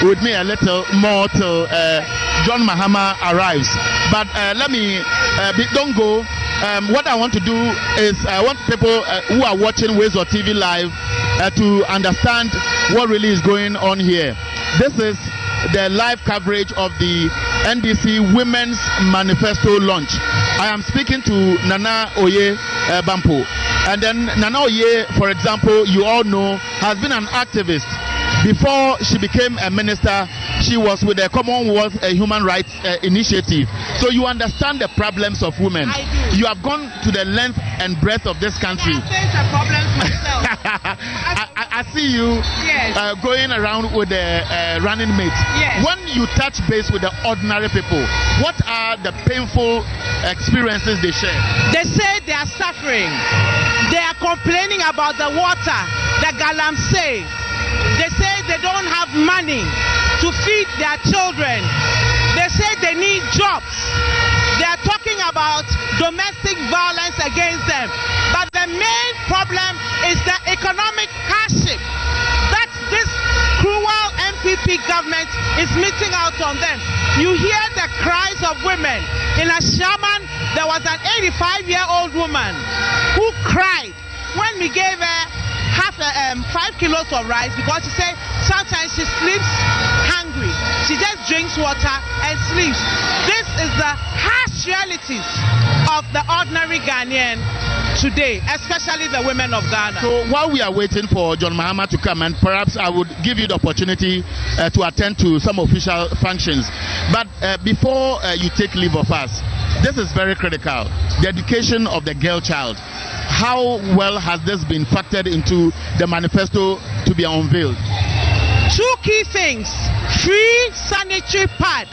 with me a little more till John Mahama arrives. But let me, don't go. What I want to do is I want people who are watching Wazo TV Live to understand what really is going on here. This is the live coverage of the NDC Women's Manifesto launch. I am speaking to Nana Oye Bampo. And then Nana Oye, for example, you all know, has been an activist. Before she became a minister, she was with the Commonwealth Human Rights Initiative. So you understand the problems of women. I do. You have gone to the length and breadth of this country. I face the problems myself. I see you Yes. going around with the running mate. Yes. When you touch base with the ordinary people, what are the painful experiences they share? They say they are suffering. They are complaining about the water, the galamsey. They say they don't have money to feed their children. They say they need jobs. They are talking about domestic violence against them. But the main problem is the economic hardship that this cruel MPP government is missing out on them. You hear the cries of women. In Ashaman, there was an 85-year-old woman who cried when we gave her 5 kilos of rice because she said sometimes she sleeps hungry. She just drinks water and sleeps. This is the harsh realities of the ordinary Ghanaian today, especially the women of Ghana. So while we are waiting for John Mahama to come, and perhaps I would give you the opportunity to attend to some official functions. But before you take leave of us, this is very critical. The education of the girl child. How well has this been factored into the manifesto to be unveiled? Two key things: free sanitary pad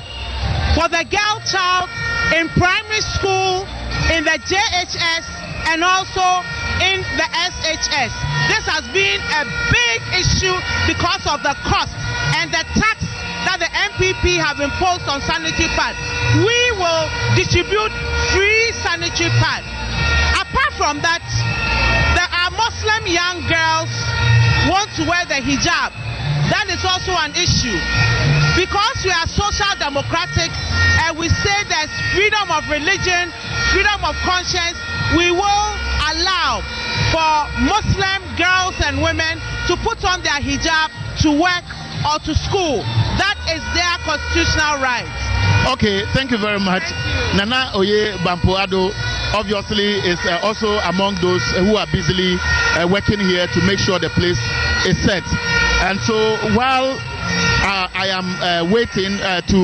for the girl child in primary school, in the JHS, and also in the SHS. This has been a big issue because of the cost and the tax that the MPP have imposed on sanitary pad. We will distribute free sanitary pad. Apart from that, there are Muslim young girls want to wear the hijab. That is also an issue. Because we are social democratic and we say there's freedom of religion, freedom of conscience, we will allow for Muslim girls and women to put on their hijab to work or to school. That is their constitutional right. Okay, thank you very much. Nana Oye Bampoado obviously is also among those who are busily working here to make sure the place is set. And so while I am waiting to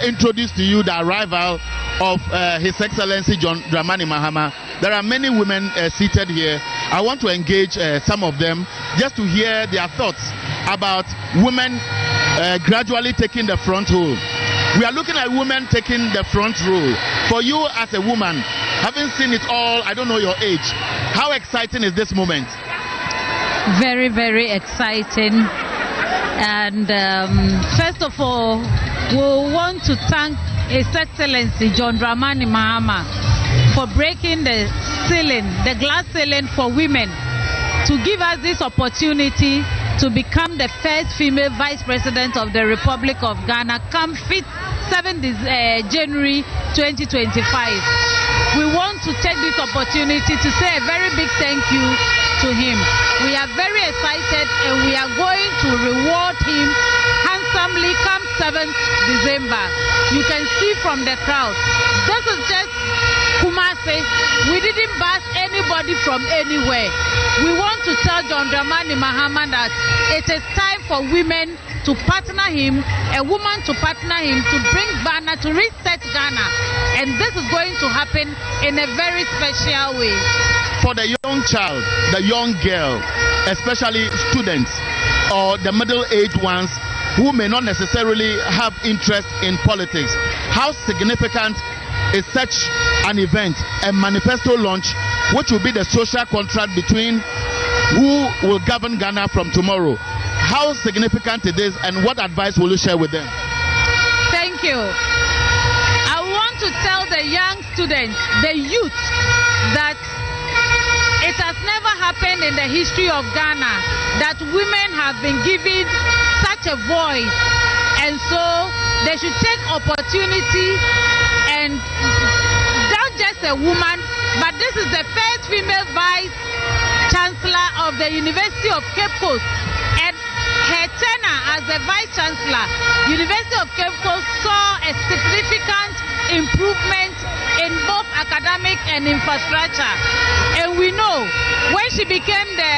introduce to you the arrival of His Excellency John Dramani Mahama, there are many women seated here. I want to engage some of them just to hear their thoughts about women gradually taking the front role. We are looking at women taking the front role. For you as a woman, having seen it all, I don't know your age, how exciting is this moment? Very, very exciting. And first of all, we want to thank His Excellency John Dramani Mahama for breaking the ceiling, the glass ceiling for women, to give us this opportunity to become the first female Vice President of the Republic of Ghana come 7th January 2025. We want to take this opportunity to say a very big thank you to him. We are very excited and we are going to reward him handsomely come 7th December. You can see from the crowd. This is just Kumasi. We didn't bus anybody from anywhere. We want to tell John Dramani Mahama that it is time for women to partner him, a woman to partner him, to bring Ghana, to reset Ghana. And this is going to happen in a very special way. For the young child, the young girl, especially students or the middle-aged ones who may not necessarily have interest in politics, how significant is such an event, a manifesto launch, which will be the social contract between who will govern Ghana from tomorrow? How significant it is, and what advice will you share with them? Thank you. I want to tell the young students, the youth, that it has never happened in the history of Ghana that women have been given such a voice and so they should take opportunity, and not just a woman, but this is the first female vice chancellor of the University of Cape Coast, and her tenure as the vice chancellor, University of Cape Coast saw a significant improvement in both academic and infrastructure. And we know when she became the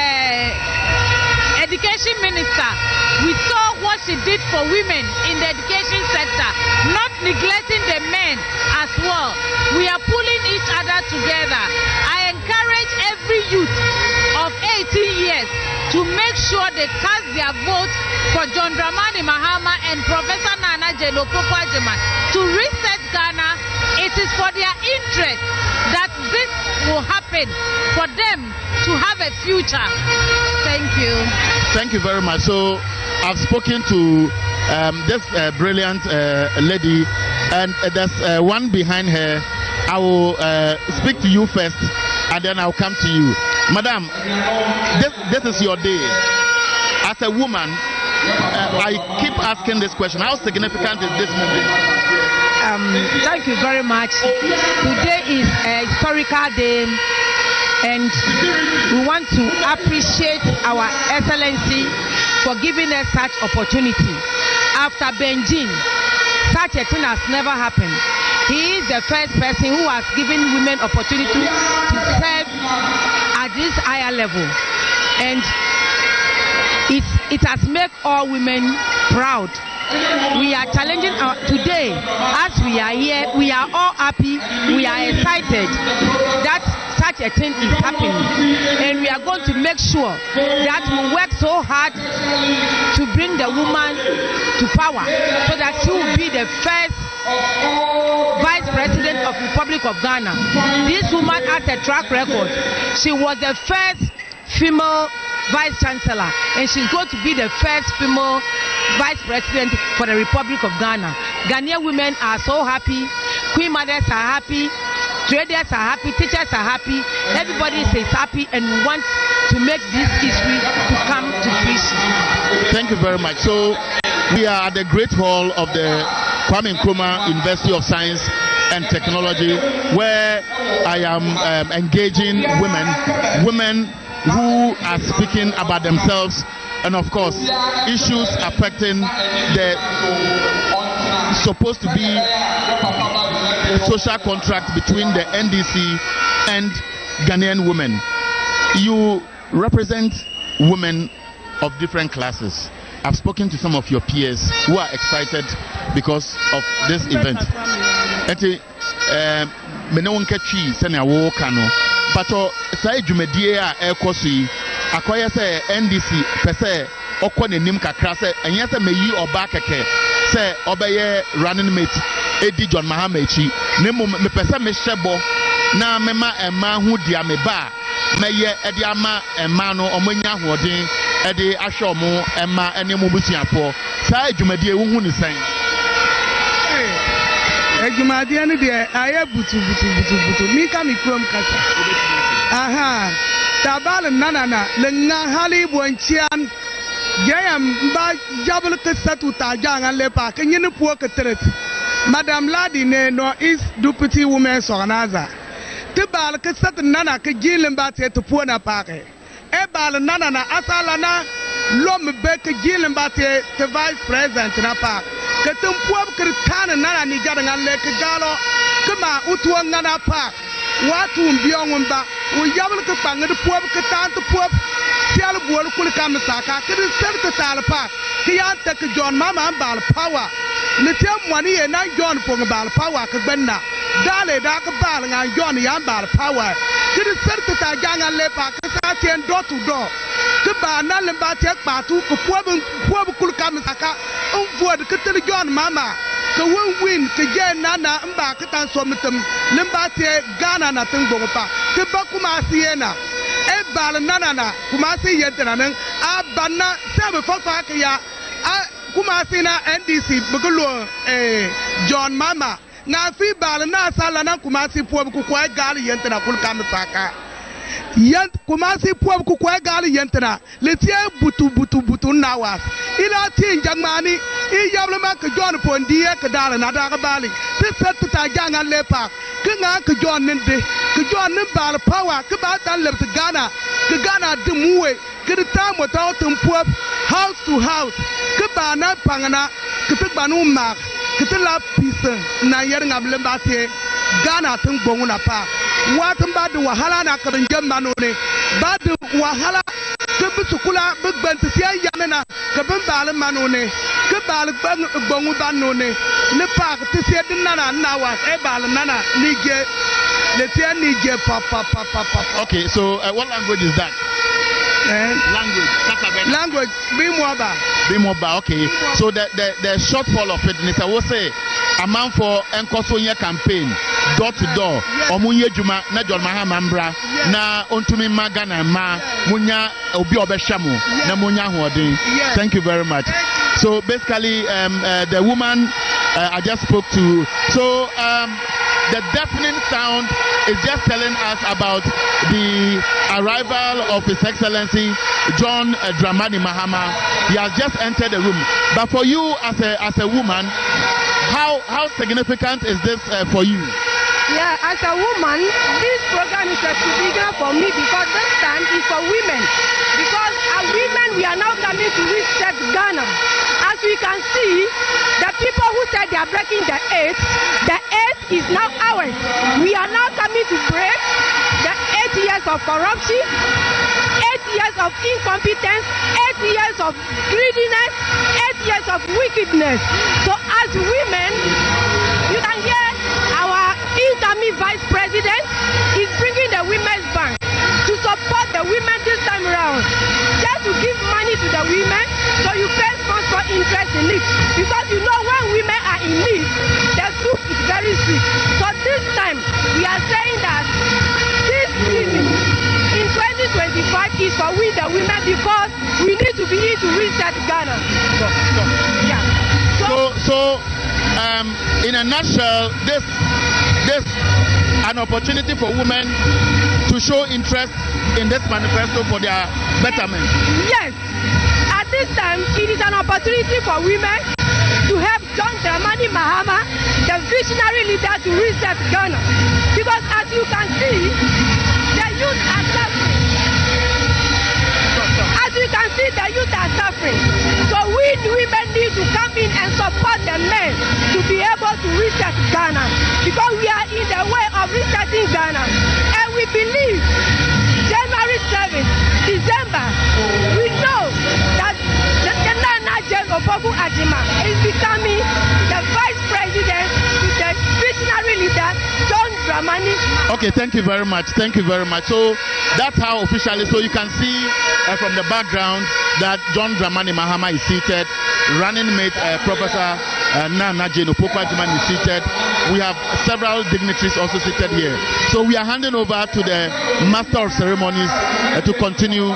education minister, we saw what she did for women in the education sector, not neglecting the men as well. We are pulling each other together. I encourage every youth of 18 years to make sure they cast their vote for John Dramani Mahama and Professor Nana Jelo Popo-Agyeman to reset Ghana. It is for their interest that this will happen, for them to have a future. Thank you. Thank you very much. So I've spoken to this brilliant lady, and there's one behind her. I will speak to you first, and then I'll come to you. Madam, this is your day. As a woman, I keep asking this question. How significant is this movement? Thank you very much. Today is a historical day, and we want to appreciate our Excellency for giving us such opportunity. After Benjin, such a thing has never happened. He is the first person who has given women opportunity to serve at this higher level, and it has made all women proud. We are challenging today, as we are here, we are all happy, we are excited that such a thing is happening, and we are going to make sure that we work so hard to bring the woman to power, so that she will be the first Vice President of the Republic of Ghana. This woman has a track record. She was the first female Vice Chancellor, and she's going to be the first female Vice President for the Republic of Ghana. Ghanaian women are so happy, Queen Mothers are happy, traders are happy, teachers are happy, everybody is happy, and we want to make this history to come to fruition. Thank you very much. So we are at the Great Hall of the Kwame Nkrumah University of Science and Technology, where I am engaging women who are speaking about themselves, and of course issues affecting the supposed to be a social contract between the NDC and Ghanaian women. You represent women of different classes. I've spoken to some of your peers who are excited because of this event. Pato say dwumadie a ekoso yi akoye say NDC pese okọ nenim kakra say enye say meyi oba keke say obeye running mate edi John Mahama echi nemu me pese me hyebo na mema ema hu dia me ba meye edi ama ema no omanya hoden edi ahwe omo ema enemu busuafo say dwumadie wo hu ni san Ejumadi ani de aye butu mika mikrom kasa aha tabal nanana lenga hali bonchian gayam ba jabul kasatu tajanga lepa kenyini puo ketret Madam Ladi ne no is deputy women sornaza tibal kasat nana ke gilen ba te puo na pake e bal nanana asalana lom be ke gilen ba te vice president na pa ketum puo kirtana nana ni gadanga leke galo kema utuwa ngana pa watu mbiongo uyabul ke pangde puo ke tant puo sial bol kul kam saka ke serte tal pa ke ya tek John Mama bal power ne tem wani e na John pong bal power ke benna dale da ke bal nga John ya bal power ke serte ta janga le pa ke sa tien door to door ke ba na le ba tek pa tu ke puo kul kam saka on void ke tel John Mama ke win ke je nana mba ke tan so mitem limba te Ghana na tengo pa ke ba kuma siena e bal nana kuma si yentana nan a banna sebe fa ke ya a kuma si na NDC bugulo John Mama na fi bal na sala na kuma si po ku ko gal yentana kul kam saka yent kumasi puab ku kwa gali yentna letie butu nawas ila tin jangmani I yablema ke John Pondiye ke dala na da bali te set ta janga lepa ke nga ke John nende ke John ne bal power ke ba dan le Ghana ke Ghana de muwe ke de tamo ta tum puab house to house ke ba na pangana ke te banu mak ke te la pisa na yer ngable mbate Ghana tum bonguna pa watum ba de wahala na ke njamba no ne ba de wahala ke bisukula bigban te sia yamena ke ben bal manone ke bal bongu banone ne pa te sia dinana na wa e bal nana nije le tia nije papa. Okay, so what language is that? Language Bimoba. Okay, so the shortfall of it is I will say amount for Enkosonya campaign door to door omunye juma na John Mahama mbra na ontumi magana ma munya obi obehwamu na munya hoden. Thank you very much. So basically the woman I just spoke to, so the deafening sound is just telling us about the arrival of His Excellency John Dramani Mahama. He has just entered the room. But for you as a woman, how significant is this for you? Yeah, as a woman, this program is a significant for me because this time is for women. Because as women, we are now coming to reset Ghana. As we can see, the people who said they are breaking the eighth is now ours. We are now coming to break the 8 years of corruption, 8 years of incompetence, 8 years of greediness, 8 years of wickedness. So as women, you can hear our incoming vice president is bringing the women's bank to support the women this time around. Just to give money to the women so you pay sponsor interest in it. Because you know when women are in need, the soup is very sweet. So this time we are saying that this season in 2025 is for we the women because we need to be here to reset Ghana. Yeah. So in a nutshell, this an opportunity for women to show interest in this manifesto for their betterment. Yes. At this time, it is an opportunity for women to help John Dramani Mahama, the visionary leader, to reset Ghana. Because as you can see, the youth are suffering. As you can see, the youth are suffering. So we women need to come in and support the men to be able to reset Ghana. Because we are in the way of resetting Ghana. And we believe January 7th, December, we know that the Nana Jen Opoku Adima is becoming the vice president to the visionary leader, John Dramani. Okay, thank you very much. Thank you very much. So that's how officially, so you can see from the background that John Dramani Mahama is seated, running mate Professor Nana Jen Opoku Adima is seated. We have several dignitaries also seated here. So we are handing over to the Master of Ceremonies to continue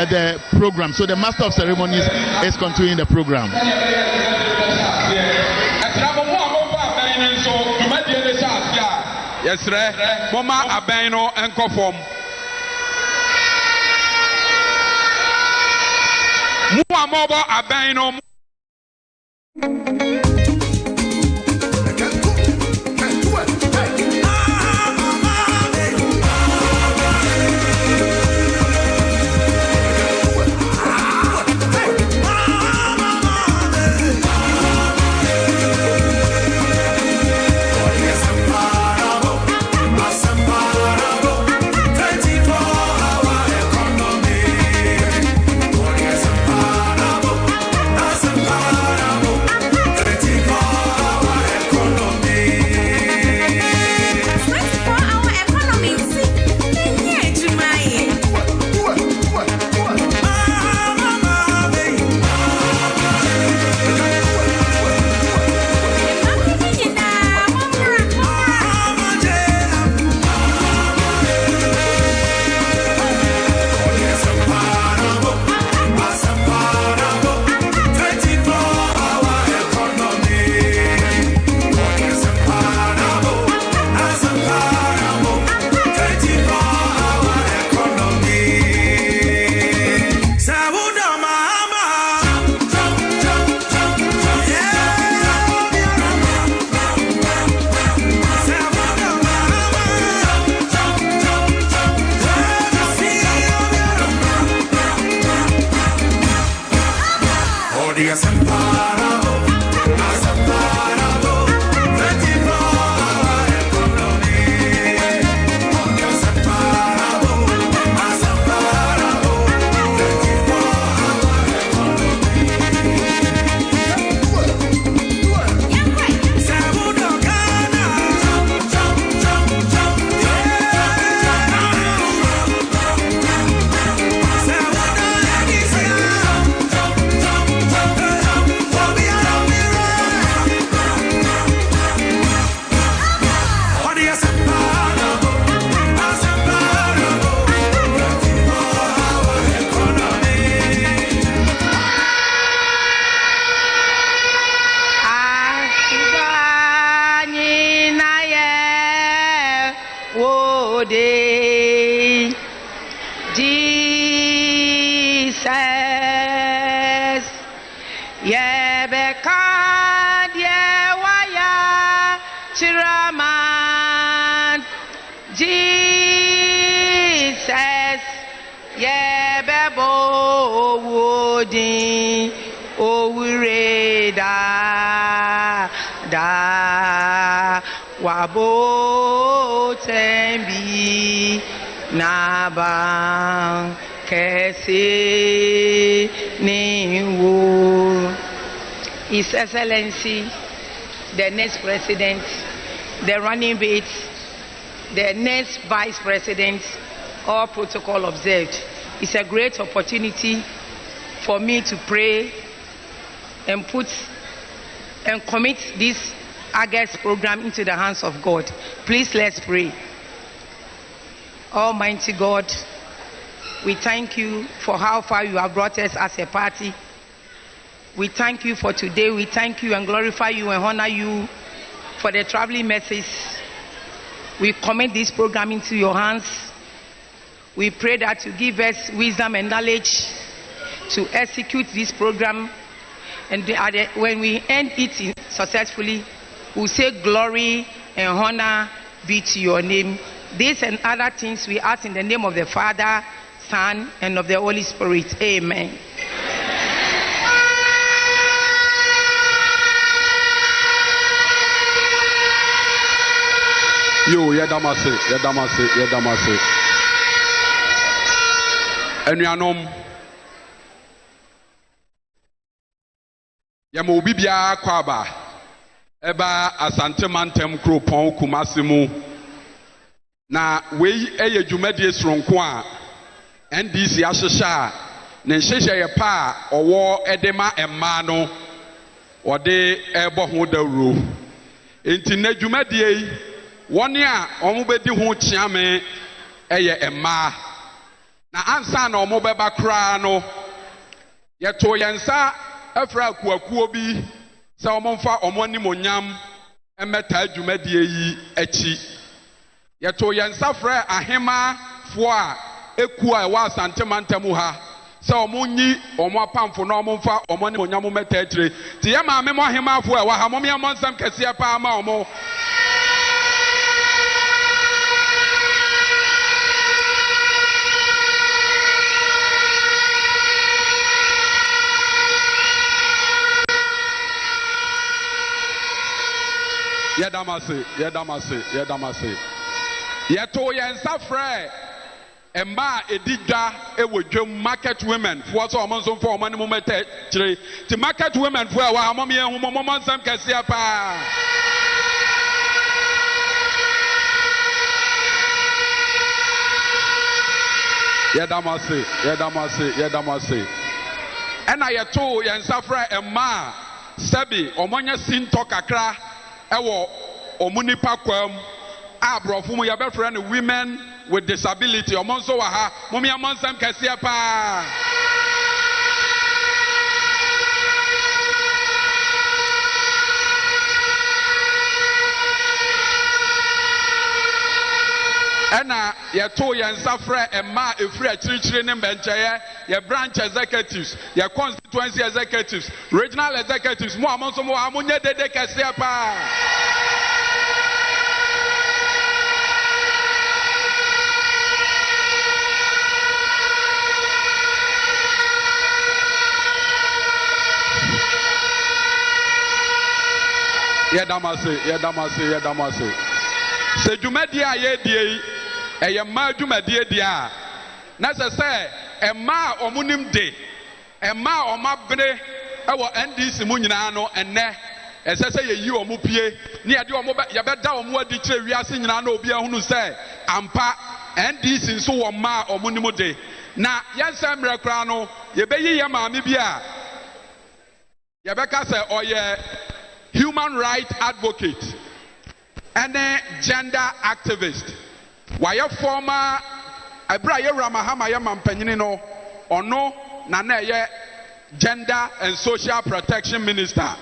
the program. So the Master of Ceremonies is continuing the program. Yes, Mama Abeno and Kofom. Mua Mobo Abeno. day. Jesus, yeah, bekad, yeah, waya, chiraman. Jesus, yeah, bebo woodi, owureda, da, wabo tembi, nabang. His Excellency, the next president, the running mates, the next vice president, all protocol observed. It's a great opportunity for me to pray and commit this August program into the hands of God. Please let's pray. Almighty God, we thank you for how far you have brought us as a party. We thank you for today. We thank you and glorify you and honor you for the traveling message. We commit this program into your hands. We pray that you give us wisdom and knowledge to execute this program. And when we end it successfully, we'll say glory and honor be to your name. This and other things we ask in the name of the Father, Son, and of the Holy Spirit. Amen. Yo, yedamase. Enuanom. Yama obi bia kwaba. Eba asante mantem kropon Kumasi mu. Na wei eye dwumadi esronko a NDC ahyehya ne nhyehyɛ yɛ pa a ɔwɔ edema emma no ɔde ɛbɔ ho dawuro enti na dwumadie yi wɔne a ɔmo bɛdi ho kyeame ɛyɛ emma na ansa na ɔmo bɛba kraa no yɛto yɛn nsa afra akuakuo bi sɛ ɔmo mfa ɔmo animonyam ɛmɛta dwumadie yi akyi yɛto yɛn nsa frɛ ahema fo a eku a ɛwɔ asante mantam ha sɛ ɔmo nyi ɔmo apamfo na ɔmo mfa ɔmo ne onyam mɛta akyire ti yɛ maame mo ahema fo a ɛwɔ ha mo yɛ mo nsɛm kɛseɛ paa ma ɔmo yɛdamase yɛto yɛn nsa frɛ Emma edida ewodwem market women for so omo nso for omo ne mo meta kire ti market women for wa amom ye hu mo nsam kase pa yedamase ena yeto ye nsafra Emma sebi omonya sinto kakra ewo omunipa kwam abrofo mu ye befra ne women with disability omonso wa ha momi amonsam kase pa ena yeto yensafra Emma efri akirichire ne mbencheye ye branch executives ye constituency executives regional executives mo amonso mo amonye dede kase pa yedamase se dwumadi a yedie eye ma dwumadi dia na se Emma omunim de Emma omabene ewo NDC mu nyina no enne ese se yeyi omupie ne yede omo ye beda omo adi kire wiase nyina na obi ahunu se ampa NDC nso wo ma omunim de na yensa mrekra no ye beyi ye maame bi a ye beka se oye human rights advocate and a gender activist. Why a former Abraham Ramahama Yaman no or no Nana gender and social protection minister.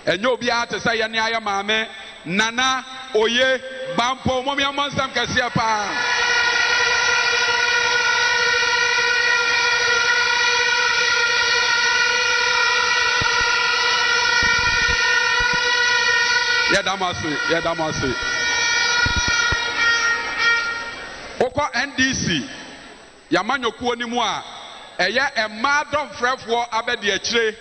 And you'll be able to say Yanya Mame Nana Oye Bampo Momia Monsam Kasiapa. Yedamasi. Oko NDC. Yamanyokuo ni mu a eye emadom frefo abedi akire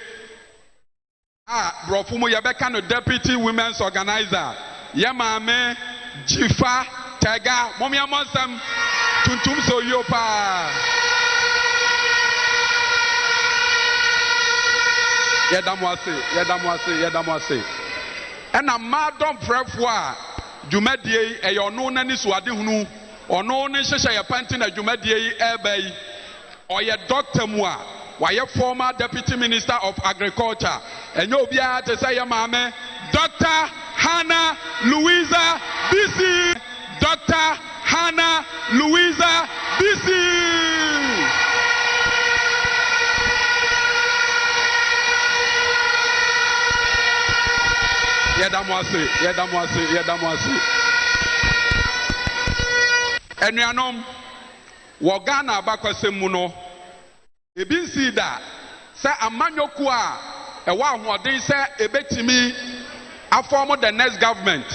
brofu mu yebeka no deputy women's organizer yemame jifa tega momia monsam tuntum so yopa yedamwase ena madom frefo a dwumadie eyono nani so ade hunu ono ne hyehye ye panti na dwumadie yi ebai oye doctor mu a waye former deputy minister of agriculture enye obia te say ye maame Dr. Hannah Louisa BC Dr. Hannah Louisa BC yedamwase enuanom wo Ghana abakwasem mu no ebi nsi da se amanyoku a ewa ahoden se ebetimi aform the next government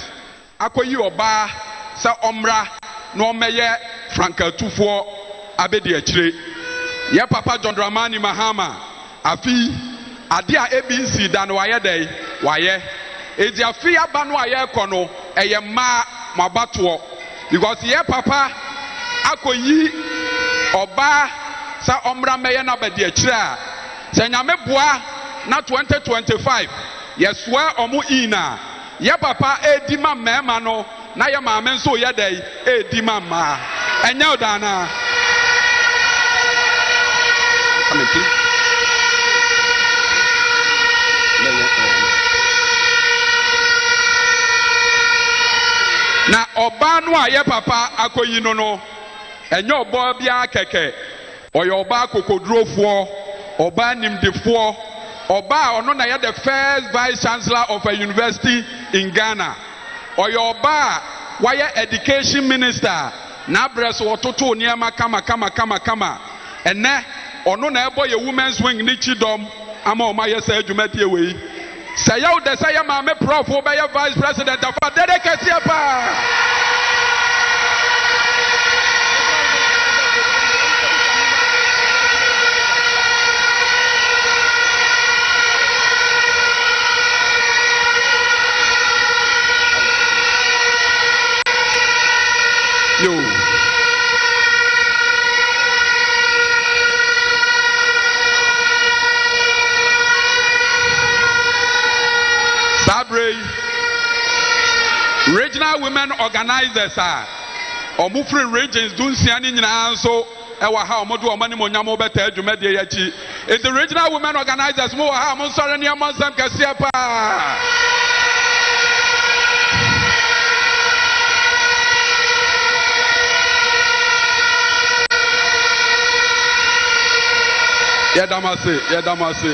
akoyi oba se omra no meye frankatufo abedi akire ye papa John Dramani Mahama afi ade a ebi nsi da no waye dai waye edi afi aba no aye kono eye ma mabato because ye papa akoyi oba sa omra meye na bedi akire a se nyame boa na 2025 yeswa omu ina ye papa edi ma mema no na ye maame nso ye dai edi ma ma enye odana na oba no a ye papa akoyi no enye obo bia keke oye oba kokodurofo oba nimdefo oba ono na ye the first vice chancellor of a university in Ghana oye oba waye education minister na breso ototo niama kama ene ono na ebo ye women's wing ni chidom ama o ma ye say adwumadie we say you de say maame prof wo be ye vice president afa dede kese pa yo Sabre regional women organizers are free regions dunsia ni nyina nso ewa ha omodo omani monyamo beta adwumadie yachi is the regional women organizers mo ha mo sore ne amonsam kase pa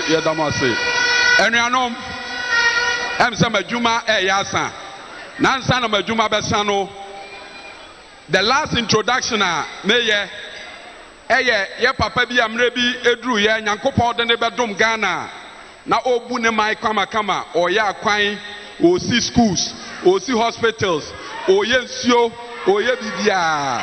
yedamase enuanom emse madwuma eyasa nansa na madwuma besa no the last introduction a meye ye papa bi amre bi eduru ye nyankopon de ne bedom Ghana na obu ne mai kama oye akwan osi schools osi hospitals oye nsuo oye bibia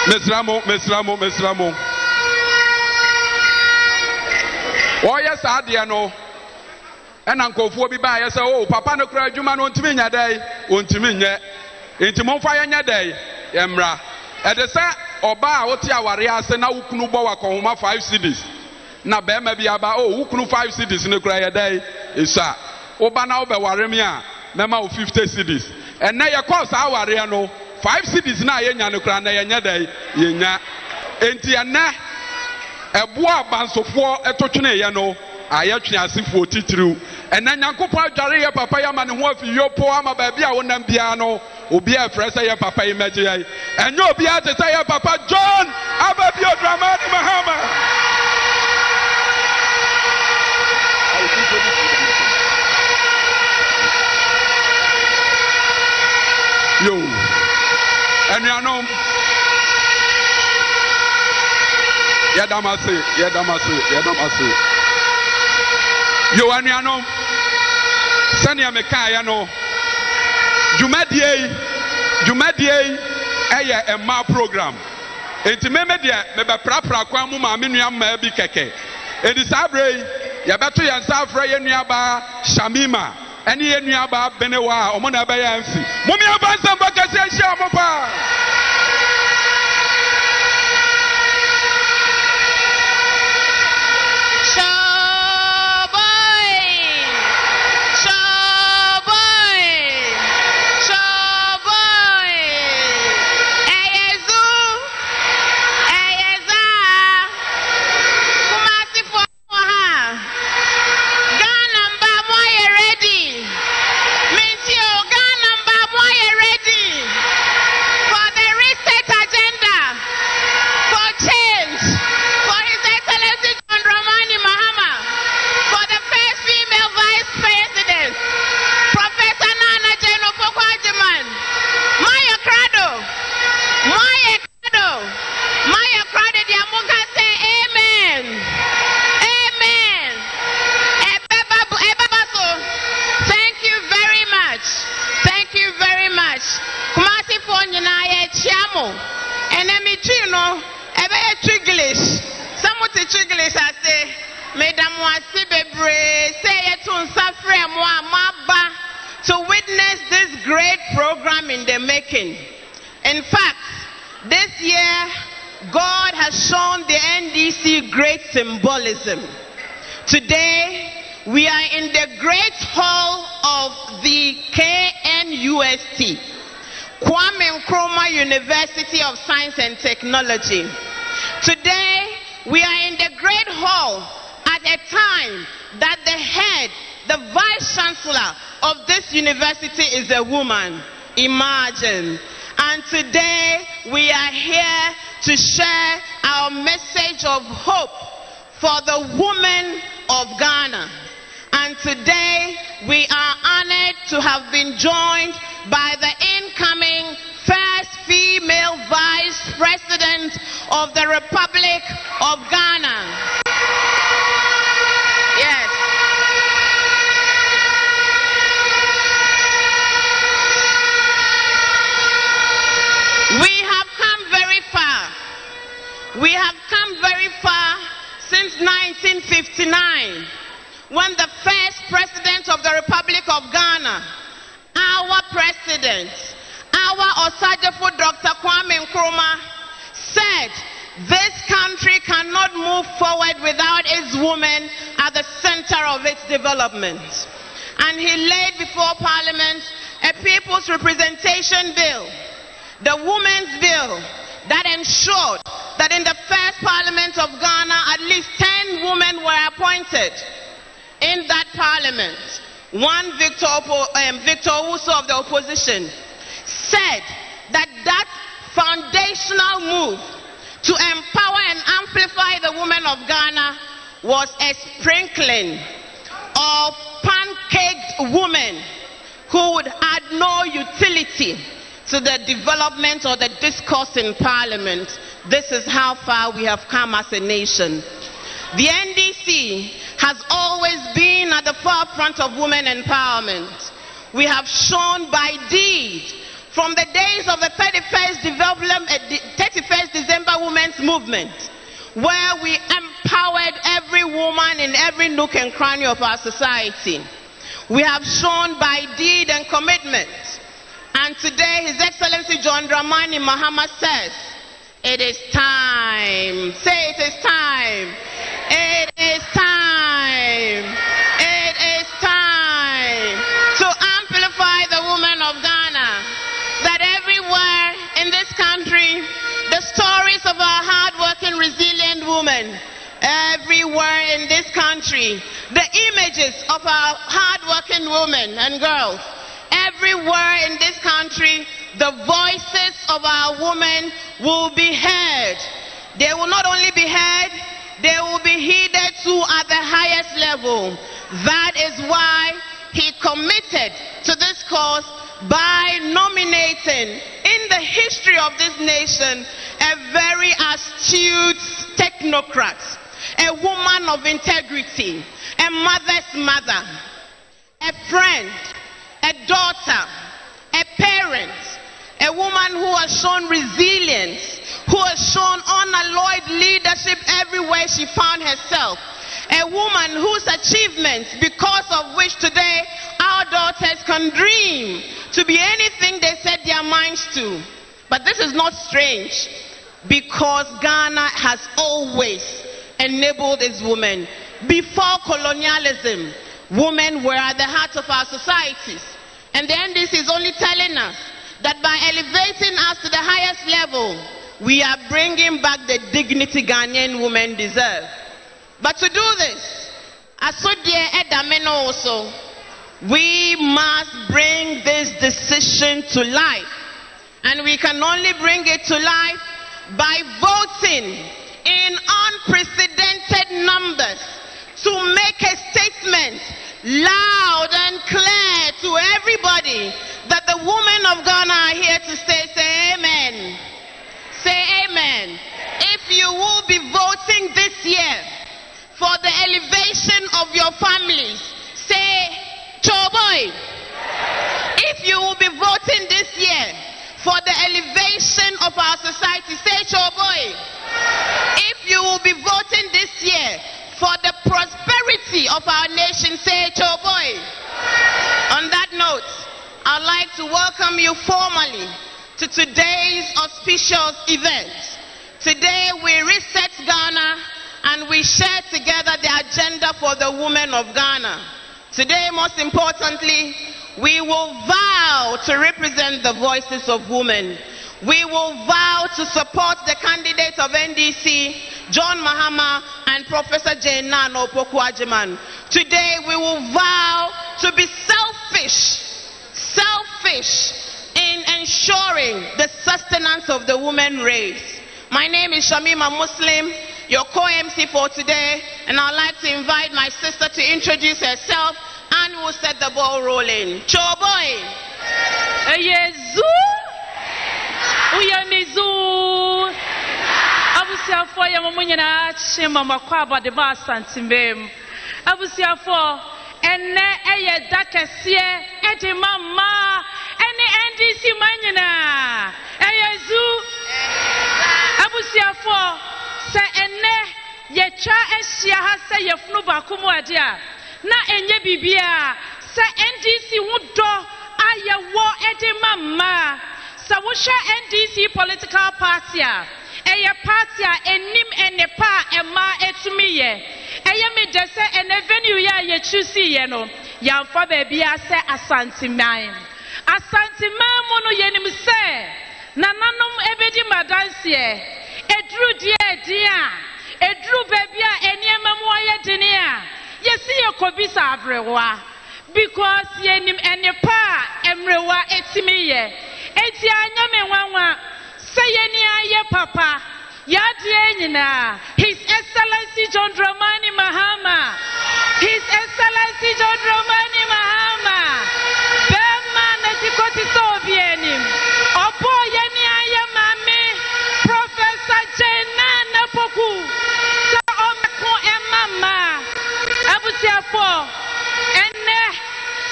Mesramo. Oh yes, adie no. Ena nkofo bi ba yesa oh papa no kra adwuma no ntimi nya dai, ontimi nye. Enti momfa ya nya dai, emra. E de se oba a wote aware ase na wukunu bo wakonhoma 5 cedis. Na be ma bi aba oh wukunu 5 cedis no kra ya dai, isa. Oba na obe ware me a mema o 50 cedis. Ena ye course aware no 5 cities na yenya no kra na yenya dai yenya enti ana ebo abansofo etotwene ye no ayetwe asefo titiriw ena nyankopon adware ye papa ya ma ne ho afi yopo ama ba bia wonam bia no obi a fresa ye papa ye meje ye enyo obi a te say ye papa John Ababio Dramani Mahama yo enuanom Yadamase. Yo anuanom. Sani ameka ya no. Jumadie eye emma program. Enti meme de me be prapra kwa mu ma me nua ma bi keke. Edi sabre ya beto ya nsafra ye nua ba Shamima. Eni ye nua ba Benewa omo na be ya nsi. Mo mi abansa mbakase ahia mo pa. to witness this great program in the making. In fact, this year, God has shown the NDC great symbolism. Today, we are in the great hall of the KNUST, Kwame Nkrumah University of Science and Technology. Today, we are in the great hall at a time that the head, the vice chancellor of this university is a woman. Imagine. And today, we are here to share our message of hope for the women of Ghana. And today, we are honored to have been joined by the incoming first female vice president of the Republic of Ghana. Yes. We have come very far. We have come very far since 1959, when the first president of the Republic of Ghana, our president, our Osajefo Dr. Kwame Nkrumah, said this country cannot move forward without its women at the center of its development. And he laid before Parliament a People's Representation Bill, the Women's Bill, that ensured that in the first Parliament of Ghana, at least 10 women were appointed in that Parliament. One, Victor Owusu of the opposition, said that that foundational move to empower and amplify the women of Ghana was a sprinkling of pancaked women who would add no utility to the development or the discourse in Parliament. This is how far we have come as a nation. The NDC has always been at the forefront of women empowerment. We have shown by deed, from the days of the 31st December Women's Movement, where we empowered every woman in every nook and cranny of our society. We have shown by deed and commitment. And today, His Excellency John Dramani Mahama says, it is time. Say it is time. It is time. It is time to amplify the women of Ghana. That everywhere in this country, the stories of our hardworking, resilient women, everywhere in this country, the images of our hardworking women and girls, everywhere in this country, the voices of our women will be heard. They will not only be heard, they will be heeded to at the highest level. That is why he committed to this cause by nominating, in the history of this nation, a very astute technocrat, a woman of integrity, a mother's mother, a friend, a daughter, a parent, a woman who has shown resilience, who has shown unalloyed leadership everywhere she found herself, a woman whose achievements, because of which today our daughters can dream to be anything they set their minds to. But this is not strange, because Ghana has always enabled its women. Before colonialism, women were at the heart of our societies. And the NDC is only telling us that by elevating us to the highest level, we are bringing back the dignity Ghanaian women deserve. But to do this, as so dear Edameno also, we must bring this decision to life. And we can only bring it to life by voting in unprecedented numbers to make a statement loud and clear to everybody that the women of Ghana are here to stay. Say amen. Say amen. If you will be voting this year for the elevation of your families, say Choboy. If you will be voting this year for the elevation of our society, say Choboy. If you will be voting this year for the prosperity of our nation, say Choboy. On that note, I'd like to welcome you formally to today's auspicious event. Today we reset Ghana and we share together the agenda for the women of Ghana. Today, most importantly, we will vow to represent the voices of women. We will vow to support the candidates of NDC, John Mahama and Professor Jane Nano Pokuajiman. Today we will vow to be selfish in ensuring the sustenance of the women race. My name is Shamima Muslim, your co-MC for today, and I'd like to invite my sister to introduce herself and we'll set the ball rolling. Choboy! Yezu! Uyamizu! Abusiafo ya mumunyina chima makwaba de ba santimbem. Abusiafo enne eye dakesie edi mama ene NDC manyina. Yezu! Abusiafo se enne yecha ehia ha se yefunu bakumu adia. Na enye bibia se NDC wudo ayewo edi mama. Sa wusha NDC political party a eye party a enim enepa ema etumiye eye me de se ene venue ya ye choose ye no yamfa ba bia se asantiman mu no yenim se nananom ebedi madanse edru dia edru ba bia eniema mu aye dene a yesi ye kobisa abrewa because yenim enepa emrewa etimiye eti anyame wanwa sayeni aye papa yadie nyina His Excellency John Dramani Mahama. His Excellency John Dramani Mahama bema netikoti sobienim opo yeni aye mami Professor Jane Poku sa omeko emama abusiafo enne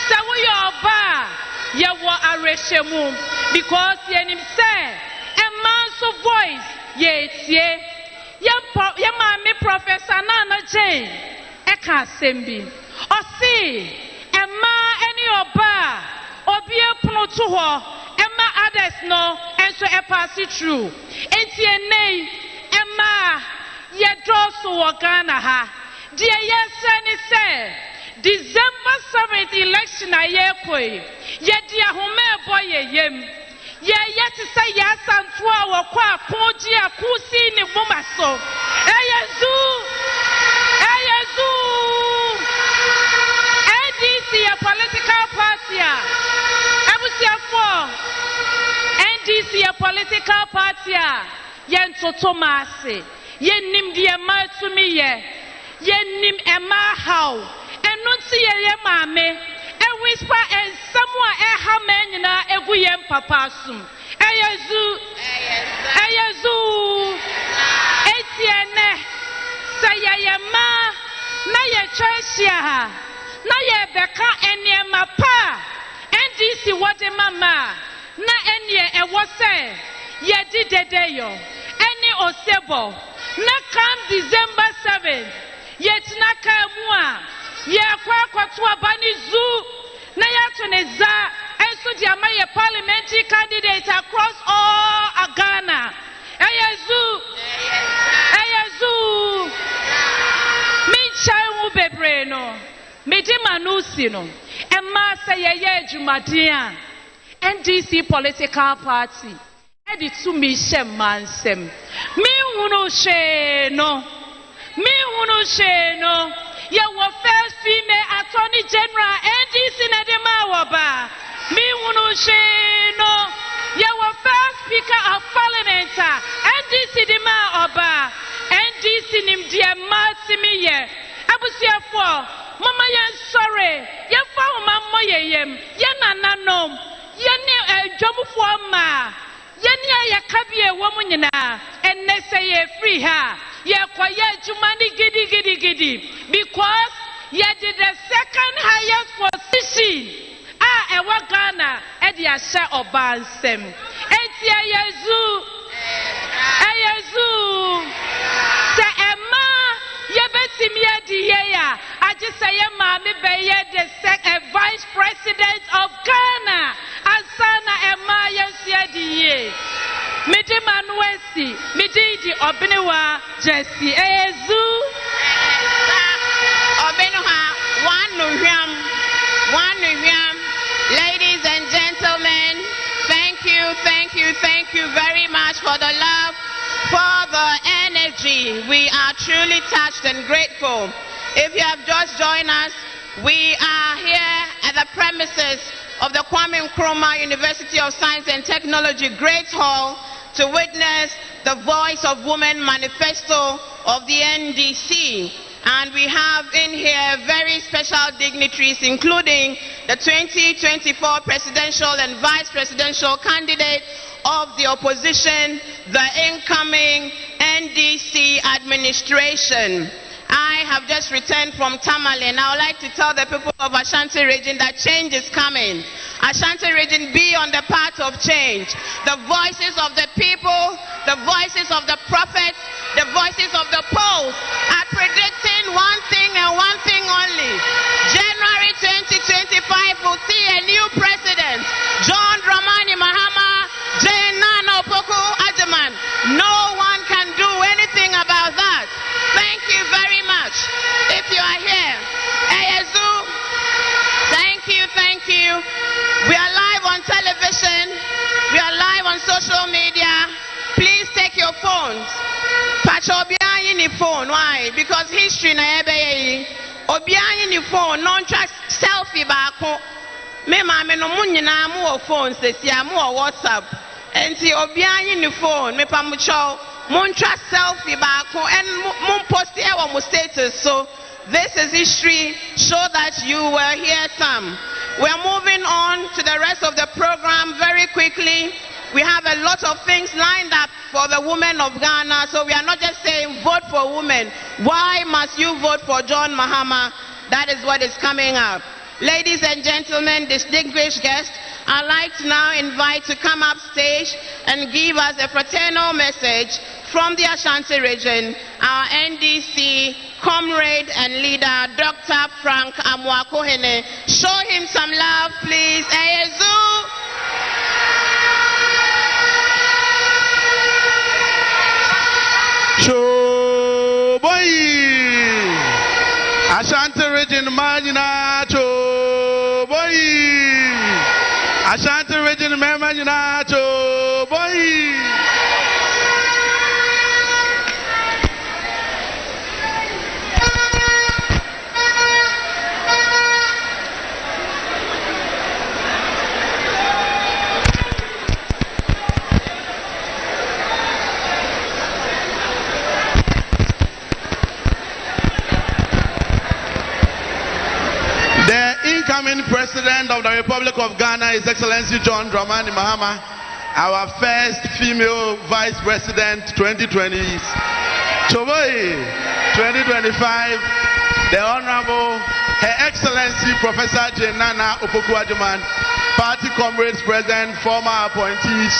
sawuyoba yewo areshemu because yenim say a man's voice yetie ye mami Professor Nana Jane eka sembi osi ema eni oba obi epunu to ho ema others no enso e pass through enti enei ema ye droso wo Ghana ha die yese ni say December 7th election aye koi ye dia home boy yem ye yet say ya santua wo kwa koji akusi ni buma so eyezu NDC a political party abusiafo NDC a political party yen toto mase yen nim die matumi yen nim ema how enunti ye mame e whisper and someone e ha menina egu ye papa sum eyezu etiene Cheshia, Naya Beka and near Mapa, NDC what a mama, na enye e wose, ye did a dayo, any osebo, na come December 7th, yet na kamua, ye kwa tua bani zoo, na yatuneza, and so the Amaya parliamentary candidates across all Ghana. Ayazu, me chai bebreno, me dimanusino, and Massa Yaya Jumadia, NDC political party, and it's to me shem mansem. Me uno sheno, ya wa first female attorney general, NDC Nademawaba, me uno sheno. Your first speaker of parliament, NDC Dima Oba, NDC Nim Dia Massimiye, Abusia for Mama Yan sorry, Yan found Mamma Yem, Yana Nom, Yan Jobu for Ma, Yania Yakabia woman, and Nessaye free her, Ya quiet Jumani giddy, because ye did the second highest position. Ewa Ghana, Edia share or bansem. Etia Yezu, Sa Emma, Yebetimia Diea. I just say Emma, me be the second vice president of Ghana. Asana Emma Yesia Die. Midi Manuesi, Midi di Obenewa, Jesse Yezu. Obenewa, one Nuhiam. Ladies and gentlemen, thank you very much for the love, for the energy. We are truly touched and grateful. If you have just joined us, we are here at the premises of the Kwame Nkrumah University of Science and Technology Great Hall to witness the Voice of Women Manifesto of the NDC. And we have in here very special dignitaries, including the 2024 presidential and vice presidential candidate of the opposition, the incoming NDC administration. I have just returned from Tamale, and I would like to tell the people of Ashanti region that change is coming. Ashanti region, be on the path of change. The voices of the people, the voices of the prophets, the voices of the polls are predicting one thing and one thing only. January 2025 will see a new president, John Dramani Mahama, Nana Opoku Ajaman. No one can do anything about that. Thank you very much. If you are here, Ayazu, thank you. We are live on television. We are live on social media. Please take your phones. Patch Obian in phone. Why? Because history na ebe Obian in phone. Non-track selfie bako. Me mame no munyina mu phone sesia mu WhatsApp. Enti Obian in phone. Me pamucho. Muntra selfie bako and mun post here on status. So this is history. Show that you were here, Sam. We are moving on to the rest of the program very quickly. We have a lot of things lined up for the women of Ghana. So we are not just saying vote for women. Why must you vote for John Mahama? That is what is coming up. Ladies and gentlemen, distinguished guests, I'd like to now invite to come up stage and give us a fraternal message from the Ashanti region, our NDC comrade and leader, Dr. Frank Amwakohene. Show him some love, please. Eyezu. Cho boy, Ashanti region Majina Cho boy, Ashanti region Majina Cho boy. Incoming President of the Republic of Ghana, His Excellency John Dramani Mahama, our first female Vice President 2020, 2025. the Honorable Her Excellency Professor Jenana Opoku-Agyemang, party comrades present, former appointees.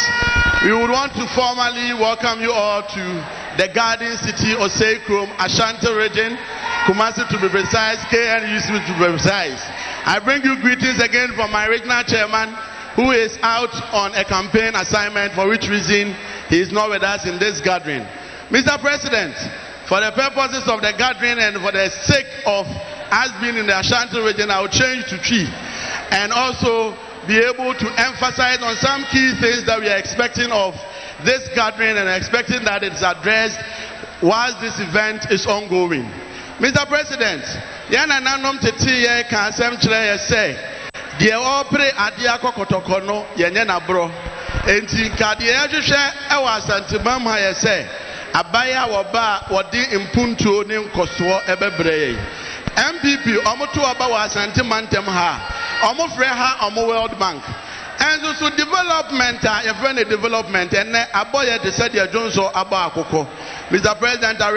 We would want to formally welcome you all to the Garden City Osei Krom, Ashanti region, Kumasi to be precise, KNUC to be precise. I bring you greetings again from my regional chairman, who is out on a campaign assignment, for which reason he is not with us in this gathering. Mr. President, for the purposes of the gathering and for the sake of us being in the Ashanti region, I will change to Chi and also be able to emphasize on some key things that we are expecting of this gathering and expecting that it's addressed whilst this event is ongoing. Mr. President, yana nanom tetiye kansem chere say die opre ade akokotoko no yenye na bro enti kade ehwehwe e wa santimam ha ye say abaya wo ba wodi impuntuo ne nkoso ebebreye MPP omoto oba wa santimantem ha omofre ha omo World Bank and so development your friend development and aboye de said your Johnson aba akoko. Mr. President, I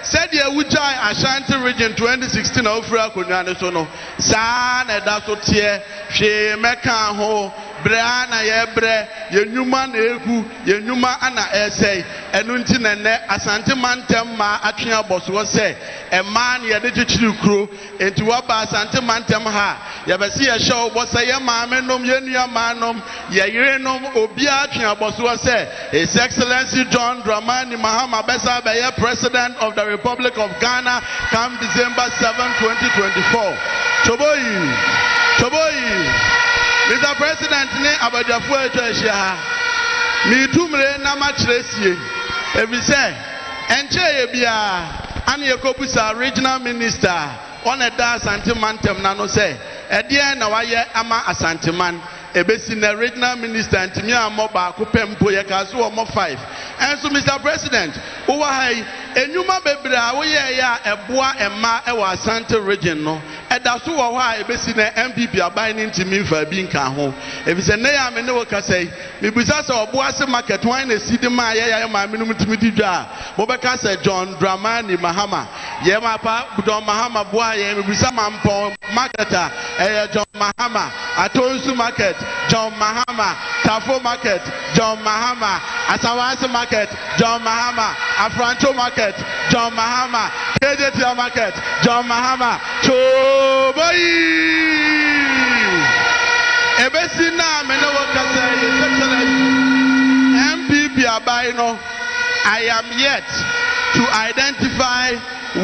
said the Ujai Ashanti region 2016 ofra kunwane so no sa na da so tie hwe meka ho bra na ye bre yenuma na egu yenuma ana esei enu nti na ne Asante mantem ma atwe aboso se e man ye de chichiri kro enti wa ba Asante mantem ha ye be se ye hye obosa ye maame nom ye nua manom ye yire nom obi atwe aboso se His Excellency John Dramani Mahama Besa be ye President of the Republic of Ghana come December 7, 2024. Choboyi. Mr. President, ne abadafo etwa ha. Mi tumre na ma kiresie. Ebi se enche ye bia ane yekobusa regional minister on a da Asante-Mantem na no se ede na waye ama Asante-Man ebesi na regional minister ntimi amoba akopempo ye ka so omo 5. And so Mr. President, owa hai enyuma bebre a wo ye ya eboa ema e wa Asante region no eda so wo ha ebesi na MPP aban ni ntimi fa bi nka ho ebise na ya me ne wo ka sei mebusa se oboa se market wan na sidi ma ye ya ma me no ntimi didwa wo be ka se John Dramani Mahama ye ma pa John Mahama boa ye mebusa mampo marketer John Mahama Atonsu market John Mahama Tafo market John Mahama Asawasi market John Mahama Afrancho market John Mahama KJT market John Mahama Choboyi ebesi na me no wakasa MPP abaino. I am yet to identify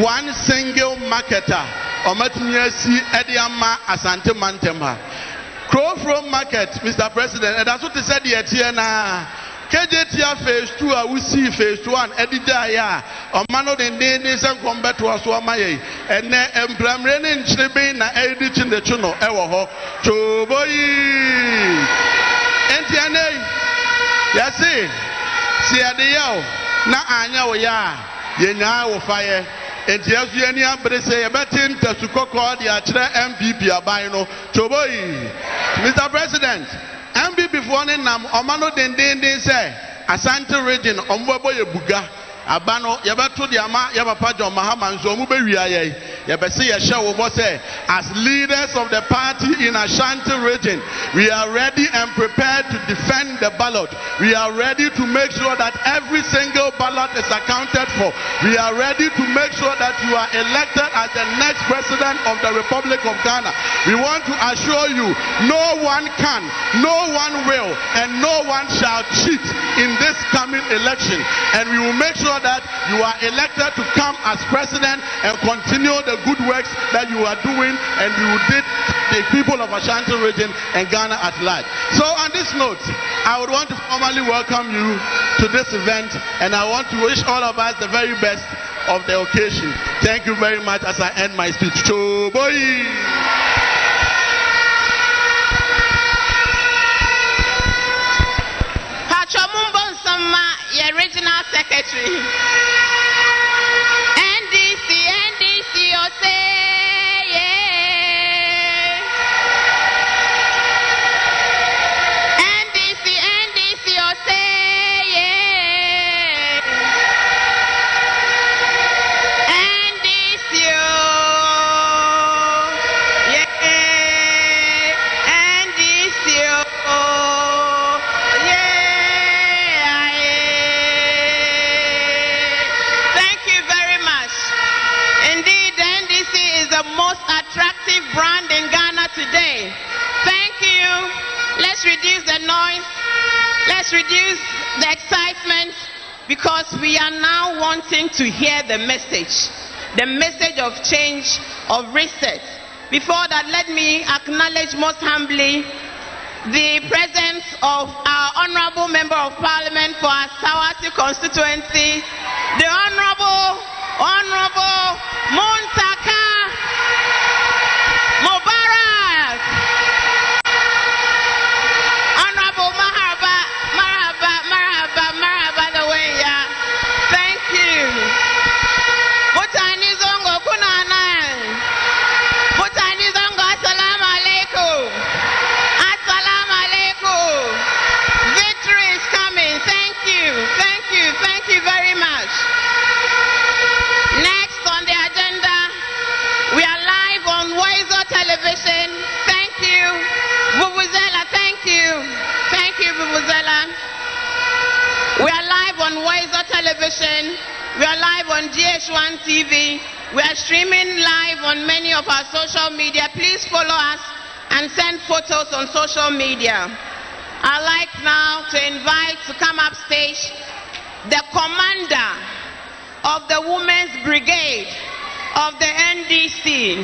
one single marketer omatimiasi ediama Asante-Mantem ha Crowfrom market, Mr. President, and that's what they said here na KJT phase 2 a we see phase 1 edida ya omano den den sen combat to aso amaye ene emplamre ne nchirebe na edit the chuno ewo ho choboyi enti ane ya si ade yawo na anya wo ya ye nya wo faye enti asu ye ni abrese ye betin tasukoko de a kire MPP aban no choboyi. Mr. President, MPP for nam omano den say Asante region ombobo ye buga abano yebeto de ama ye papa John Mahama nso omu be wiaye ye be se ye hye wo bo say as leaders of the party in Ashanti region we are ready and prepared to defend the ballot. We are ready to make sure that every single ballot is accounted for. We are ready to make sure that you are elected as the next president of the Republic of Ghana. We want to assure you no one can, no one will, and no one shall cheat in this coming election, and we will make sure that you are elected to come as president and continue the good works that you are doing and you did the people of Ashanti region and Ghana at large. So on this note, I would want to formally welcome you to this event, and I want to wish all of us the very best of the occasion. Thank you very much as I end my speech. Choboyi. Your regional secretary. NDC, oh say yeah. NDC, oh say yeah. NDC, oh. let's reduce the noise, let's reduce the excitement, because we are now wanting to hear the message of change, of reset. Before that, let me acknowledge most humbly the presence of our Honorable Member of Parliament for our Sawasi constituency, the Honorable Muntaka Mubarak. Honorable Marhaba the way, yeah. Thank you. Mutani Zongo Kunana. Mutani Zongo, Assalamu alaikum. Assalamu alaikum. Victory is coming. Thank you. Thank you. Thank you very much. Next on the agenda, we are live on Wiser Television. Thank you. Vuvuzela, thank you. Thank you, Vuvuzela. We are live on Wiser Television. We are live on GH1 TV. We are streaming live on many of our social media. Please follow us and send photos on social media. I'd like now to invite to come up stage the commander of the Women's Brigade of the NDC.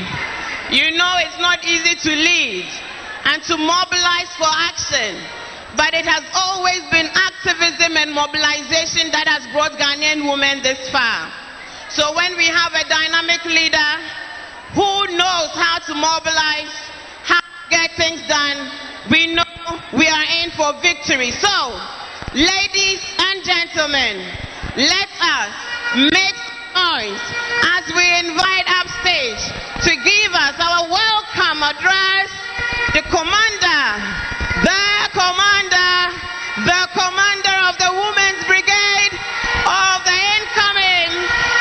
You know it's not easy to lead and to mobilize for action, but it has always been activism and mobilization that has brought Ghanaian women this far. So when we have a dynamic leader who knows how to mobilize, how to get things done, we know we are in for victory. So, ladies and gentlemen, let us make noise as we invite upstage to give us our welcome address the commander of the Women's Brigade of the incoming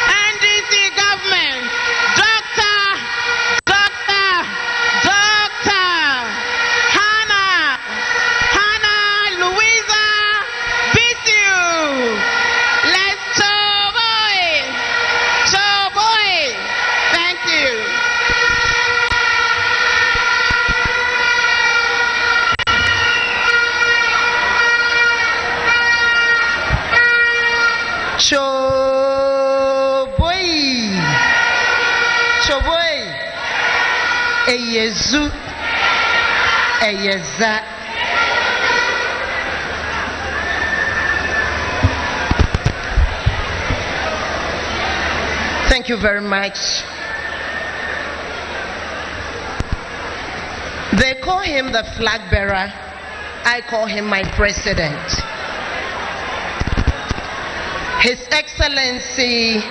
NDC government, Dr. Hannah Louisa Bisiu. Let's Choboy. Thank you. Choboy, Eyezu, Eyeza. Thank you very much. They call him the flag bearer. I call him my president. His Excellency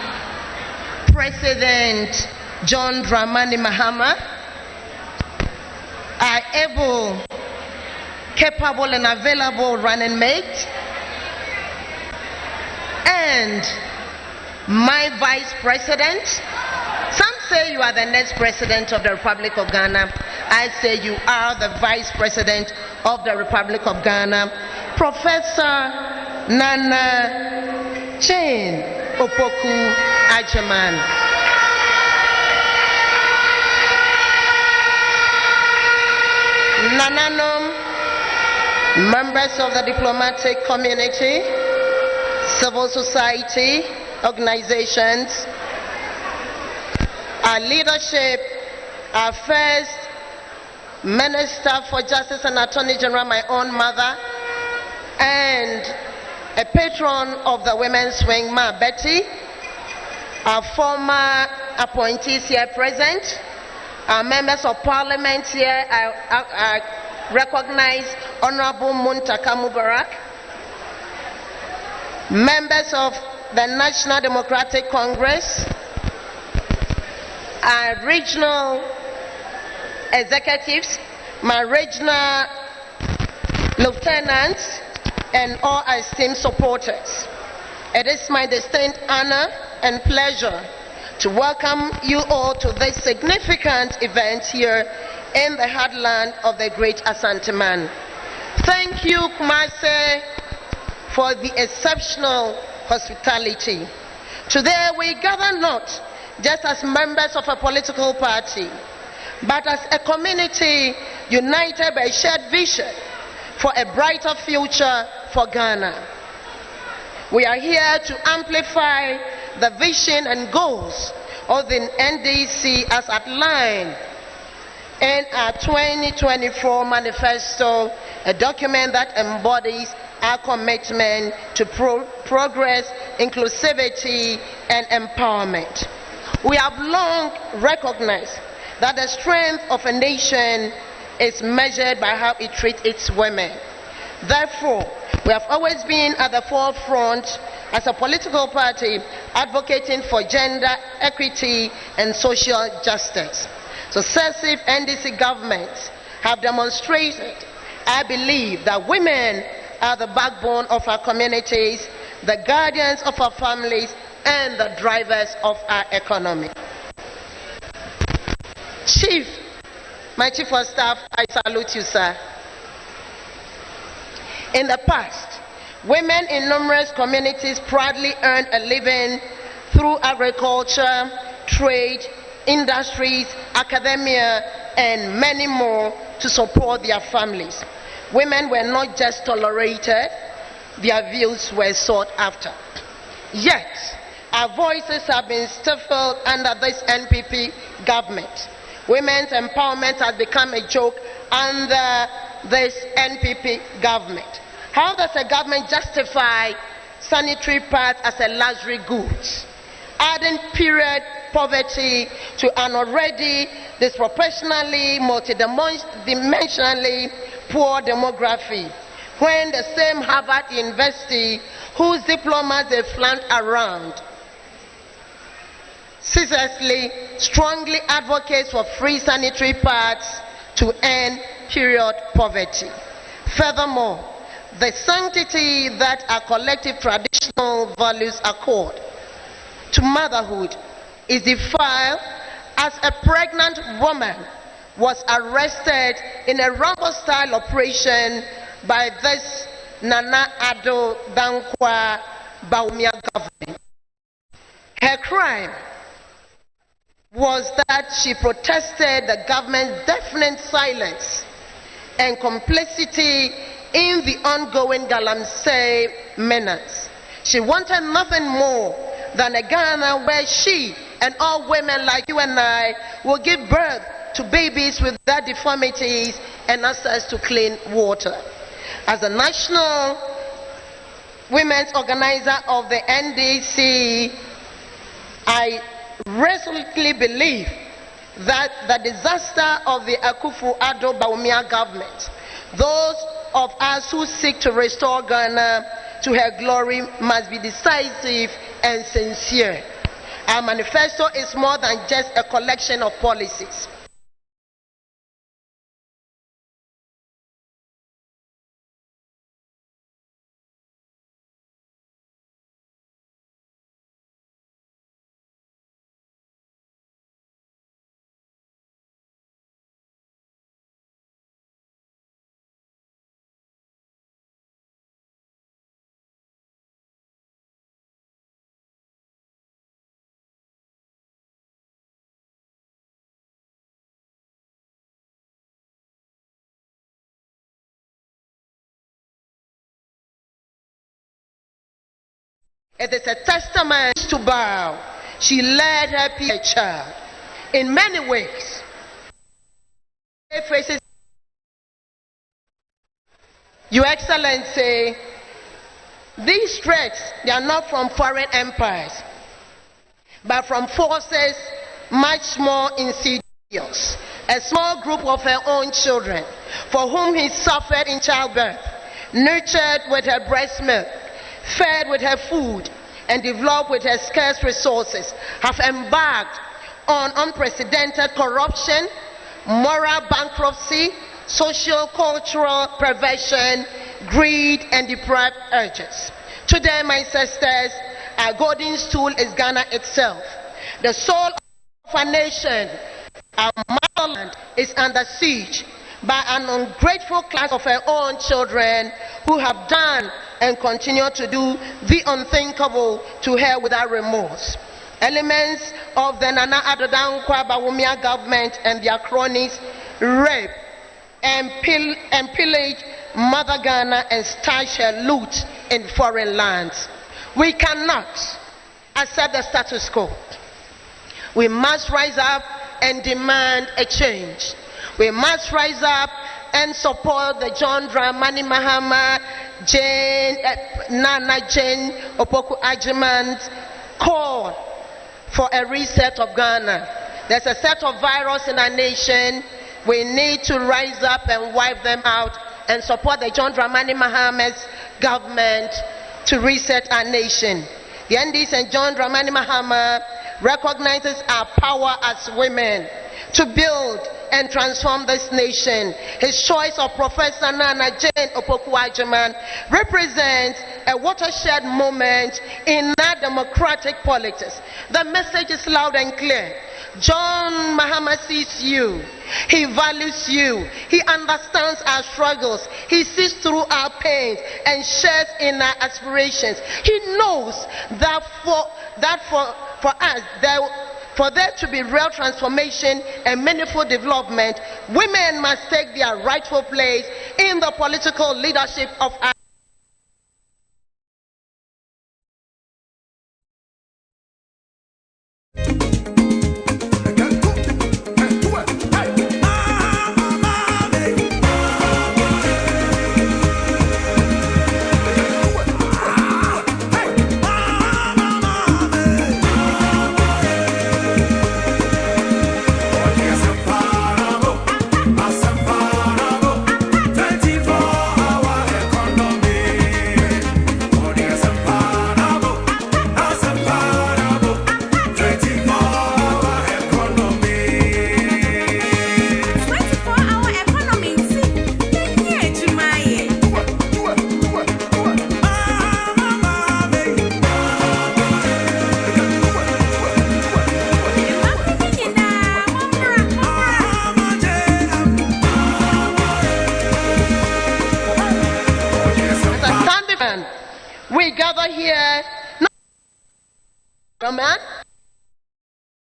President John Dramani Mahama are able, capable and available running mate, and my Vice President. Some say you are the next President of the Republic of Ghana. I say you are the Vice President of the Republic of Ghana, Professor Nana Chain Opoku Ajaman. Nananom, members of the diplomatic community, civil society, organizations, our leadership, our first Minister for Justice and Attorney General, my own mother, and a patron of the Women's Wing, Ma Betty, our former appointees here present, our members of Parliament here. I recognize Honorable Muntaka Mubarak, members of the National Democratic Congress, our regional executives, my regional lieutenants, and all our esteemed supporters. It is my distinct honor and pleasure to welcome you all to this significant event here in the heartland of the great Asante Man. Thank you, Kumase, for the exceptional hospitality. Today we gather not just as members of a political party, but as a community united by shared vision for a brighter future for Ghana. We are here to amplify the vision and goals of the NDC as outlined in our 2024 Manifesto, a document that embodies our commitment to progress, inclusivity, and empowerment. We have long recognized that the strength of a nation is measured by how it treats its women. Therefore, we have always been at the forefront as a political party advocating for gender equity and social justice. Successive NDC governments have demonstrated, I believe, that women are the backbone of our communities, the guardians of our families, and the drivers of our economy. My Chief of Staff, I salute you, sir. In the past, women in numerous communities proudly earned a living through agriculture, trade, industries, academia, and many more to support their families. Women were not just tolerated, their views were sought after. Yet, our voices have been stifled under this NPP government. Women's empowerment has become a joke under this NPP government. How does a government justify sanitary pads as a luxury good, adding period poverty to an already disproportionately, multidimensionally poor demography, when the same Harvard University, whose diplomas they flaunt around, ceaselessly, strongly advocates for free sanitary pads to end period poverty. Furthermore, the sanctity that our collective traditional values accord to motherhood is defiled as a pregnant woman was arrested in a Rambo-style operation by this Nana Addo Dankwa Bawumia government. Her crime was that she protested the government's deafening silence and complicity in the ongoing Galamsey menace. She wanted nothing more than a Ghana where she and all women like you and I will give birth to babies without deformities and access to clean water. As the national women's organizer of the NDC, I resolutely believe that the disaster of the Akufo-Addo Bawumia government, those of us who seek to restore Ghana to her glory, must be decisive and sincere. Our manifesto is more than just a collection of policies. It is a testament to bow. She led her child in many ways. Your Excellency, these threats, they are not from foreign empires, but from forces much more insidious. A small group of her own children, for whom he suffered in childbirth, nurtured with her breast milk, fed with her food, and developed with her scarce resources, have embarked on unprecedented corruption, moral bankruptcy, socio-cultural perversion, greed, and depraved urges. Today, my sisters, our golden stool is Ghana itself. The soul of our nation, our motherland, is under siege by an ungrateful class of her own children who have done and continue to do the unthinkable to her without remorse. Elements of the Nana Addo Dankwa Bawumia government and their cronies rape and pillage Mother Ghana and stash her loot in foreign lands. We cannot accept the status quo. We must rise up and demand a change. We must rise up and support the John Dramani Mahama, Nana Jane Opoku Agyemang's call for a reset of Ghana. There's a set of virus in our nation. We need to rise up and wipe them out and support the John Dramani Mahama's government to reset our nation. The NDC and John Dramani Mahama recognizes our power as women to build and transform this nation. His choice of Professor Nana Jane Opoku Agyemang represents a watershed moment in our democratic politics. The message is loud and clear. John Mahama sees you. He values you. He understands our struggles. He sees through our pains and shares in our aspirations. He knows that for us, for there to be real transformation and meaningful development, women must take their rightful place in the political leadership of our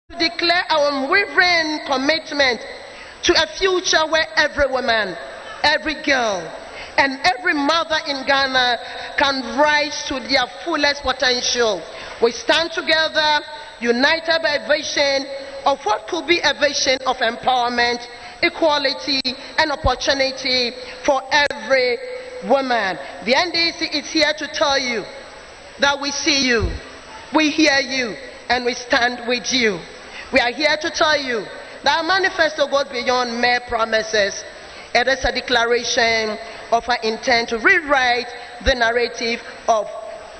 to declare our unwavering commitment to a future where every woman, every girl, and every mother in Ghana can rise to their fullest potential. We stand together, united by a vision of what could be a vision of empowerment, equality, and opportunity for every woman. The NDC is here to tell you that we see you, we hear you, and we stand with you. We are here to tell you that our manifesto goes beyond mere promises. It is a declaration of our intent to rewrite the narrative of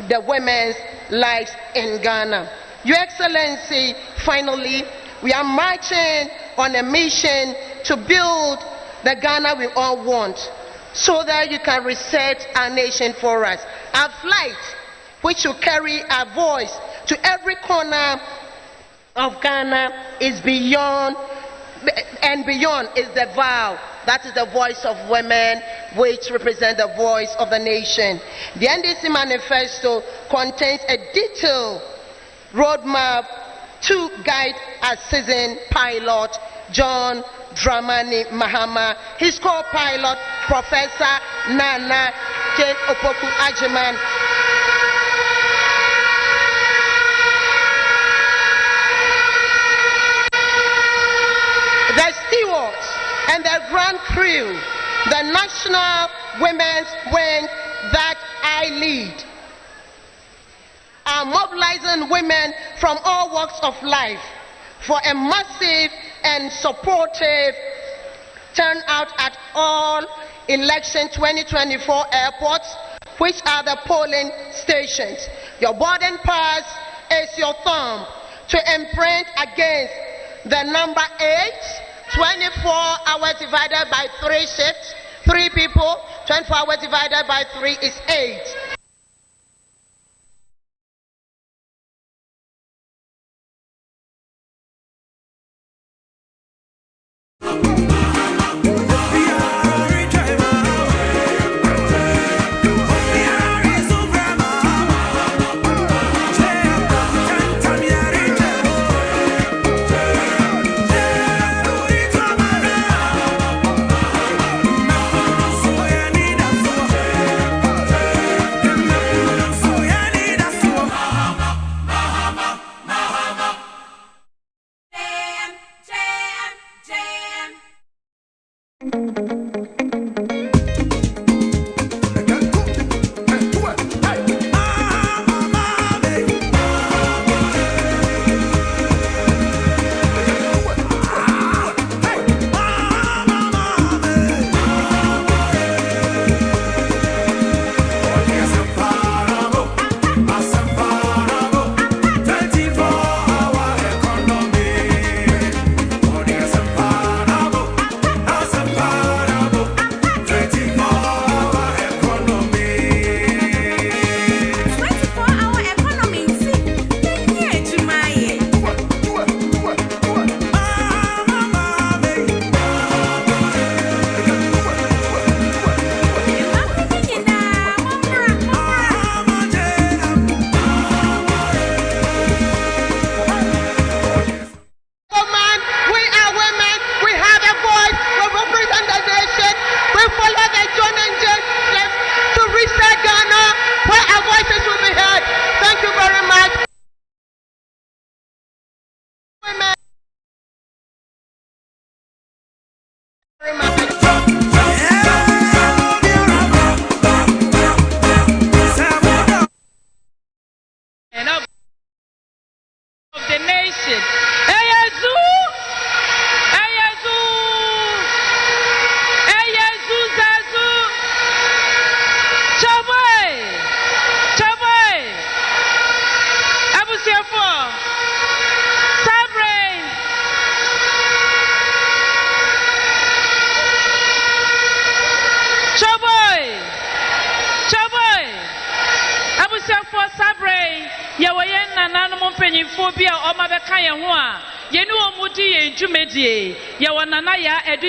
the women's lives in Ghana. Your Excellency, finally, we are marching on a mission to build the Ghana we all want, so that you can reset our nation for us. Our flight, which will carry our voice to every corner of Ghana, is beyond, and beyond is the vow. That is the voice of women, which represent the voice of the nation. The NDC manifesto contains a detailed roadmap to guide our season pilot, John Dramani Mahama, his co-pilot, Professor Nana Jane Opoku Agyemang. The stewards and the grand crew, the National Women's Wing that I lead, are mobilizing women from all walks of life for a massive and supportive turnout at all election 2024 airports, which are the polling stations. Your boarding pass is your thumb to imprint against the number 8, 24 hours divided by 3 shifts, 3 people, 24 hours divided by 3 is 8.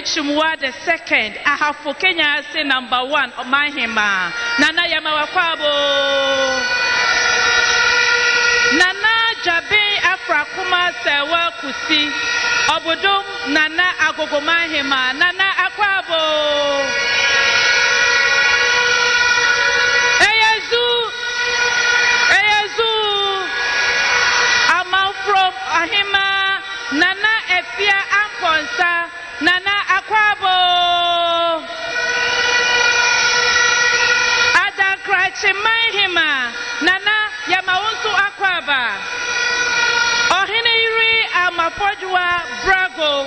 Chumwa the second, I have for Kenya say number 1 of my hema. Nana Yamawakwabo Nana Jabe Afrakuma Sewa Kusi Obodum Nana Agogoma hema Nana Akwabo Eyezu Ama from Ahima Nana Efia Amponsa Nana Akwabo Ada Krachi Mahima Nana Yamaunsu Akwaba Ohiniri Amapodwa Brago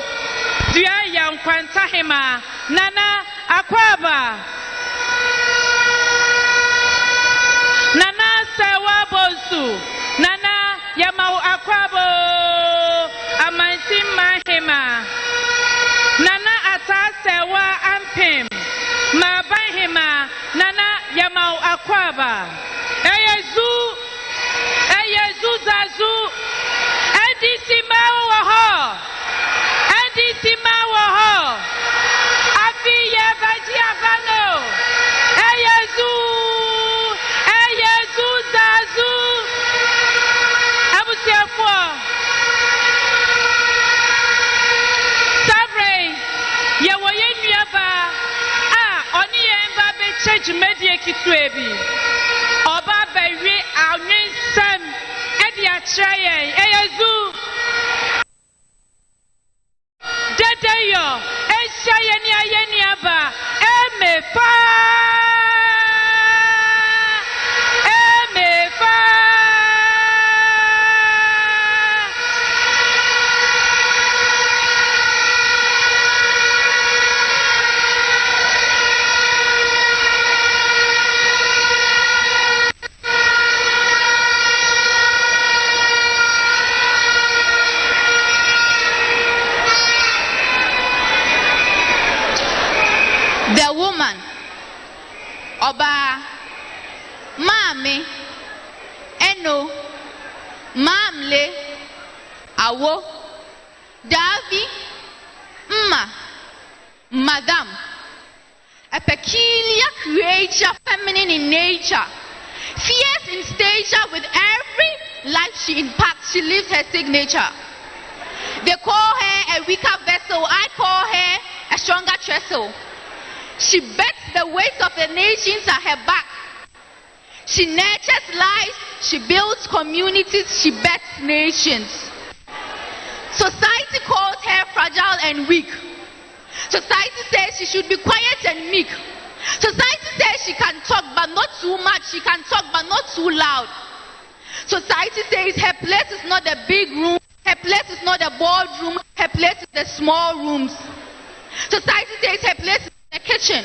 Dia Yankwantahima Nana Akwaba Nana Sewa Bonsu Nana Yamau Akwabo Amansi Mahima Nana Atasewa Ampim Mabahima Nana Yamau Akwaba Eyezu Zazu NDC Mawaho NDC Mawaho Afi Yavaji Avano Eyezu Zazu Abusiafo Church media kitwebi oba bewi awensam edi atraye eyezu dedeyo ehya ni ayeni aba emefa the woman Oba Mami Eno Mamle Awo Davi Mma Madam, a peculiar creature, feminine in nature, fierce in stature. With every life she impacts, she leaves her signature. They call her a weaker vessel, I call her a stronger trestle. She bets the weight of the nations at her back. She nurtures lives, she builds communities, she bets nations. Society calls her fragile and weak. Society says she should be quiet and meek. Society says she can talk but not too much. She can talk but not too loud. Society says her place is not the big room. Her place is not the boardroom. Her place is the small rooms. Society says her place is in the kitchen.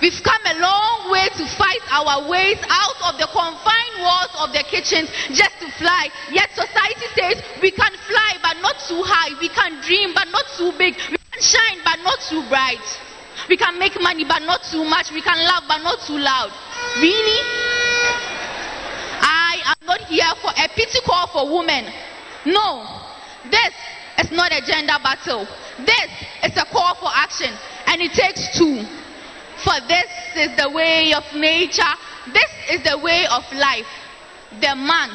We've come a long way to fight our ways out of the confined walls of the kitchens just to fly. Yet society says we can fly but not too high. We can dream but not too big. We can shine but not too bright. We can make money but not too much. We can laugh but not too loud. Really? I am not here for a pity call for women. No. This is not a gender battle. This is a call for action. And it takes two. For this is the way of nature. This is the way of life. The man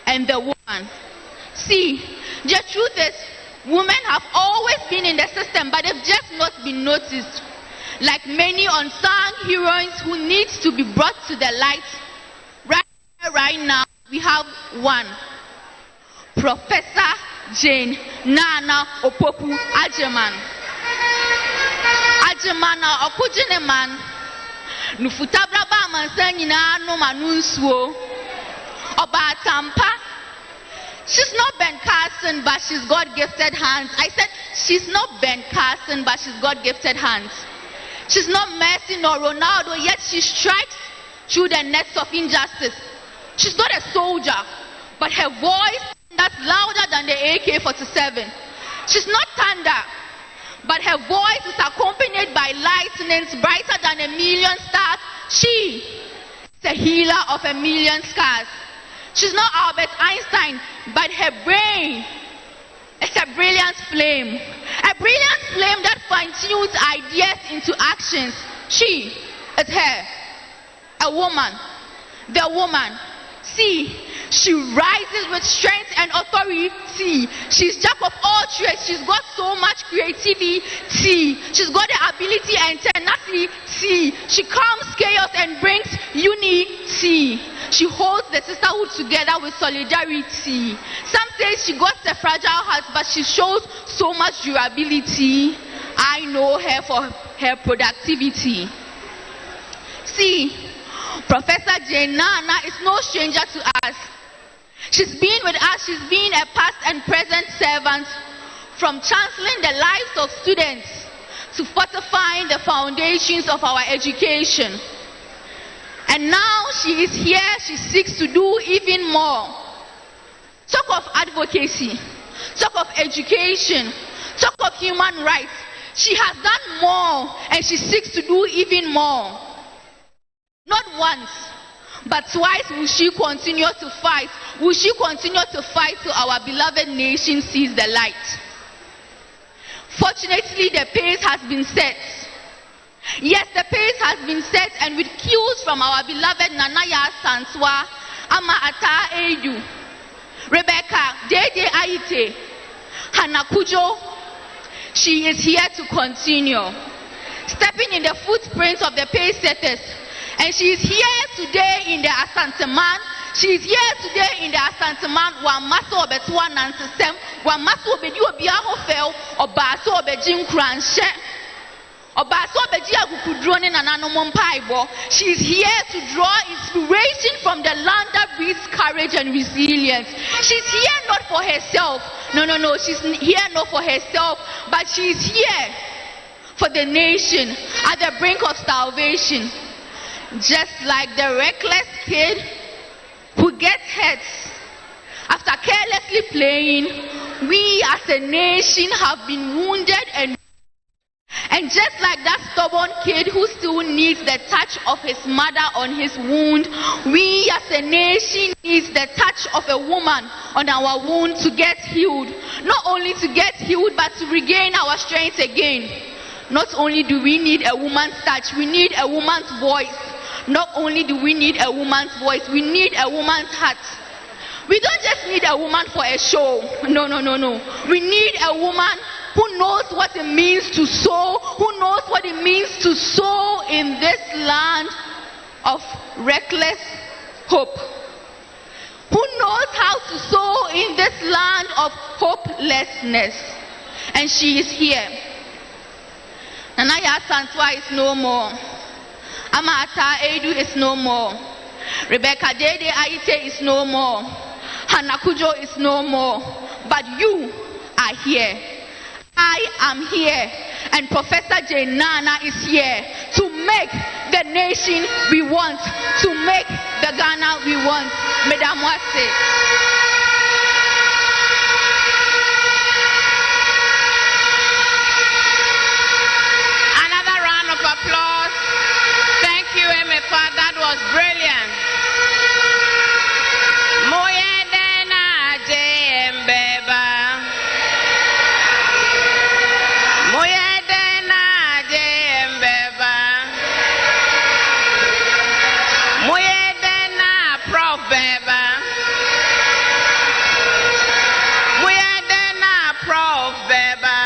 and the woman. See, the truth is, women have always been in the system, but they've just not been noticed. Like many unsung heroines who need to be brought to the light. Right now, we have one. Professor Jane Nana Opoku Ajeman. Ajemana okujene man nufutabra ba mansa nyina no manunsuo oba tampa. She's not Ben Carson, but she's God gifted hands. I said she's not Ben Carson, but she's God gifted hands. She's not Messi nor Ronaldo, yet she strikes through the nets of injustice. She's not a soldier, but her voice that's louder than the AK-47. She's not thunder, but her voice is accompanied by lightnings brighter than a million stars. She is a healer of a million scars. She's not Albert Einstein, but her brain is a brilliant flame. A brilliant flame that fine-tunes ideas into actions. She is her. A woman. The woman. See, she rises with strength and authority. She's jack of all trades. She's got so much creativity. She's got the ability and tenacity. She calms chaos and brings unity. She holds the sisterhood together with solidarity. Some say she got a fragile heart, but she shows so much durability. I know her for her productivity. See, Professor Jane Nana is no stranger to us. She's been with us. She's been a past and present servant, from chancelling the lives of students to fortifying the foundations of our education. And now she is here. She seeks to do even more. Talk of advocacy, talk of education, talk of human rights. She has done more, and she seeks to do even more. Not once, but twice will she continue to fight. Will she continue to fight till our beloved nation sees the light? Fortunately, the pace has been set. Yes, the pace has been set, and with cues from our beloved Nanaya Sanswa, Ama Ata Edu, Rebecca Dede Aite, Hannah Kujo, she is here to continue, stepping in the footprints of the pace setters. And she is here today in the Asanteman. She is here today in the Asanteman. Wa maso obetua nansesem, wa maso obedi obi ahofel, oba so obejin kranhye. Oba so obeji agukudro ne nananom mpaibo. She is here to draw inspiration from the land that breeds courage and resilience. She's here not for herself. No. She's here not for herself, but she is here for the nation at the brink of starvation. Just like the reckless kid who gets hurt after carelessly playing, we as a nation have been wounded, and just like that stubborn kid who still needs the touch of his mother on his wound, we as a nation need the touch of a woman on our wound to get healed. Not only to get healed, but to regain our strength again. Not only do we need a woman's touch, we need a woman's voice. Not only do we need a woman's voice, we need a woman's heart. We don't just need a woman for a show. No. We need a woman who knows what it means to sow, who knows what it means to sow in this land of reckless hope, who knows how to sow in this land of hopelessness. And she is here. Nana Yasantwa is no more. Amata Edu is no more. Rebecca Dede Aite is no more. Hanakujo is no more. But you are here. I am here. And Professor J. Nana is here to make the nation we want, to make the Ghana we want. Madam Wase. Another round of applause. Thank you, MFA. That was brilliant. Moyedena Jembeba. Moyedena Jembeba. Moyedena Prof Beba. Moyedena Prof Beba.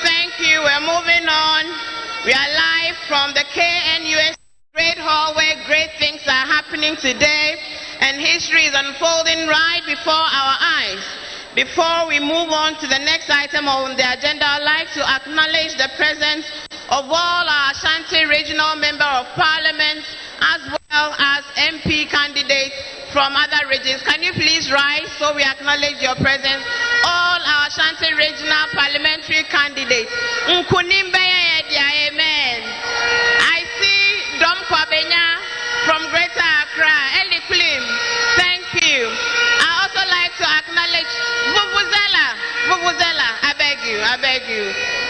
Thank you. We're moving on. We are live from the KNUS Great Hall where great things are happening today and history is unfolding right before our eyes. Before we move on to the next item on the agenda, I'd like to acknowledge the presence of all our Ashanti Regional Member of Parliament as well as MP candidates from other regions. Can you please rise so we acknowledge your presence? All our Ashanti Regional Parliamentary candidates. Amen. I see Dom Kwabenya from Greater Accra. Eli Klim, thank you. I also like to acknowledge Vuvuzela, I beg you.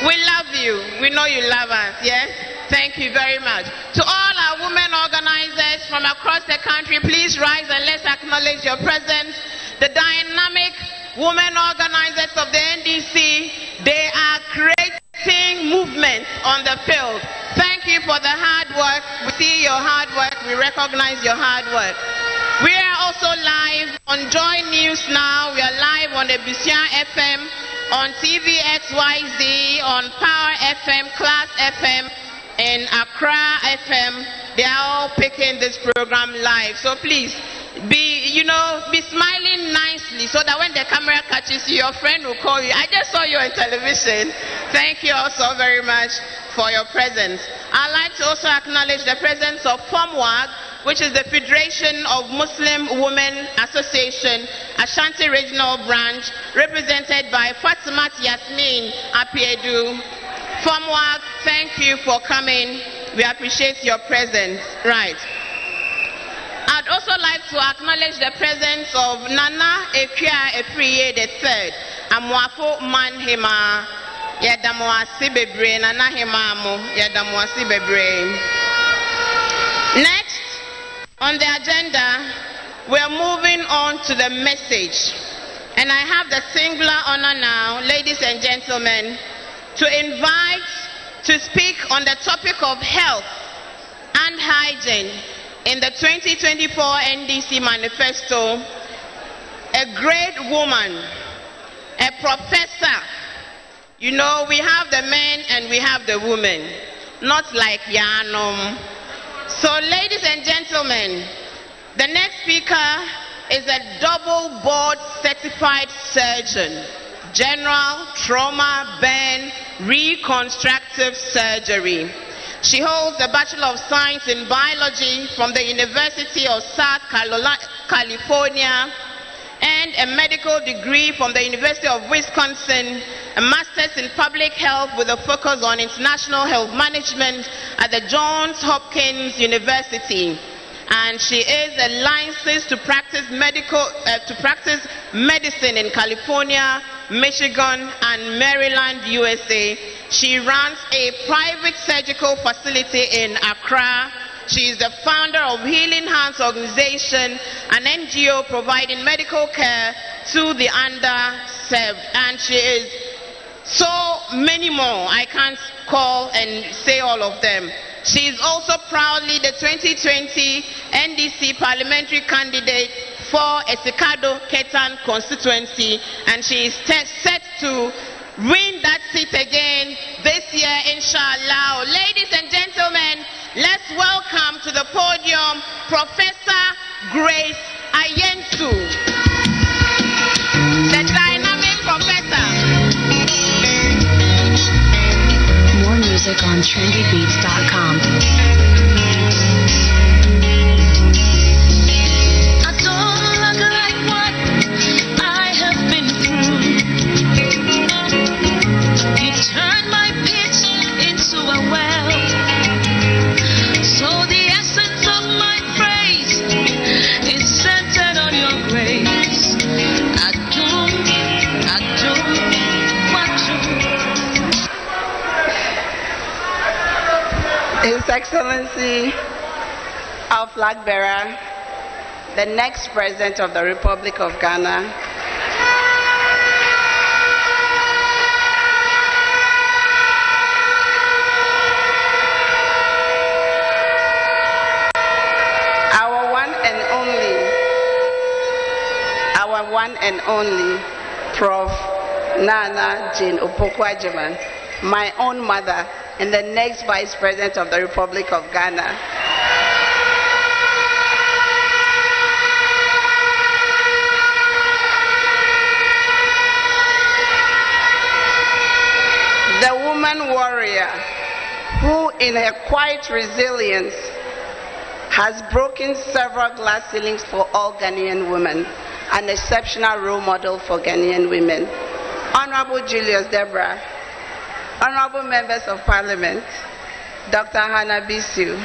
We love you. We know you love us, yes? Thank you very much. To all our women organizers from across the country, please rise and let's acknowledge your presence. The dynamic women organizers of the NDC, they are creating movements on the field. Thank you for the hard work. We see your hard work. We recognize your hard work. We are also live on Joy News now. We are live on the Busia FM, on TVXYZ, on Power FM, Class FM, and Accra FM. They are all picking this program live. So please be smiling nicely so that when the camera catches you, your friend will call you. I just saw you on television. Thank you also very much for your presence. I'd like to also acknowledge the presence of FOMWAG, which is the Federation of Muslim Women Association, Ashanti Regional Branch, represented by Fatimat Yasmin Apiedu. FOMWAG, thank you for coming. We appreciate your presence. Right. I'd also like to acknowledge the presence of Nana Ekia Efriye III, Amwafo Manhima, Yadamoasi Bebre, Nana Himamu, Yadamoasi Bebre. Next on the agenda, we're moving on to the message. And I have the singular honor now, ladies and gentlemen, to invite to speak on the topic of health and hygiene in the 2024 NDC Manifesto, a great woman, a professor. You know, we have the men and we have the women, not like Yanom. So, ladies and gentlemen, the next speaker is a double board certified surgeon, general, trauma, burn, reconstructive surgery. She holds a Bachelor of Science in Biology from the University of South California and a medical degree from the University of Wisconsin, a master's in public health with a focus on international health management at the Johns Hopkins University. And she is a licensed to practice medicine in California, Michigan, and Maryland, USA. She runs a private surgical facility in Accra. She is the founder of Healing Hands Organization, an NGO providing medical care to the underserved. And she is so many more. I can't call and say all of them. She is also proudly the 2020 NDC parliamentary candidate for Esikado Ketan constituency, and she is set to win that seat again this year, inshallah. Ladies and gentlemen, let's welcome to the podium Professor Grace Ayensu, the dynamic professor. More music on trendybeats.com. His Excellency, our flag bearer, the next President of the Republic of Ghana, our one and only Prof. Nana Jane Opoku-Agyeman, my own mother, and the next Vice President of the Republic of Ghana. The woman warrior who, in her quiet resilience, has broken several glass ceilings for all Ghanaian women, an exceptional role model for Ghanaian women. Honorable Julius Deborah, honorable members of parliament, Dr. Hannah Bisu,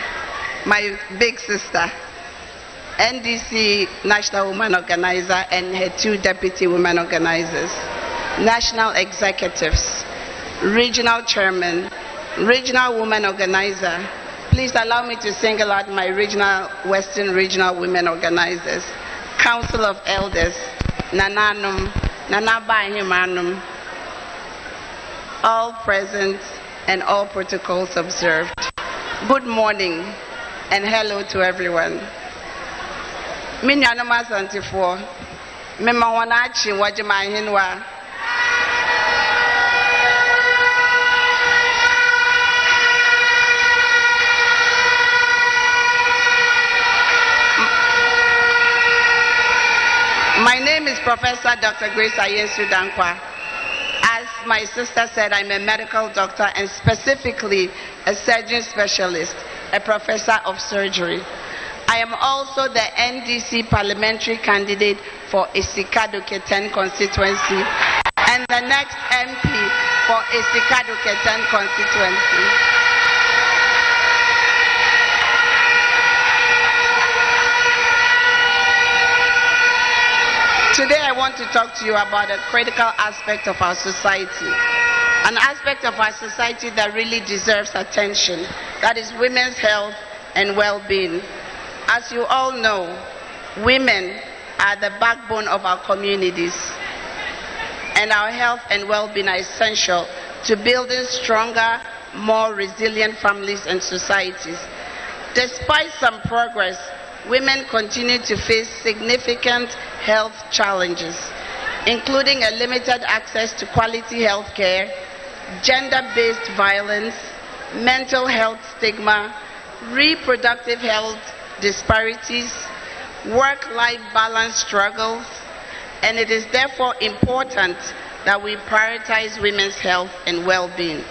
my big sister, NDC National Women Organizer and her 2 deputy women organizers, national executives, regional chairman, regional women organizer. Please allow me to single out my Western regional women organizers, Council of Elders, Nananum, Nanabahimanum, all present and all protocols observed. Good morning and hello to everyone. Minyanoma Santifo, Memawanachi Wajima. My name is Professor Dr. Grace Ayensu Dankwa. As my sister said, I'm a medical doctor and specifically a surgeon specialist, a professor of surgery. I am also the NDC parliamentary candidate for Isikaduke 10 constituency and the next MP for Isikaduke 10 constituency. Today I want to talk to you about a critical aspect of our society, an aspect of our society that really deserves attention, that is women's health and well-being. As you all know, women are the backbone of our communities, and our health and well-being are essential to building stronger, more resilient families and societies. Despite some progress, women continue to face significant health challenges, including a limited access to quality health care, gender-based violence, mental health stigma, reproductive health disparities, work-life balance struggles, and it is therefore important that we prioritize women's health and well-being.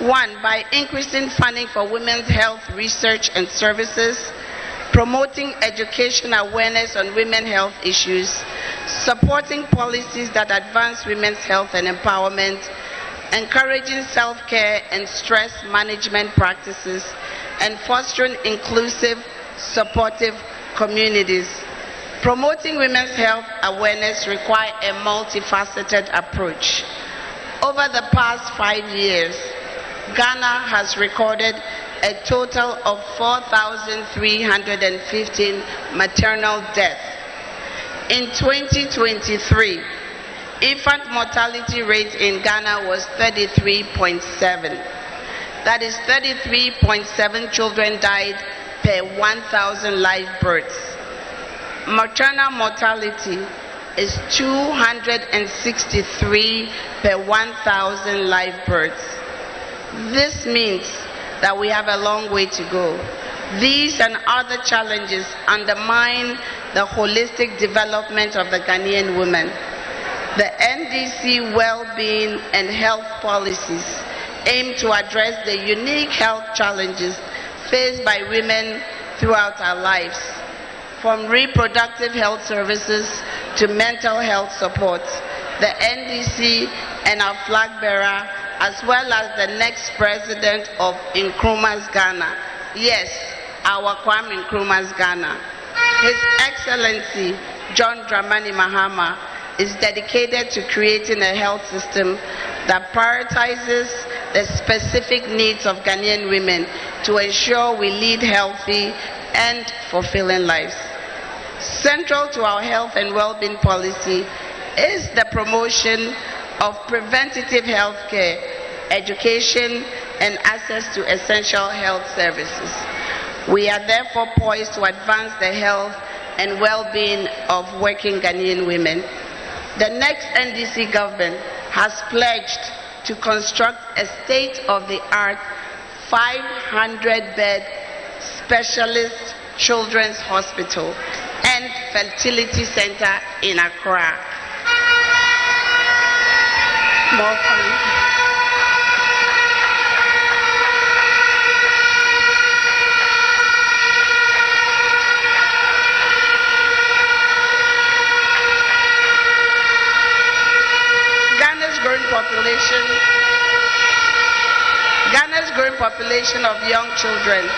1, by increasing funding for women's health research and services, promoting education awareness on women's health issues, supporting policies that advance women's health and empowerment, encouraging self-care and stress management practices, and fostering inclusive, supportive communities. Promoting women's health awareness requires a multifaceted approach. Over the past 5 years, Ghana has recorded a total of 4,315 maternal deaths. In 2023, infant mortality rate in Ghana was 33.7. That is 33.7 children died per 1,000 live births. Maternal mortality is 263 per 1,000 live births. This means that we have a long way to go. These and other challenges undermine the holistic development of the Ghanaian woman. The NDC well-being and health policies aim to address the unique health challenges faced by women throughout our lives, from reproductive health services to mental health support. The NDC and our flag bearer, as well as the next president of Nkrumah's Ghana, yes, our Kwame Nkrumah's Ghana, His Excellency John Dramani Mahama, is dedicated to creating a health system that prioritizes the specific needs of Ghanaian women to ensure we lead healthy and fulfilling lives. Central to our health and well-being policy is the promotion of preventative health care, education, and access to essential health services. We are therefore poised to advance the health and well-being of working Ghanaian women. The next NDC government has pledged to construct a state-of-the-art 500-bed specialist children's hospital and fertility center in Accra. More fun. Ghana's growing population of young children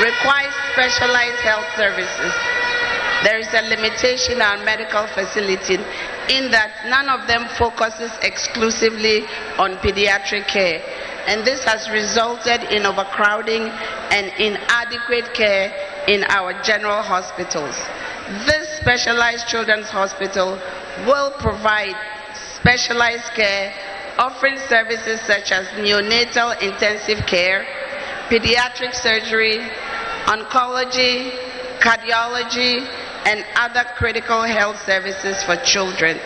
requires specialized health services. There is a limitation on medical facilities in that none of them focuses exclusively on pediatric care, and this has resulted in overcrowding and inadequate care in our general hospitals. This specialized children's hospital will provide specialized care, offering services such as neonatal intensive care, pediatric surgery, oncology, cardiology, and other critical health services for children.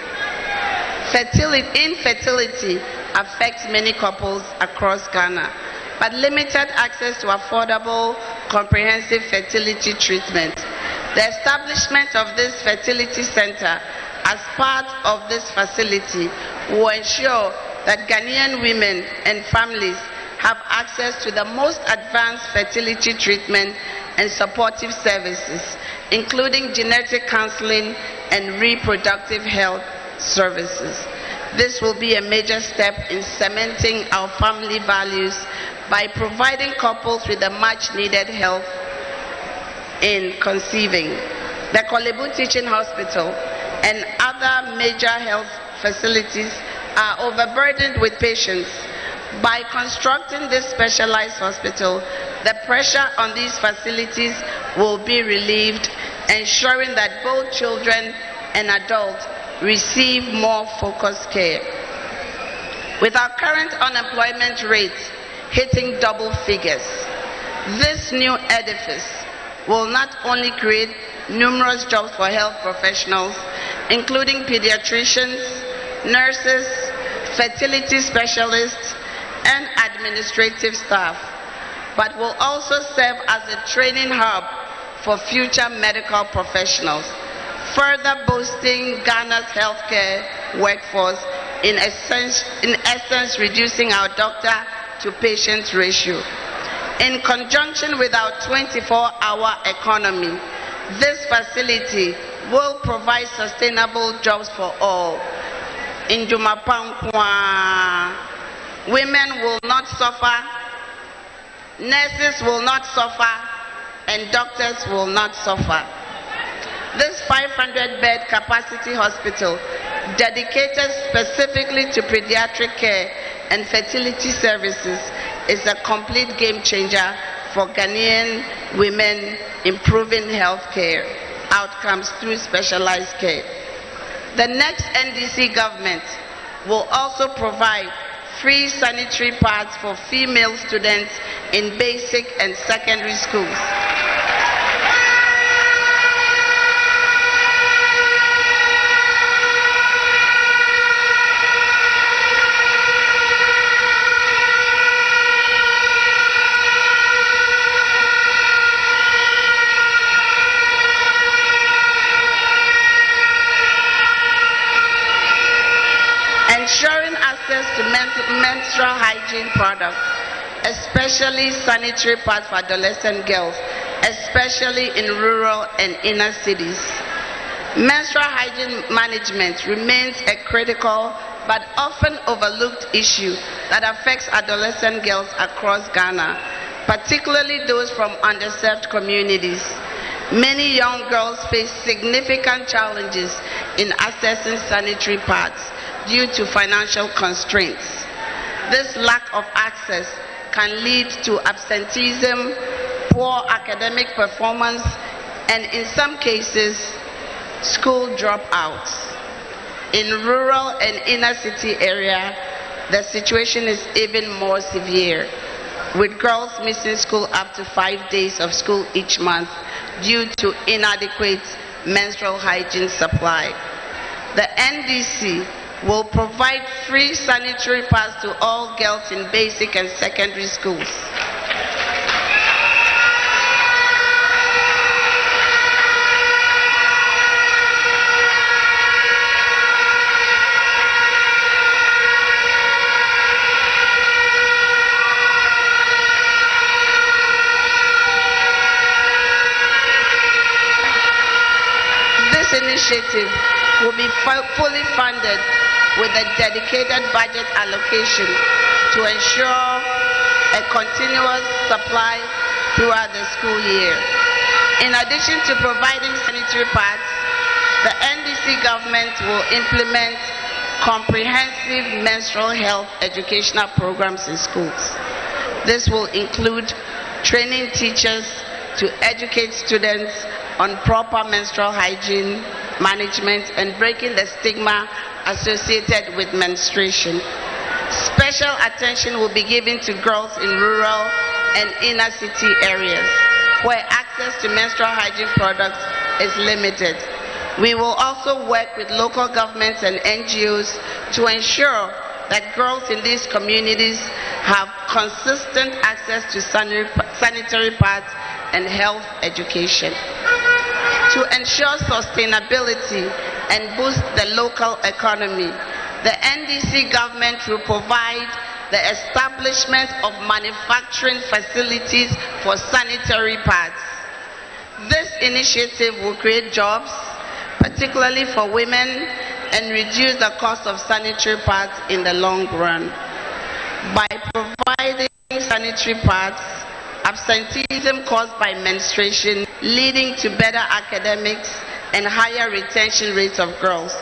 Infertility affects many couples across Ghana, but limited access to affordable, comprehensive fertility treatment. The establishment of this fertility center as part of this facility will ensure that Ghanaian women and families have access to the most advanced fertility treatment and supportive services, including genetic counseling and reproductive health services. This will be a major step in cementing our family values by providing couples with the much-needed help in conceiving. The Kolebu Teaching Hospital and other major health facilities are overburdened with patients. By constructing this specialized hospital, the pressure on these facilities will be relieved, ensuring that both children and adults receive more focused care. With our current unemployment rate hitting double figures, this new edifice will not only create numerous jobs for health professionals, including pediatricians, nurses, fertility specialists, and administrative staff, but will also serve as a training hub for future medical professionals, further boosting Ghana's healthcare workforce, in essence reducing our doctor-to-patient ratio. In conjunction with our 24-hour economy, this facility will provide sustainable jobs for all. In Jumapankwa, women will not suffer, nurses will not suffer, and doctors will not suffer. This 500-bed capacity hospital, dedicated specifically to pediatric care and fertility services, is a complete game changer for Ghanaian women, improving health care outcomes through specialized care. The next NDC government will also provide free sanitary pads for female students in basic and secondary schools. access to menstrual hygiene products, especially sanitary pads for adolescent girls, especially in rural and inner cities. Menstrual hygiene management remains a critical but often overlooked issue that affects adolescent girls across Ghana, particularly those from underserved communities. Many young girls face significant challenges in accessing sanitary pads due to financial constraints. This lack of access can lead to absenteeism, poor academic performance, and in some cases, school dropouts. In rural and inner city area, the situation is even more severe, with girls missing school up to 5 days of school each month due to inadequate menstrual hygiene supply. The NDC will provide free sanitary pads to all girls in basic and secondary schools. Initiative will be fully funded with a dedicated budget allocation to ensure a continuous supply throughout the school year. In addition to providing sanitary pads, the NDC government will implement comprehensive menstrual health educational programs in schools. This will include training teachers to educate students on proper menstrual hygiene management and breaking the stigma associated with menstruation. Special attention will be given to girls in rural and inner city areas where access to menstrual hygiene products is limited. We will also work with local governments and NGOs to ensure that girls in these communities have consistent access to sanitary pads and health education. To ensure sustainability and boost the local economy, the NDC government will provide the establishment of manufacturing facilities for sanitary pads. This initiative will create jobs, particularly for women, and reduce the cost of sanitary pads in the long run. By providing sanitary pads, absenteeism caused by menstruation leading to better academics and higher retention rates of girls.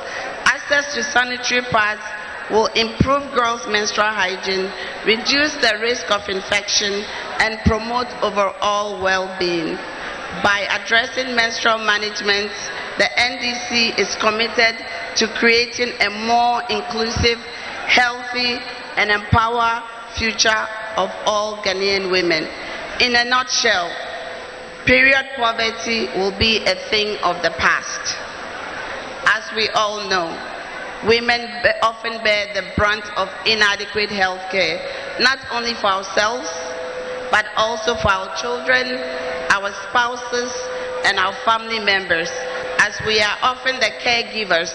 Access to sanitary pads will improve girls' menstrual hygiene, reduce the risk of infection, and promote overall well-being. By addressing menstrual management, the NDC is committed to creating a more inclusive, healthy, and empowered future of all Ghanaian women. In a nutshell, period poverty will be a thing of the past. As we all know, women often bear the brunt of inadequate health care, not only for ourselves, but also for our children, our spouses, and our family members, as we are often the caregivers.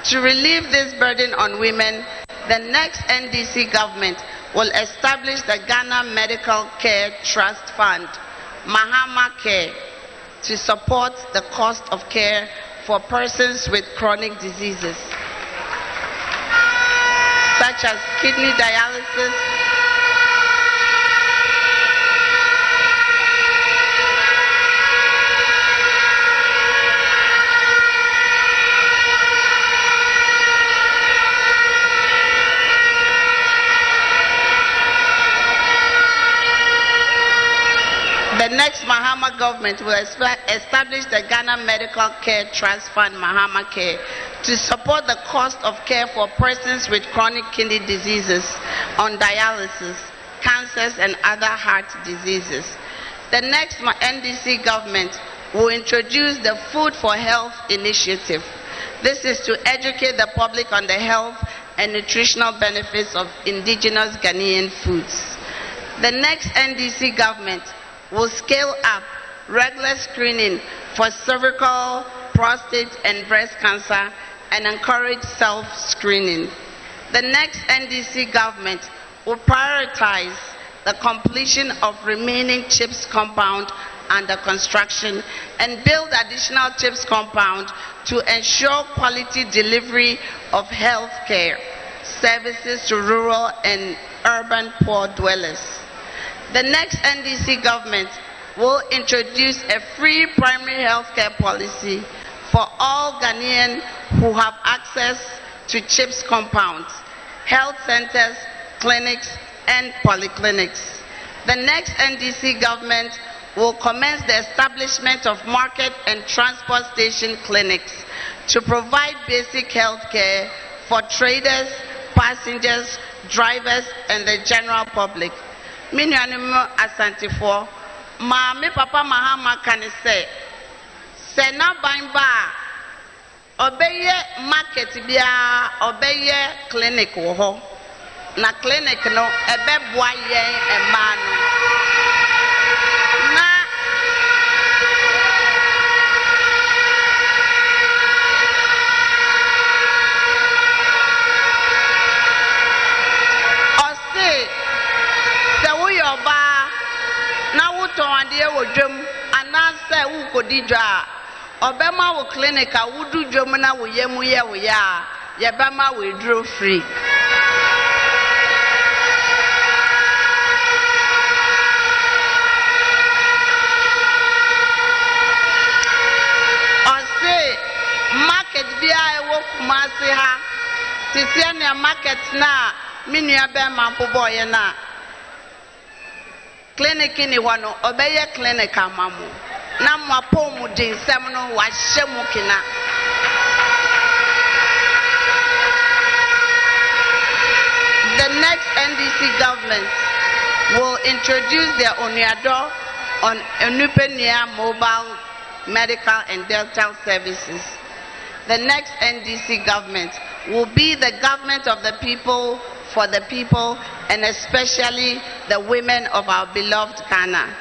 To relieve this burden on women, the next NDC government will establish the Ghana Medical Care Trust Fund, Mahama Care, to support the cost of care for persons with chronic diseases, such as kidney dialysis, the next Mahama government will establish the Ghana Medical Care Trust Fund, Mahama Care, to support the cost of care for persons with chronic kidney diseases, on dialysis, cancers, and other heart diseases. The next NDC government will introduce the Food for Health initiative. This is to educate the public on the health and nutritional benefits of indigenous Ghanaian foods. The next NDC government will scale up regular screening for cervical, prostate, and breast cancer and encourage self-screening. the next NDC government will prioritize the completion of remaining CHIPS compound under construction and build additional CHIPS compound to ensure quality delivery of health care services to rural and urban poor dwellers. The next NDC government will introduce a free primary health care policy for all Ghanaians who have access to CHIPS compounds, health centers, clinics, and polyclinics. The next NDC government will commence the establishment of market and transport station clinics to provide basic health care for traders, passengers, drivers, and the general public. Minyanimo asantifo, me papa Mahama can say, Sena Baimba, obeye market bia, obeye clinic woho. Na clinic no, ebe boye emano. Na na wuto ade wo dwam anase wu kodi dwa obema wo clinic a wudu dwam na wo yemu ye wo ya ye bema we dro free ose market bia e wo Kumasi ha tisia ne market na minua bema boboye na clinic ni wano obeye clinic amamu na mwapo mu dinsem no wa hyemu kina the next NDC government will introduce their Oniado on Enupenia mobile medical and dental services. The next NDC government will be the government of the people, for the people, and especially the women of our beloved Ghana.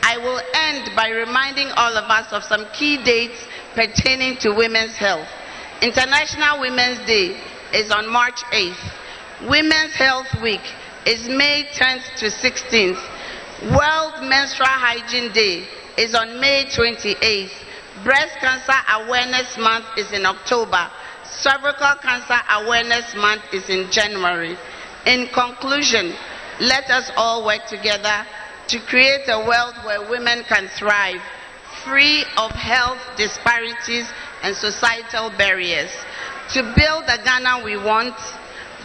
I will end by reminding all of us of some key dates pertaining to women's health. International Women's Day is on March 8th. Women's Health Week is May 10th to 16th. World Menstrual Hygiene Day is on May 28th. Breast Cancer Awareness Month is in October. Cervical Cancer Awareness Month is in January. In conclusion, let us all work together to create a world where women can thrive, free of health disparities and societal barriers, to build the Ghana we want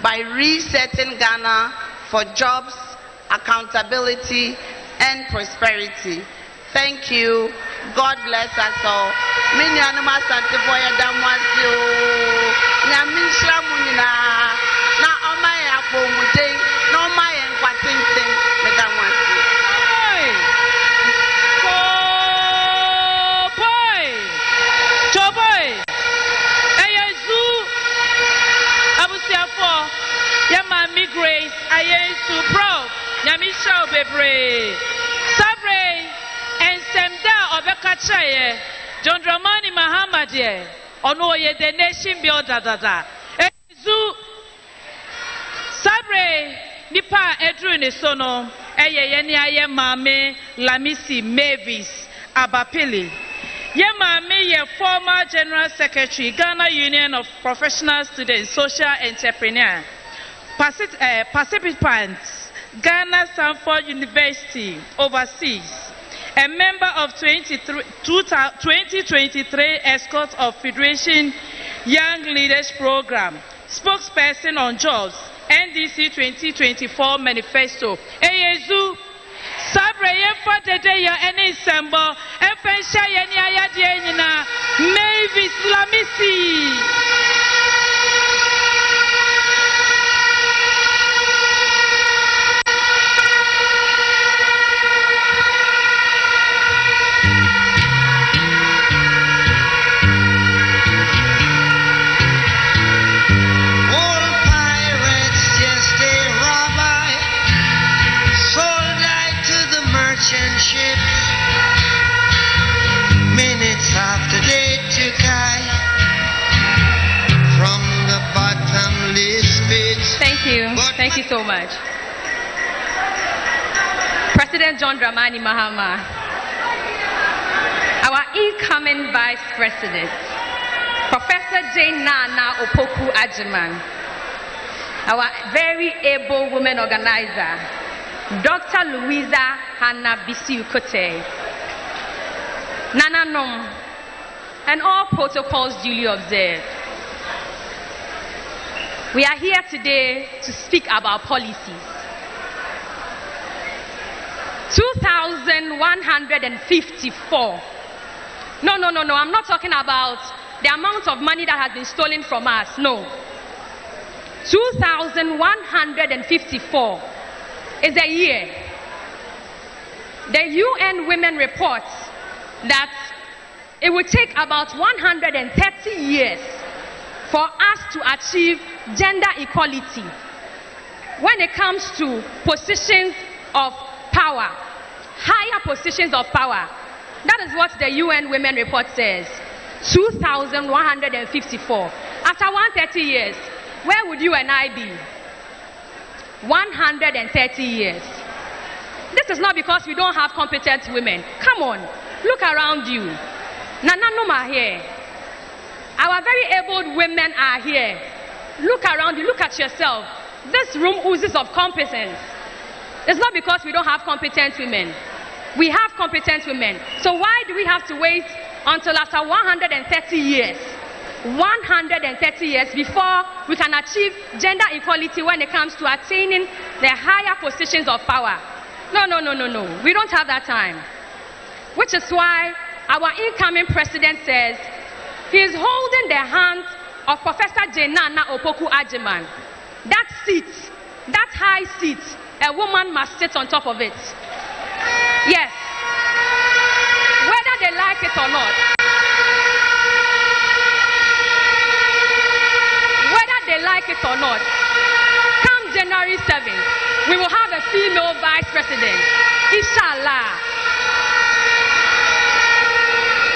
by resetting Ghana for jobs, accountability, and prosperity. Thank you. God bless us all. Minyanuma santifoya damwasio. Nyamisha munina. Na omaye apo mute. Na omaye nkwatintin. Medamwasio. Choboy. Eyezu. Abusiafo. Yamami Grace. Ayezu Prof. Nyamisha obebre. Sabre. Semda obekachaye John Dramani Mahama de ono ye the nation builder dada ezu sabre nipa edru ne so no eye ne aye mame Lamisi Mavis Abapili ye mame ye former general secretary Ghana Union of Professional Students Social Entrepreneur participants Ghana Stanford University overseas, a member of 2023 Escort of Federation Young Leaders Program, spokesperson on jobs, NDC 2024 Manifesto. Eyezu, Sabre yefa dede ya ene sembo, efensha yeni ayadi enyina, Mavis Lamisi. Minutes after they took I Thank you so much. President John Dramani Mahama, our incoming Vice President, Professor J. Nana Opoku Agyemang, our very able women organizer, Dr. Louisa Hannah Bisiukote, Nana Nom, and all protocols duly observed. We are here today to speak about policies. 2,154. No, I'm not talking about the amount of money that has been stolen from us. No. 2,154 is a year. The UN Women reports that it will take about 130 years for us to achieve gender equality when it comes to positions of power, higher positions of power. That is what the UN Women report says. 2,154. After 130 years, where would you and I be? 130 years. This is not because we don't have competent women. Come on, look around you. Nananom are here. Our very able women are here. Look around you, look at yourself. This room oozes of competence. It's not because we don't have competent women. We have competent women. So why do we have to wait until after 130 years? 130 years before we can achieve gender equality when it comes to attaining the higher positions of power. No. We don't have that time. Which is why our incoming president says he is holding the hand of Professor J. Nana Opoku Agyemang. That seat, that high seat, a woman must sit on top of it. Yes. Whether they like it or not. Whether they like it or not. Come January 7th, we will have a female vice president. Inshallah.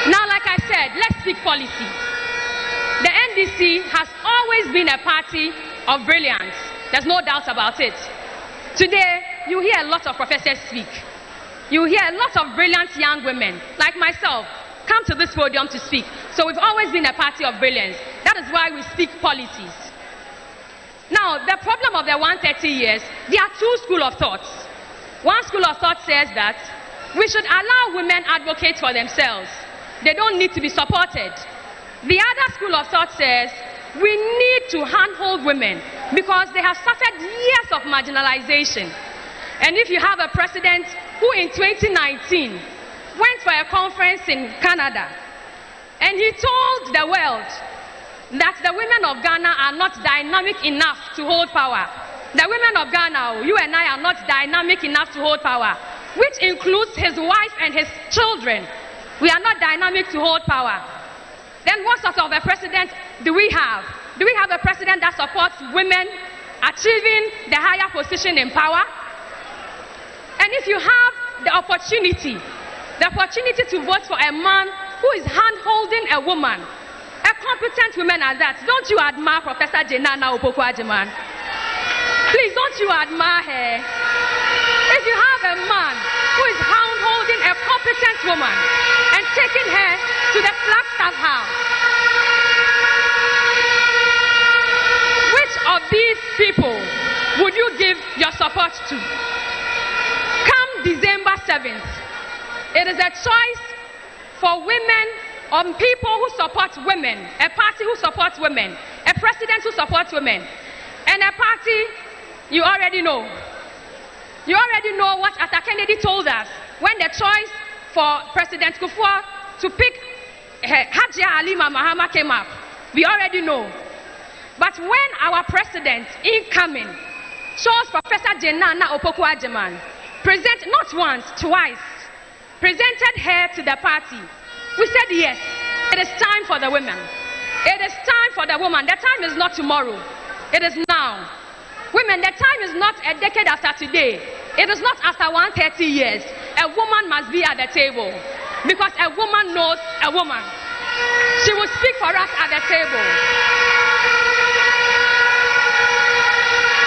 Now, like I said, let's speak policy. The NDC has always been a party of brilliance. There's no doubt about it. Today, you hear a lot of professors speak. You hear a lot of brilliant young women, like myself, come to this podium to speak. So we've always been a party of brilliance. That is why we speak policies. Now, the problem of the 130 years, there are two schools of thoughts. One school of thought says that we should allow women advocate for themselves. They don't need to be supported. The other school of thought says we need to handhold women because they have suffered years of marginalization. And if you have a president who in 2019 went for a conference in Canada and he told the world that the women of Ghana are not dynamic enough to hold power. The women of Ghana, you and I, are not dynamic enough to hold power, which includes his wife and his children. We are not dynamic to hold power. Then what sort of a president do we have? Do we have a president that supports women achieving the higher position in power? And if you have the opportunity to vote for a man who is hand-holding a woman, a competent woman as that, don't you admire Professor J. Nana Opoku Agyemang? Please, don't you admire her? If you have a man who is hand-holding a competent woman and taking her to the Flagstaff House, which of these people would you give your support to? Come December 7th, it is a choice for women, people who support women, a party who supports women, a president who supports women, and a party you already know. You already know what Arthur Kennedy told us when the choice for President Kufuor to pick Hajia Halima Mahama came up. We already know. But when our president, incoming, chose Professor J. Nana Opoku Agyemang, not once, twice, presented her to the party, we said yes, it is time for the women. It is time for the woman. The time is not tomorrow. It is now. Women, the time is not a decade after today. It is not after 130 years. A woman must be at the table because a woman knows a woman. She will speak for us at the table.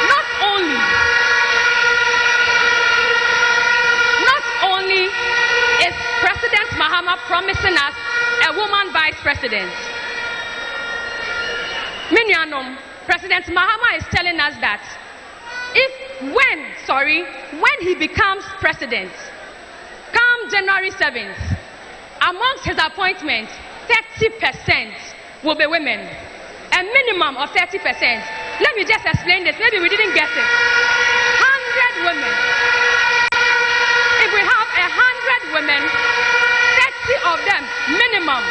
Not only Mahama promising us a woman vice president. Minyanom, President Mahama is telling us that when he becomes president, come January 7th, amongst his appointments, 30% will be women. A minimum of 30%. Let me just explain this. Maybe we didn't get it. 100 women. If we have 100 women, 30 of them, minimum,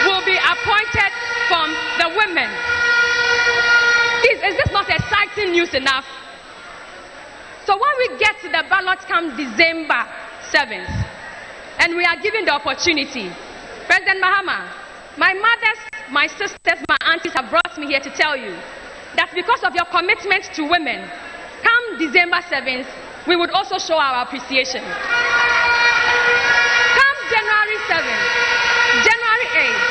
will be appointed from the women. Is this not exciting news enough? So when we get to the ballot come December 7th, and we are given the opportunity, President Mahama, my mothers, my sisters, my aunties have brought me here to tell you that because of your commitment to women, come December 7th, we would also show our appreciation. Come January 7th, January 8th,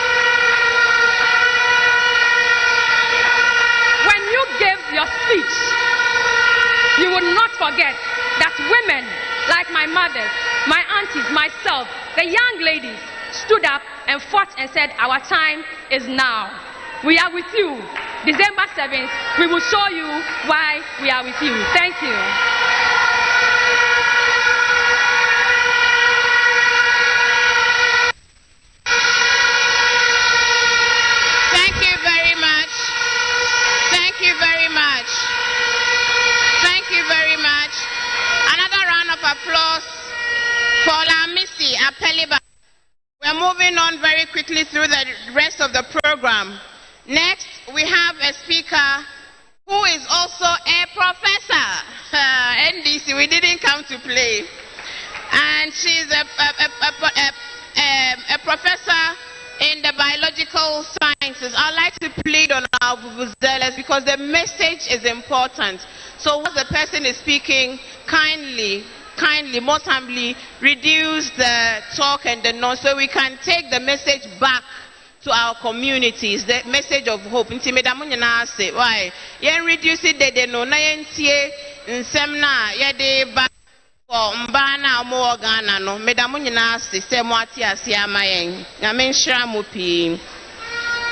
when you give your speech, you would not forget that women like my mothers, my aunties, myself, the young ladies stood up and fought and said, our time is now. We are with you. December 7th, we will show you why we are with you. Thank you. Thank you very much. Thank you very much. Thank you very much. Another round of applause for Lamisi Apeliba. We're moving on very quickly through the rest of the program. Next, we have a speaker who is also a professor. NDC, we didn't come to play. And she's a professor in the biological sciences. I'd like to plead on our vuvuzelas because the message is important. So once the person is speaking, kindly, most humbly, reduce the talk and the noise so we can take the message back to our communities, the message of hope. Why? Yen reduce it, they no na yen tie nsemna yede ba ko mbana mo organa no medamu nyina se se mo ati ase amayen na menhira mo pi.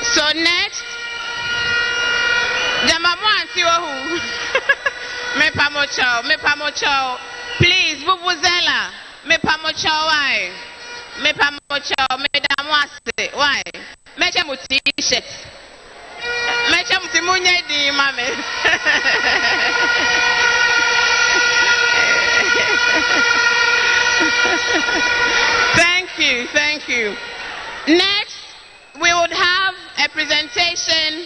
So next, jamamu anti ohu me pamocho please vuvuzela me pamocho why me pamocho medamu ase why meche mu t-shirt meche mu timunye di mame. Thank you. Next, we would have a presentation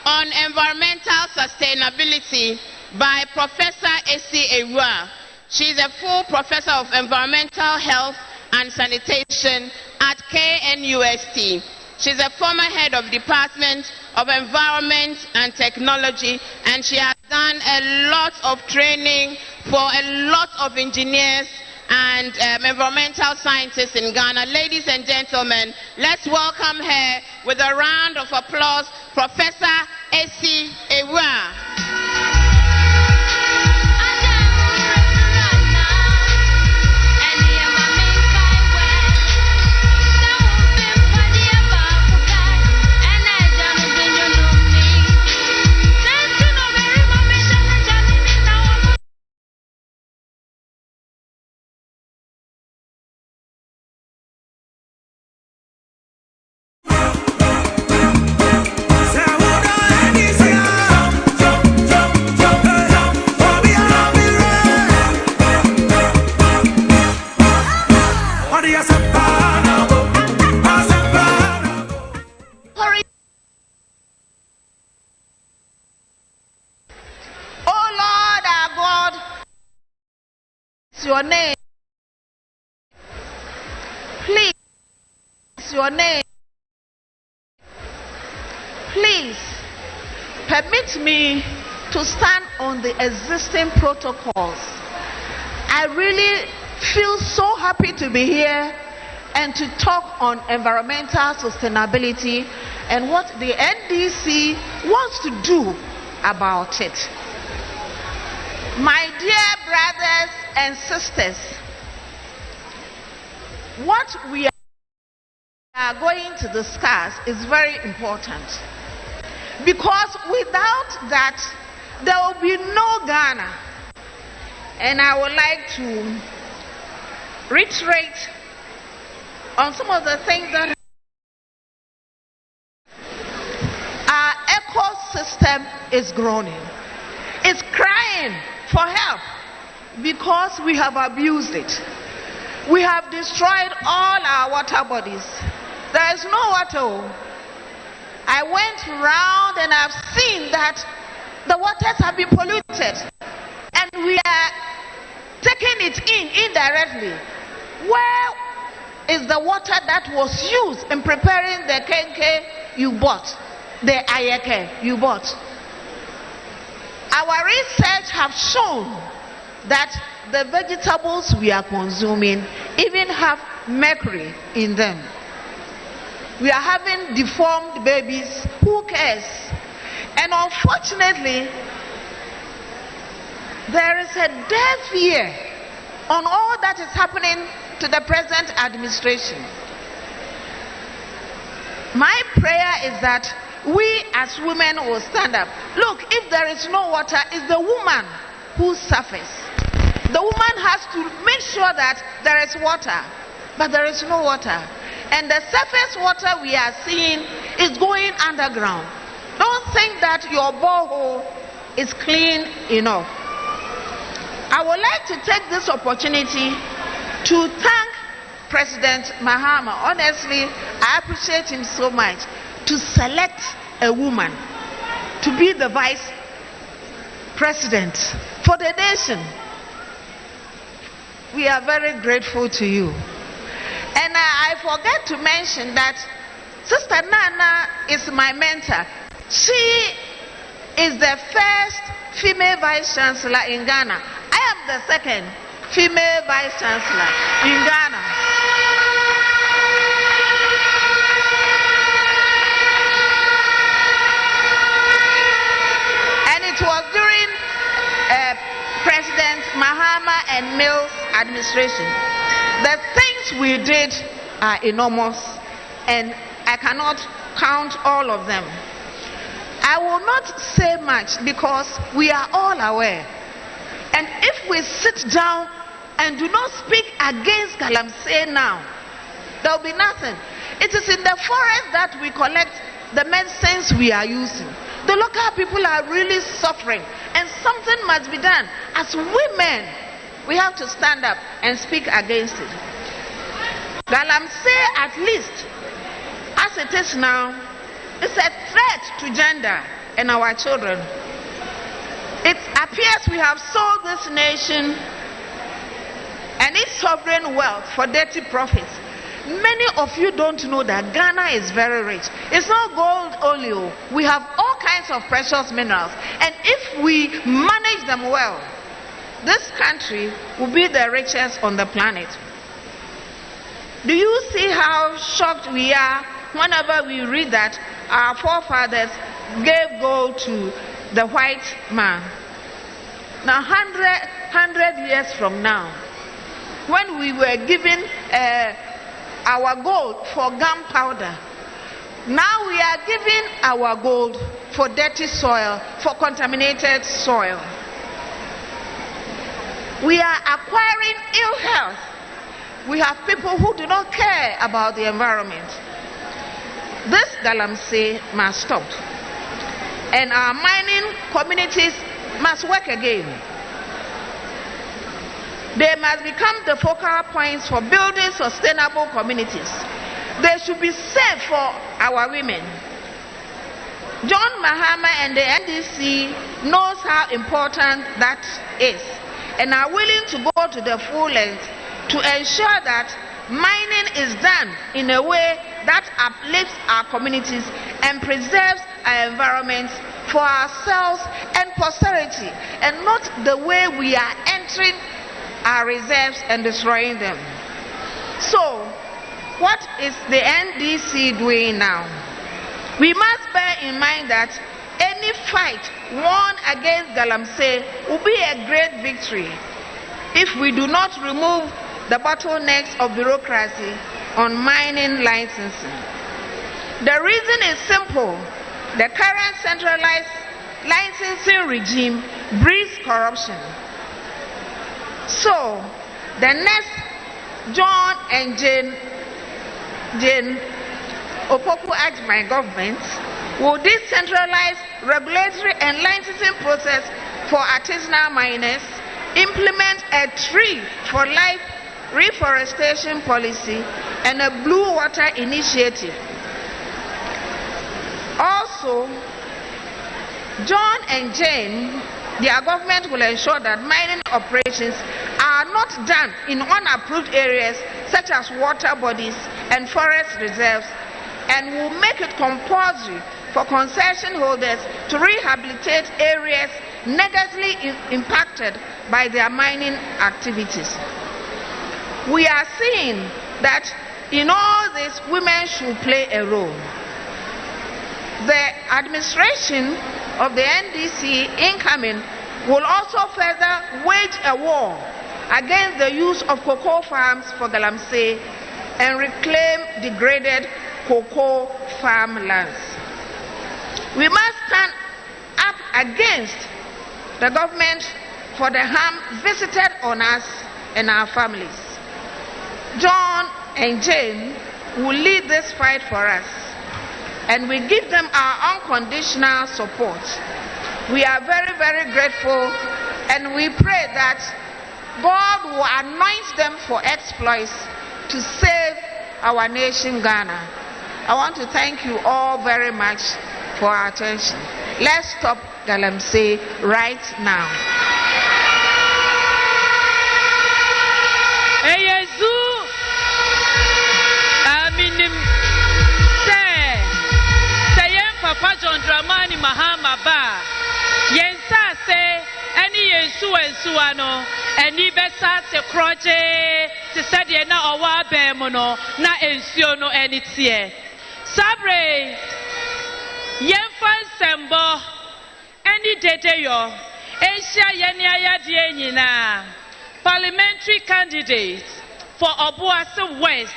on environmental sustainability by Professor A.C. Ewa. She's a full professor of environmental health and sanitation at KNUST. She's a former head of Department of Environment and Technology, and she has done a lot of training for a lot of engineers and environmental scientists in Ghana. Ladies and gentlemen, let's welcome her with a round of applause, Professor A.C. Ewa. Your name, please. Your name, please. Permit me to stand on the existing protocols. I really feel so happy to be here and to talk on environmental sustainability and what the NDC wants to do about it. My dear brothers and sisters, what we are are going to discuss is very important. Because without that, there will be no Ghana. And I would like to reiterate on some of the things that our ecosystem is groaning. It's crying for help because we have abused it. We have destroyed all our water bodies. There is no water. I went round and I've seen that the waters have been polluted, and we are taking it in indirectly. Where is the water that was used in preparing the kenke you bought, the ayeke you bought? Our research have shown that the vegetables we are consuming even have mercury in them. We are having deformed babies. Who cares? And unfortunately, there is a deaf ear on all that is happening to the present administration. My prayer is that we as women will stand up. Look, if there is no water, it's the woman who suffers. The woman has to make sure that there is water, but there is no water. And the surface water we are seeing is going underground. Don't think that your borehole is clean enough. I would like to take this opportunity to thank President Mahama. Honestly, I appreciate him so much to select a woman to be the vice president for the nation. We are very grateful to you. And I forget to mention that Sister Nana is my mentor. She is the first female vice chancellor in Ghana. I am the second female vice chancellor in Ghana. And it was during President Mahama and Mills administration. The things we did are enormous, and I cannot count all of them. I will not say much because we are all aware. And if we sit down and do not speak against Galamsey now, there will be nothing. It is in the forest that we collect the medicines we are using. The local people are really suffering, and something must be done. As women, we have to stand up and speak against it. Galamsey, at least, as it is now, is a threat to gender and our children. It appears we have sold this nation and its sovereign wealth for dirty profits. Many of you don't know that Ghana is very rich. It's not gold only. We have all kinds of precious minerals. And if we manage them well, this country will be the richest on the planet. Do you see how shocked we are whenever we read that our forefathers gave gold to the white man? Now, 100 years from now, when we were given our gold for gunpowder, now we are giving our gold for dirty soil, for contaminated soil. We are acquiring ill health. We have people who do not care about the environment. This Galamsey must stop. And our mining communities must work again. They must become the focal points for building sustainable communities. They should be safe for our women. John Mahama and the NDC knows how important that is, and are willing to go to the full length to ensure that mining is done in a way that uplifts our communities and preserves our environment for ourselves and posterity, and not the way we are entering our reserves and destroying them. So, what is the NDC doing now? We must bear in mind that any fight won against Galamsey will be a great victory if we do not remove the bottlenecks of bureaucracy on mining licensing. The reason is simple. The current centralized licensing regime breeds corruption. So, the next John and Jane Opoku-Agyeman government will decentralize regulatory and licensing process for artisanal miners, implement a tree for life reforestation policy, and a blue water initiative. Also, John and Jane, their government will ensure that mining operations are not done in unapproved areas such as water bodies and forest reserves, and will make it compulsory for concession holders to rehabilitate areas negatively impacted by their mining activities. We are seeing that in all this, women should play a role. The administration of the NDC incoming will also further wage a war against the use of cocoa farms for galamsey and reclaim degraded cocoa farmlands. We must stand up against the government for the harm visited on us and our families. John and Jane will lead this fight for us, and we give them our unconditional support. We are very, very grateful, and we pray that God will anoint them for exploits to save our nation, Ghana. I want to thank you all very much for our attention. Let's stop galamsey right now. Papa John Dramani Mahama Ba Yensa se any Yensu and Suano and Ibesa se croche to study na owa bemono na ensiono enitie Sabre Yenfan Sembo any dete yo Asia Yenia Dienina parliamentary candidate for Obuasi West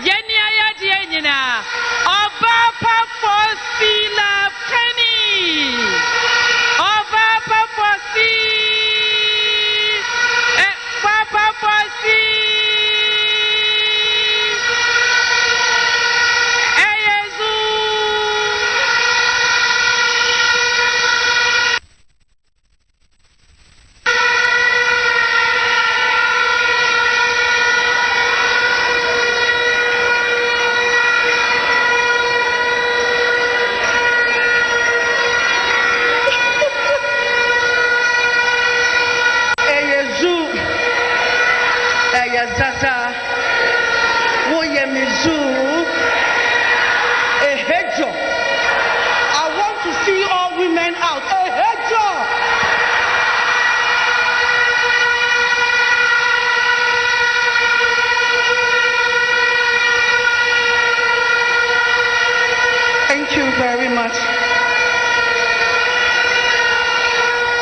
Yeni ayadi nyina Oba Pafosi Love Kenny Oba Pafosi Papa Fosi Eyezu Zaza, Woyemizu, Ehejo. I want to see all women out. Ehejo. Thank you very much.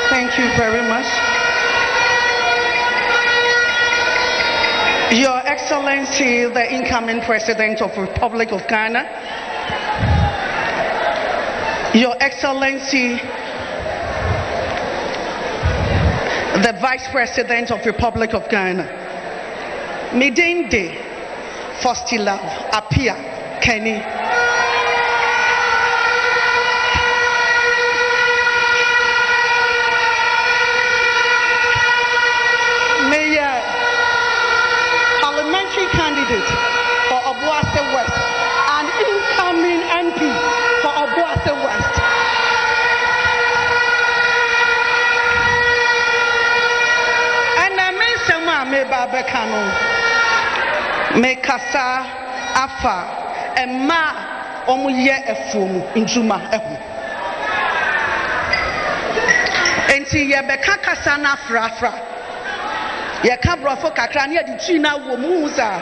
Thank you very much. Your Excellency, the incoming President of the Republic of Ghana, Your Excellency, the Vice President of the Republic of Ghana, Midinde Fostila Apia Kenny, candidate for Obuasi West and incoming MP for Obuasi West. And I mean someone me babekano me kasa afa ema omuye efumu njuma ehu. Enti ye beka kasa na frafra. Ye kabro fo kakra ne adi twi na wo mu za.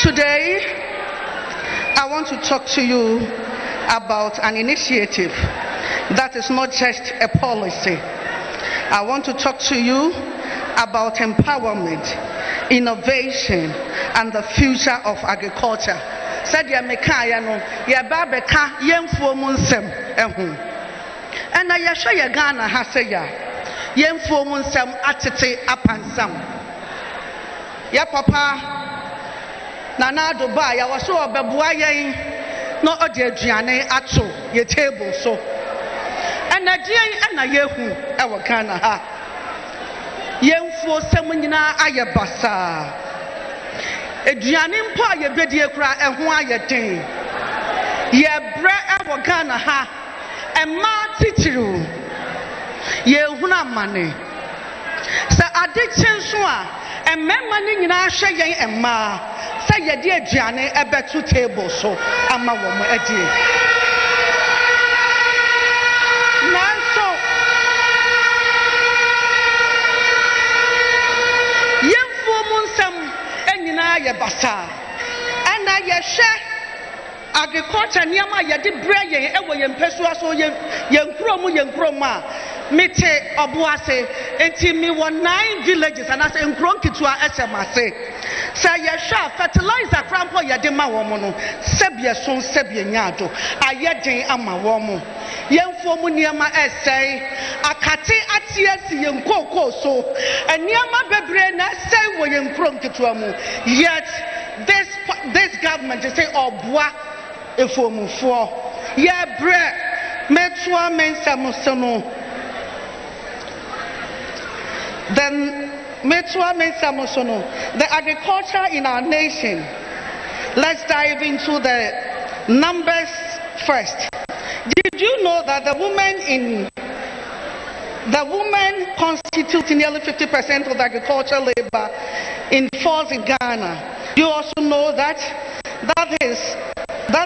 Today I want to talk to you about an initiative that is not just a policy, I want to talk to you about empowerment, innovation, and the future of agriculture. Said ya mekaya no ya ba beka yemfuo mu nsem ehu. Ena ya hwe ya Ghana ha se ya yemfuo mu nsem atete apansam. Ya papa Nana Dubai ya waso obebua yen no ode aduane ato ye table so. Ena dien ena yehu e wo Ghana ha. Yemfuo sem nyina aye basa. Eduane mpo a yebedie kura eho ayeden ye bre ewo Ghana ha ema titiru ye huna mane sa ade chenso a emema ni nyina hwe yen ema sa ye de aduane ebetu table so ama wo mo adie nanso yemfuo munsam nyina ye basa ana ye hwe agriculture niama ye de bra yen ewo ye mpesua so ye nkrom a mete oboase enti mi won 9 villages and as nkrom kitua esemase sa ye hwe fertilizer krampo ye de ma wo mo no sebie so sebie nyaado ayeden ama wo mo yemfo mu niama esei akate atiesi ye nkoko so niama bebre na sei wo ye nkrom kitua mu yet this government is say obwa efomufo ye bre metua mensamusono then metua mensamusono the agriculture in our nation. Let's dive into the numbers first. Did you know that the women constitute nearly 50% of the agricultural labor falls in Ghana? You also know that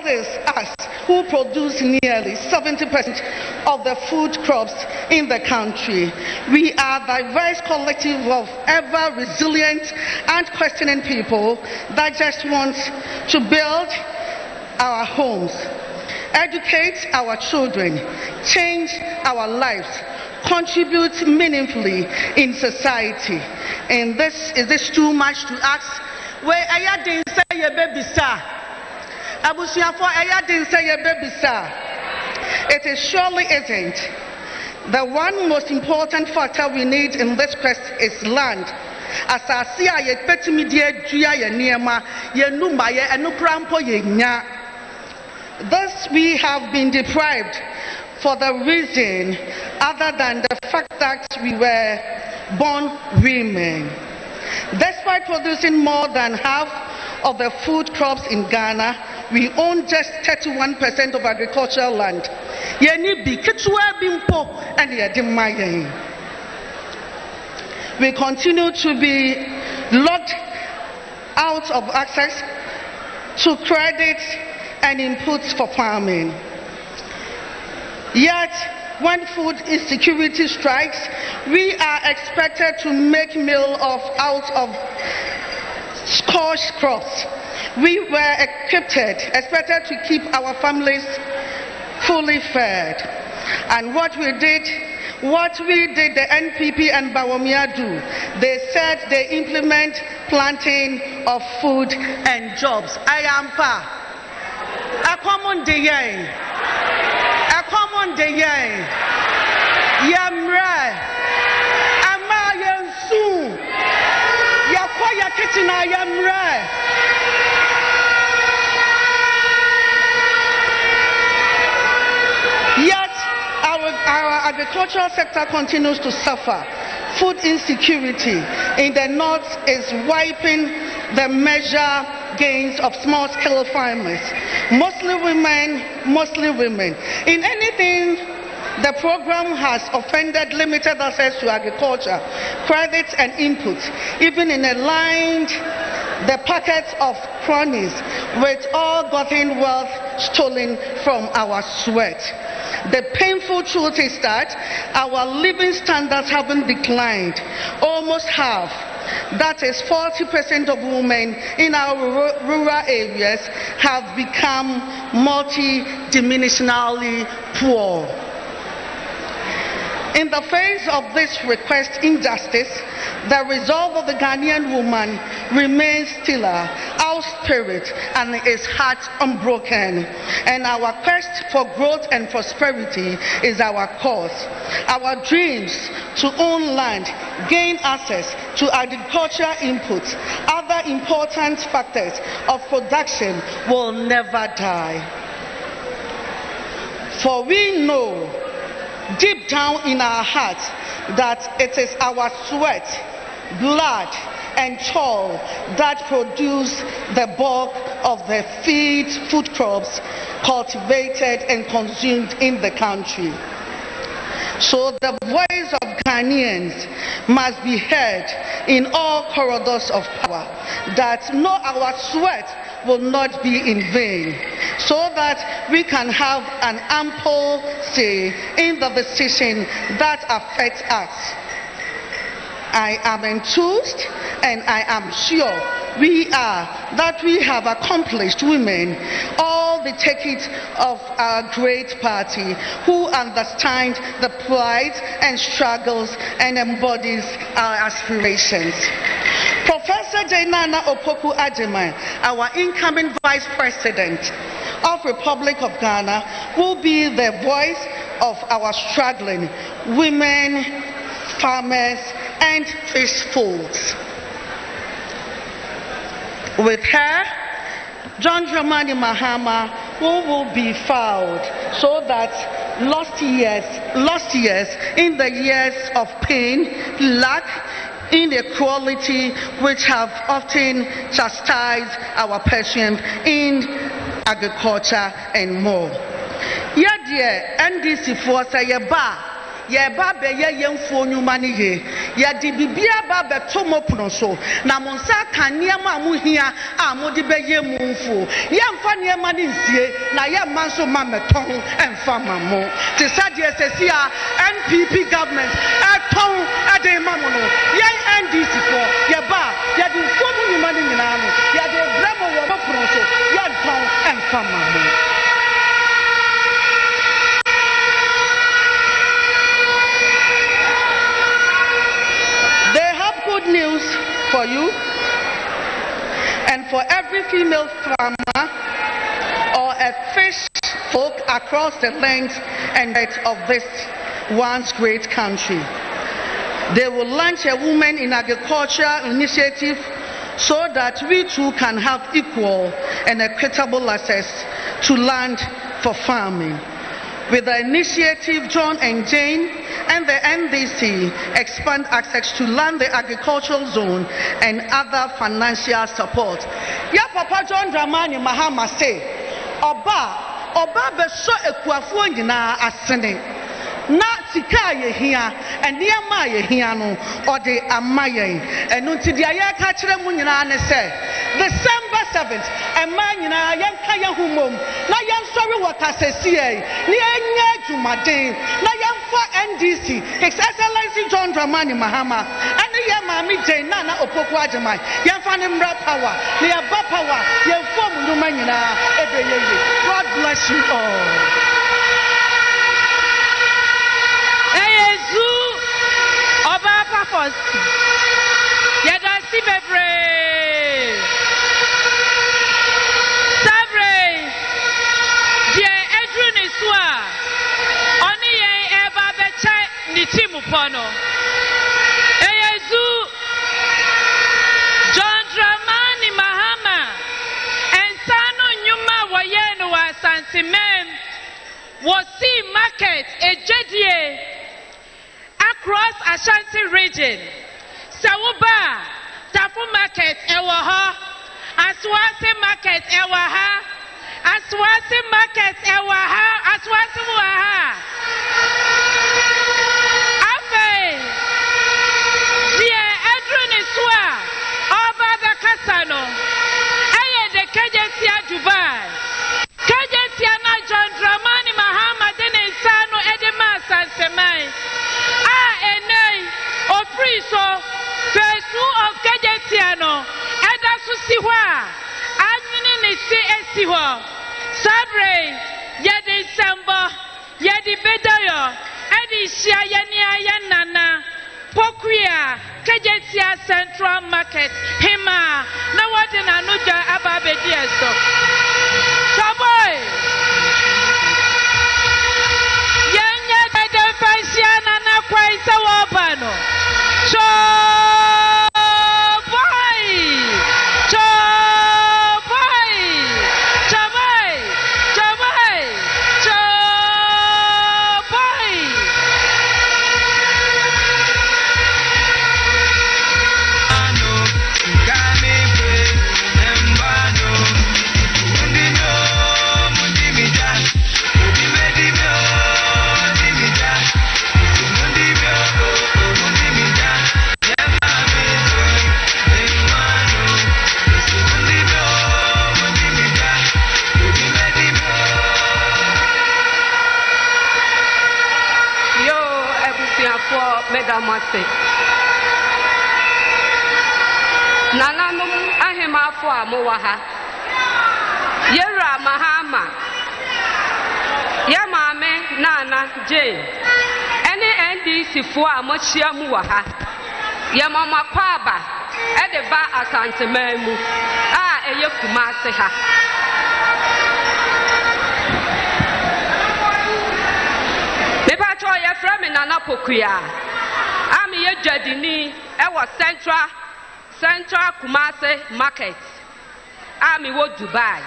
is us who produce nearly 70% of the food crops in the country. We are a diverse collective of ever resilient and questioning people that just want to build our homes, educate our children, change our lives, contribute meaningfully in society. And is this too much to ask? Where I didn't say your baby sir. It surely isn't. The one most important factor we need in this quest is land. As I see, I expect me dear Juya Niema, Yenumaya, and Nukrampo Yenya. Thus, we have been deprived for the reason other than the fact that we were born women. Despite producing more than half of the food crops in Ghana, we own just 31% of agricultural land. We continue to be locked out of access to credit and inputs for farming. Yet, when food insecurity strikes, we are expected to make meal out of scarce crops. We were expected to keep our families fully fed. And what we did, the NPP and Bawumia do, they said they implement planting of food and jobs. I am pa. A common day. Yamra. Ama yansu. Yakwaya kitina yamra. Yet our agricultural sector continues to suffer. Food insecurity in the north is wiping the measure gains of small-scale farmers, mostly women. In anything, the program has offended limited access to agriculture, credits and inputs, even in aligned the pockets of cronies with all-gotten wealth stolen from our sweat. The painful truth is that our living standards haven't declined, almost half. That is 40% of women in our rural areas have become multi-dimensionally poor. In the face of this request injustice, the resolve of the Ghanaian woman remains stiller, our spirit and its heart unbroken. And our quest for growth and prosperity is our cause. Our dreams to own land, gain access to agricultural inputs, other important factors of production will never die. For we know deep down in our hearts that it is our sweat, blood, and toil that produce the bulk of the food crops cultivated and consumed in the country. So the voice of Ghanaians must be heard in all corridors of power, that no, our sweat will not be in vain, so that we can have an ample say in the decision that affects us. I am enthused and I am sure we have accomplished women all the tickets of our great party who understand the plight and struggles and embodies our aspirations. Professor Jainana Opoku Agyemang, our incoming Vice President of Republic of Ghana, will be the voice of our struggling women, farmers, and fishfolks. With her, John Dramani Mahama, who will be fouled, so that lost years in the years of pain, lack, inequality, which have often chastised our patience in agriculture and more. Yet, NDC for Sayaba. Yeba be ye yemfo nyuma ni ye di bibia ba beto mopono so na monsa kan niema mu hia a modi be ye mu mfo yemfa niema ni nsie na ye manso ma meton emfa mamo te sade esesia NPP government eton ade mamo no ye NDC for yeba ye di mfo mu nyuma ni nyina no ye de bramo wo mopono so ye ton emfa mamo. Good news for you and for every female farmer or a fish folk across the length and breadth of this once great country. They will launch a Women in Agriculture initiative so that we too can have equal and equitable access to land for farming. With the initiative, John and Jane and the NDC expand access to land, the agricultural zone, and other financial support. Ya Papa John Dramani Mahama say, Oba beso ekuafo nyina asene. Na sika ye hia enema ye hia no ode amayen enu nti dia ye ka kire mu nyina ne se December 7th ema nyina ye nka ye humom na ye nsori wakasesie ni enye adwumaden na ye mfa NDC His Excellency John Dramani Mahama ene ye Mami Jainana Opoku Agyemang ye mfa ne mra power ne ye ba power ye fom nyuma nyina ebeyeye. God bless you all. Oba first. Yada si bebre. Sabre. Die edru ni swa. Oni ye eba beche ni timu pono. Eyezu. John Dramani Mahama. Ensano nyuma wayenu wa sansimen. Wosi market ejedie. Across Ashanti region, Sawuba, Tafu market, Ewaha, Aswasi market, Ewaha, Aswasi market, Ewaha, Aswasi Waha. Afe, dear Edwin Iswa, over the Casano, Aye de Kajesia Dubai, Kajesia na John Dramani Mahama, Dene Sano Edema Sansemai. So, phase 2 of Kajetiano, Eda Susiwa, Admin Siwa, Sabre, Yedi Samba, Yedi Bedayo, Edi isia yeni ayenana Pokuya Kajetia Central Market Hima na wadi na nuja ababedi eso Chaboy Yenya dede pensiana na kwa isa wabano Medamase Nananum ahema fo amowaha Yera Mahama Yamame Nana Jane Any NDC fo amochia mu waha Yamama kwaba edeba asante memu eye kumase ha Beba cho ye frame Nana Pokuya Ami ye jadini ewa Central Kumase Market. Ami wo Dubai.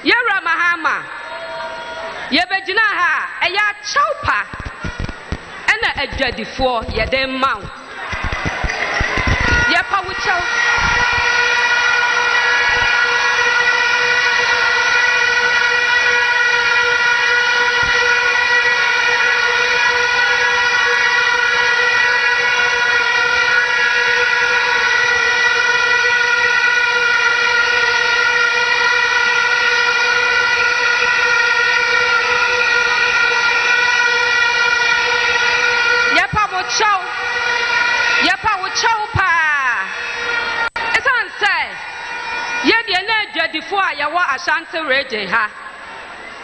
Ye Ramahama. Ye bejina ha eya chaupa. Ena ejadifo ye den mau. Ye pa wuchau. Before ya wa Ashanti region ha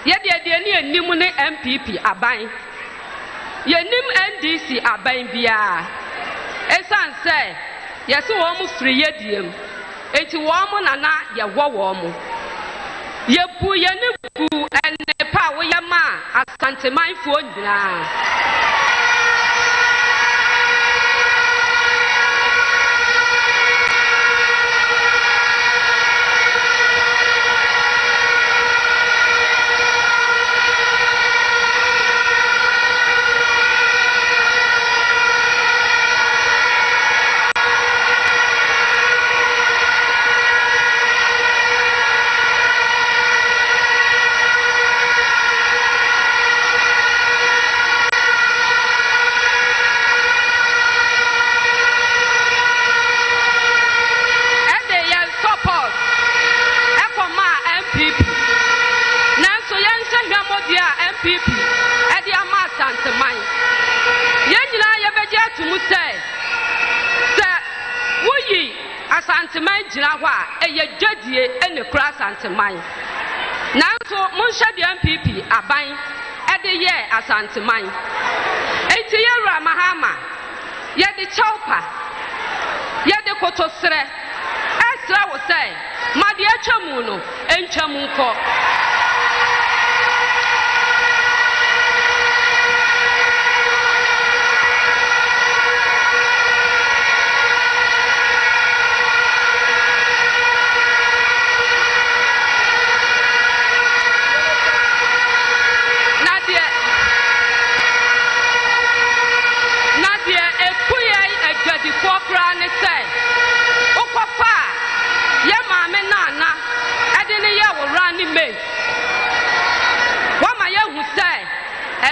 ye de ni anim ne MPP aban ye nim NDC aban bia esan say ye se wo mu free ye diem enti wo mu nana ye wo mu ye bu ye ne bu ene pa wo ye ma Asante manfo nyina Asante Nanso Munsha the MPP aban ede ye Asante man. Eti Yera Mahama ye de chaupa ye de kotosre esra wo say ma de atwamu no entwamu nko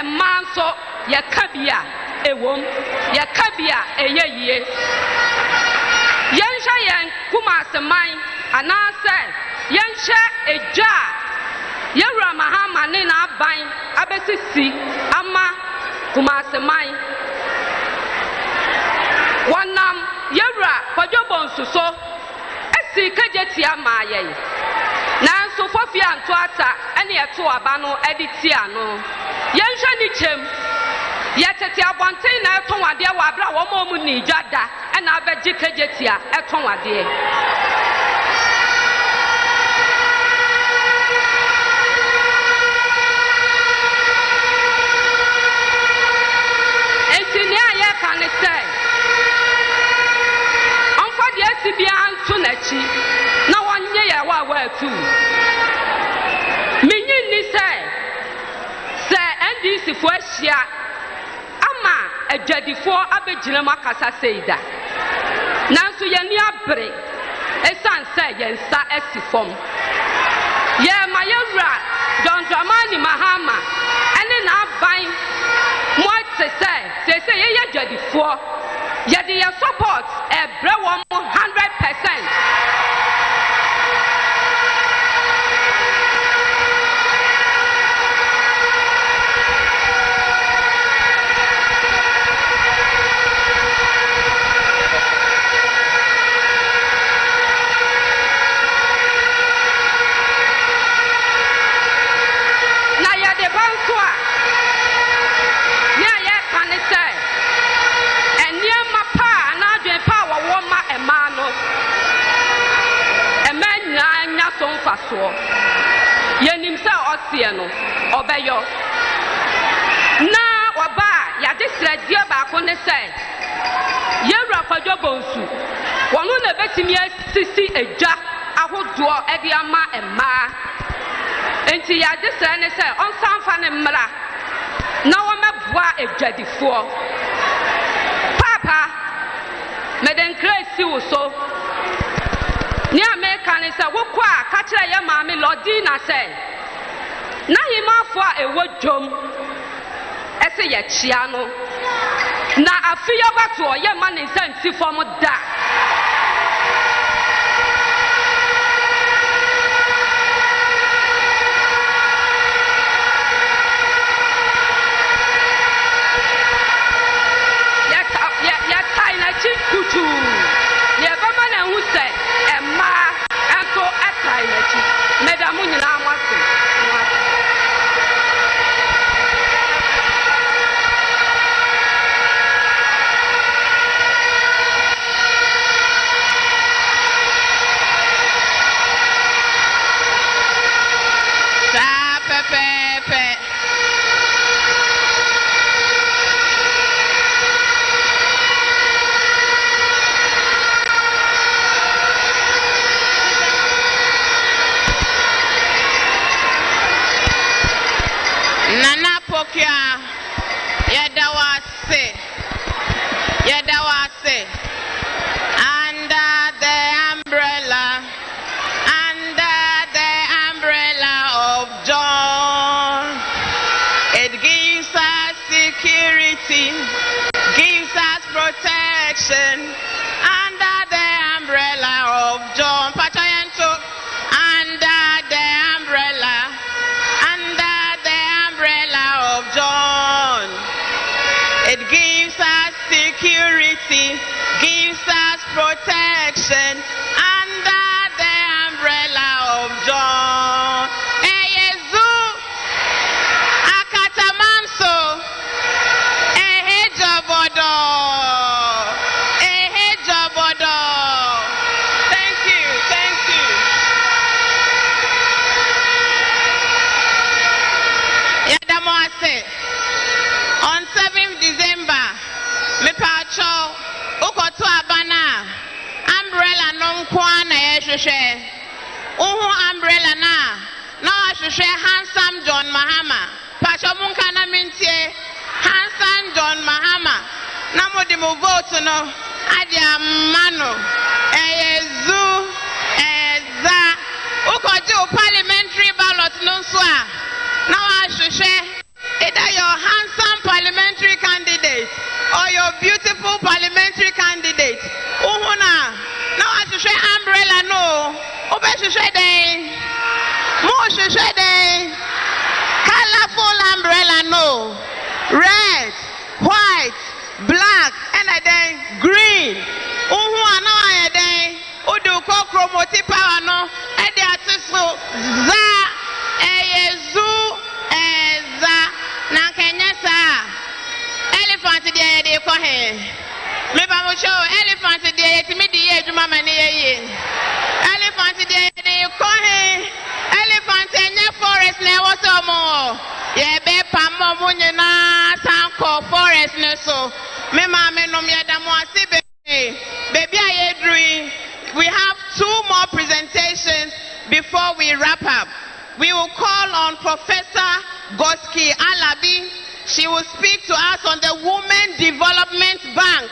Manso yakabia ewom yakabia eyeye yensha yen kumaseman anase yensha eja Yera Mahama ne na aban abesisi ama kumaseman wanam Yera kwadwobo nsuso esi kejeti amaye nanso fofia nto ata ene eto aba no editia no yensha ni chem Yetete abonten na eton ade wa abra wo mo mu ni jada e na abeji kejetia eton ade. Engineer ye kan say onfa de asibia anto na chi na wonye ye wa atu. Minyin ni say NDC fo ahia ama adwadifo abegyina makasa seida nanso ye ni abre esan say ye nsa asifom ye mayewra John Dramani Mahama ene na aban mo say ye adwadifo ye de ye support ebre wo 100%. Yenim sa osie no obeyo na oba ya disradie ba ko ne sai yewra kwadwo bonsu wono na betimi asisi eja ahodo e de ama ema enti ya disra ne sai onsanfa ne mmra na wo meboa edwadifo papa meden kresi wo so ni America ni say wo kwa ka kire ye maami lodi na say na himafo a ewo dwom ese ye chia no na afiya bato ye ma ne nsanti fom da ya tai na chi kutu ye ba ma na hu say Medamu nyina amase pepe Nana Pokia Yedawase under the umbrella of John. It gives us security, gives us protection under the umbrella of John. Pachayanto under the umbrella of John. It gives us security, gives us protection under the umbrella of John. Eyezu akatamanso ehejobodo. Thank you. On 7th December, me pacho ukoto abana umbrella non kwana yeshwe. Umbrella na washwe handsome John Mahama. Pacho munka na mintie handsome John Mahama. Na modi mo vote no adi amano eyezu eza ukoto parliamentary ballot no so a na washwe either your handsome parliamentary candidate or your beautiful parliamentary candidate. Uhuna. Now I should say umbrella no. Obe should say day. More should say day. Colorful umbrella no. Red, white, black, and then green. Uhuna no I day. Udu ko chromoti power no. Ede atisu za eyezu eza. Na Kenya sa de ko he. Me ba mo show elephant de yetimi de ye adwuma ma ne ye. Elephant de ko he. Elephant enye forest na wo so mo. Ye be pam mo nyina sanko forest ne so. Me ma me nom ye da mo ase be. Baby aye drui. We have 2 more presentations before we wrap up. We will call on Professor Goski Alabi. She will speak to us on the Women Development Bank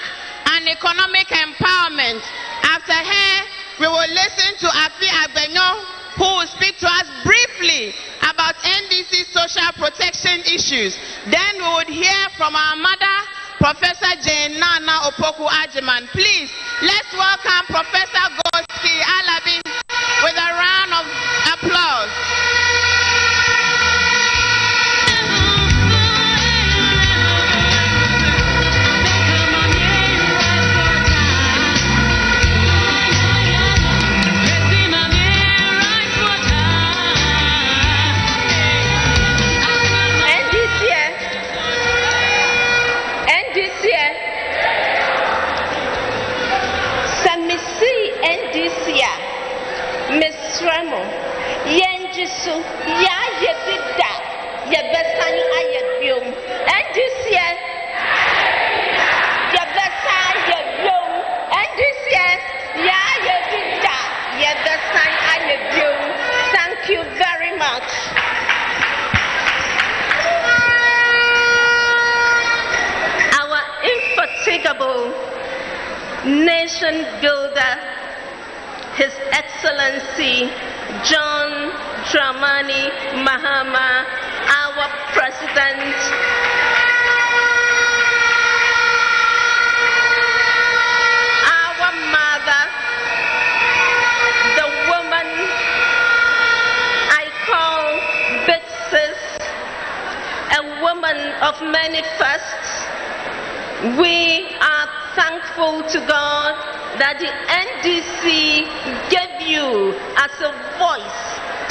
and economic empowerment. After her, we will listen to Afi Agbenyo, who will speak to us briefly about NDC social protection issues. Then we would hear from our mother, Professor Jane Nana Opoku Ajiman. Please, let's welcome Professor Goski Alabi with a round of applause. Miss Remo, Yenjisu, Ya Yedida, Yabesan Ayadum, and this year, Yabesan Yadum, and this year, Ya Yedida, Yabesan Ayadum. Thank you very much. Our infatigable nation builder, His Excellency John Dramani Mahama, our President, our mother, the woman I call Big Sis, a woman of many firsts. We are thankful to God that the NDC gave you as a voice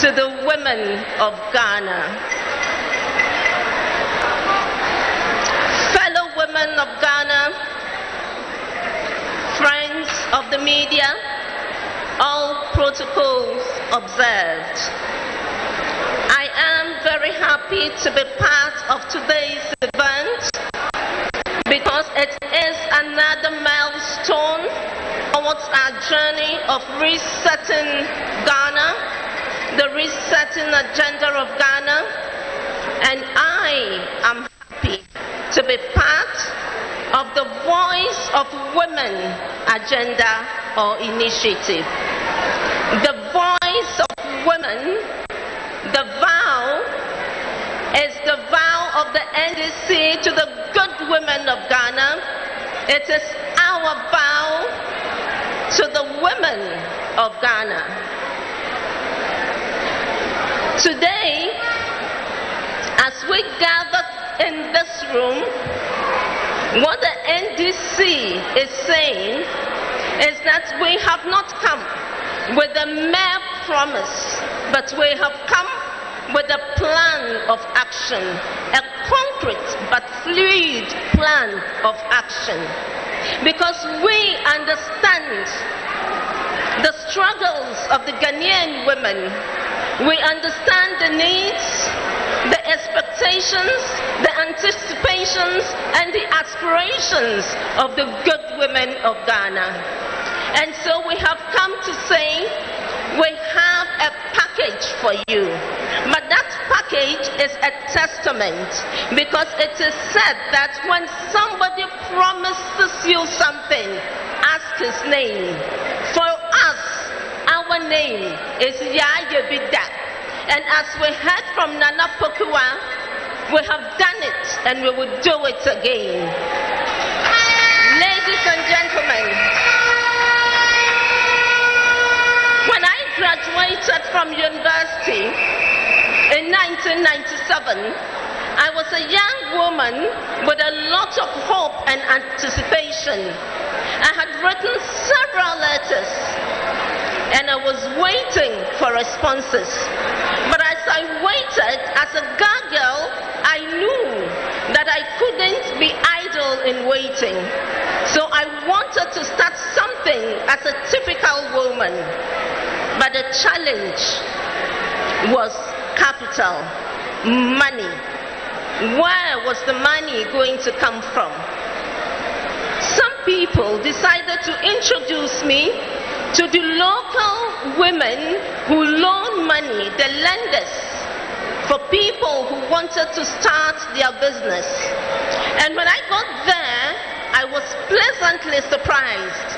to the women of Ghana. Fellow women of Ghana, friends of the media, all protocols observed. I am very happy to be part of today's event because it is another milestone towards our journey of resetting Ghana, the resetting agenda of Ghana, and I am happy to be part of the Voice of Women agenda or initiative. The Voice of Women, the vow, is the vow of the NDC to the good women of Ghana. It is our vow to the women of Ghana. Today, as we gather in this room, what the NDC is saying is that we have not come with a mere promise, but we have come with a plan of action, a concrete but fluid plan of action. Because we understand the struggles of the Ghanaian women. We understand the needs, the expectations, the anticipations, and the aspirations of the good women of Ghana. And so we have come to say, we have a package for you. But that package is a testament, because it is said that when somebody promises you something, ask his name. For us, our name is Yaya Bida. And as we heard from Nana Pokua, we have done it and we will do it again. Ladies and gentlemen, when I graduated from university in 1997, I was a young woman with a lot of hope and anticipation. I had written several letters and I was waiting for responses. But as I waited, as a girl, I knew that I couldn't be idle idle in waiting. So I wanted to start something as a typical woman. But the challenge was capital, money. Where was the money going to come from? Some people decided to introduce me to the local women who loan money, the lenders, for people who wanted to start their business. And when I got there, I was pleasantly surprised.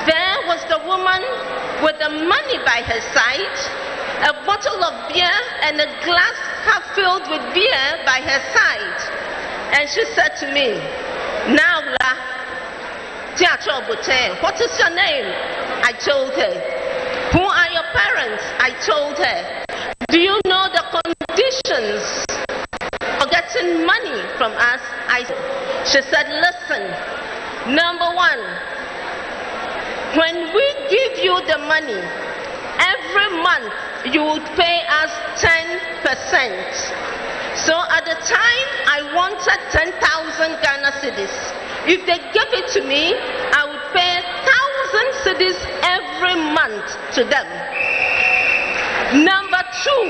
There was the woman with the money by her side, a bottle of beer and a glass half filled with beer by her side. And she said to me, "Now, what is your name?" I told her. "Who are your parents?" I told her. "Do you know the conditions for getting money from us?" She said, "Listen, number one, when we give you the money, every month you would pay us 10%. So at the time I wanted 10,000 Ghana cedis. If they gave it to me, I would pay 1,000 cedis every month to them. Number two,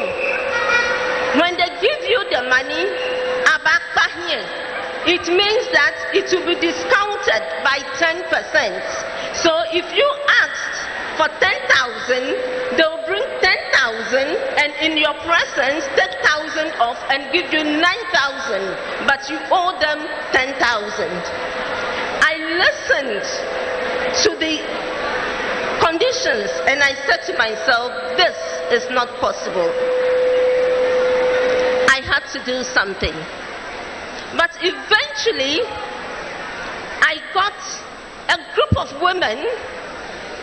when they give you the money, it means that it will be discounted by 10%. So if you asked for 10,000, they will bring 10,000 and in your presence take 1,000 off and give you 9,000, but you owe them 10,000. I listened to the conditions and I said to myself, this is not possible. I had to do something. But eventually, I got a group of women,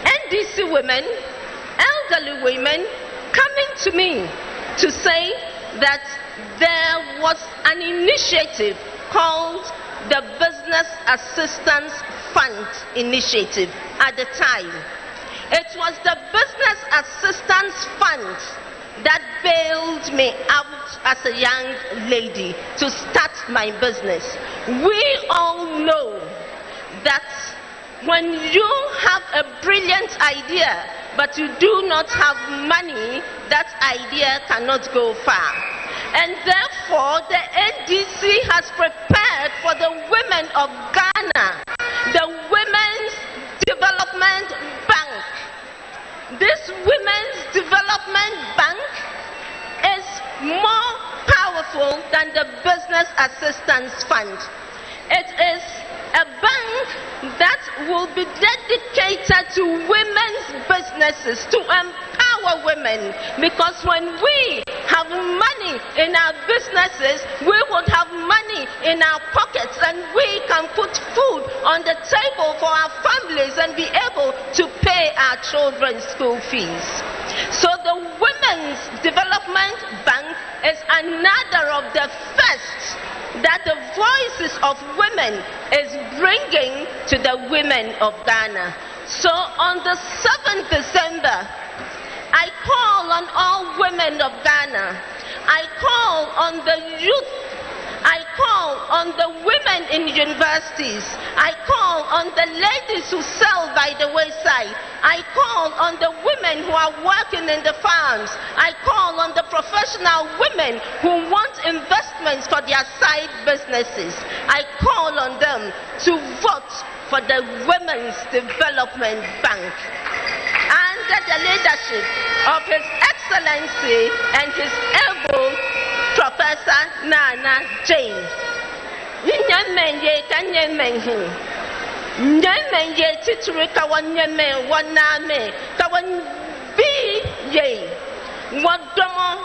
NDC women, elderly women, coming to me to say that there was an initiative called the Business Assistance Fund Initiative at the time. It was the Business Assistance Fund that bailed me out as a young lady to start my business. We all know that when you have a brilliant idea but you do not have money, that idea cannot go far. And therefore the NDC has prepared for the women of Ghana the Women's Development Bank. This Women's Development Bank is more powerful than the Business Assistance Fund. It is a bank that will be dedicated to women's businesses, to empower women, because when we have money in our businesses, we would have money in our pockets and we can put food on the table for our families and be able to pay our children's school fees. So the Women's Development Bank is another of the first that the voices of women is bringing to the women of Ghana. So on the 7th December, I call on all women of Ghana. I call on the youth. I call on the women in universities. I call on the ladies who sell by the wayside. I call on the women who are working in the farms. I call on the professional women who want investments for their side businesses. I call on them to vote for the Women's Development Bank. Under the leadership of His Excellency and His able Professor Nana James. Nyamenye kanyemenhi. Nyamenye tituri kawanyeme waname kawan bi ye. Wadomo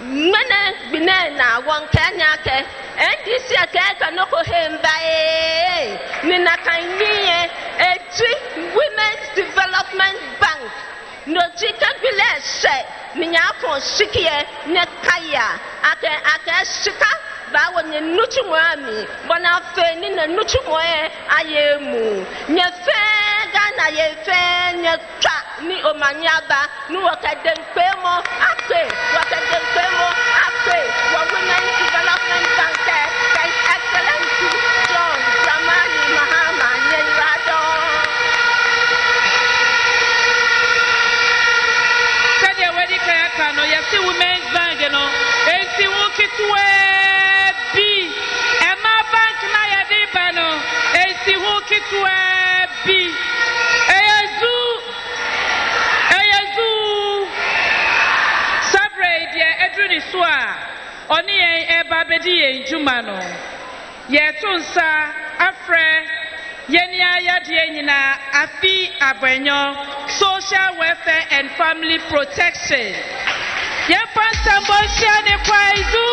mene binena wankanyake. NDC akeka noko hembae. Nina kanyiye eti Women's Development Bank. No jika bile she minyapo shikie ne kaya ake shika ba wonye nuchu mwami bona fe ni na nuchu moye ayemu nye fe Ghana ye fe nye twa ni omanyaba ni wakadempemo akwe wa Women's Development Bank His Excellency John aka no yesi women's bank no enti wo kitwe bi ema bank na yedi ba no enti wo kitwe bi eyezu sabre dia edruni so a oni eba bedi yen juma no ye tunsa afre yeni ayade nyina afi abanyo social welfare and family protection ye pansambo sia ne kwaizu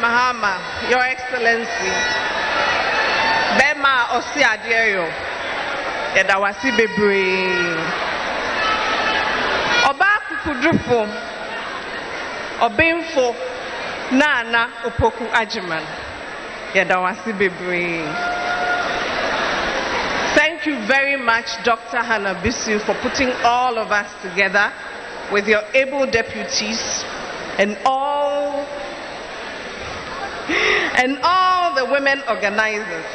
Mahama, Your Excellency, Bema Osi Adeyo, Yedawasi Bebre, Oba Kukudrufo, Obinfo, Nana Opoku Ajiman, Yedawasi Bebre. Thank you very much, Dr. Hannah Bisu, for putting all of us together with your able deputies and all the women organizers.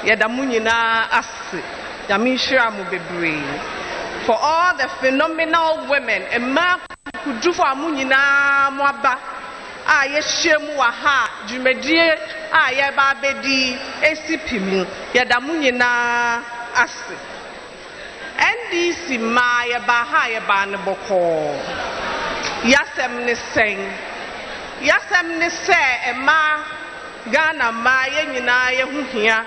Yadamunyina Asi, Yamishra Mubebre, for all the phenomenal women, and Ma Kudufa Munyina Mwaba, Yeshemu Aha, Jumedie, Yaba Bedi, Esipimi, Yadamunyina Asi. NDC Ma Yabaha Yabanaboko, Yasem Niseng, Yasem Nise, Ma. Ghana Maya Nyina Yehuhia,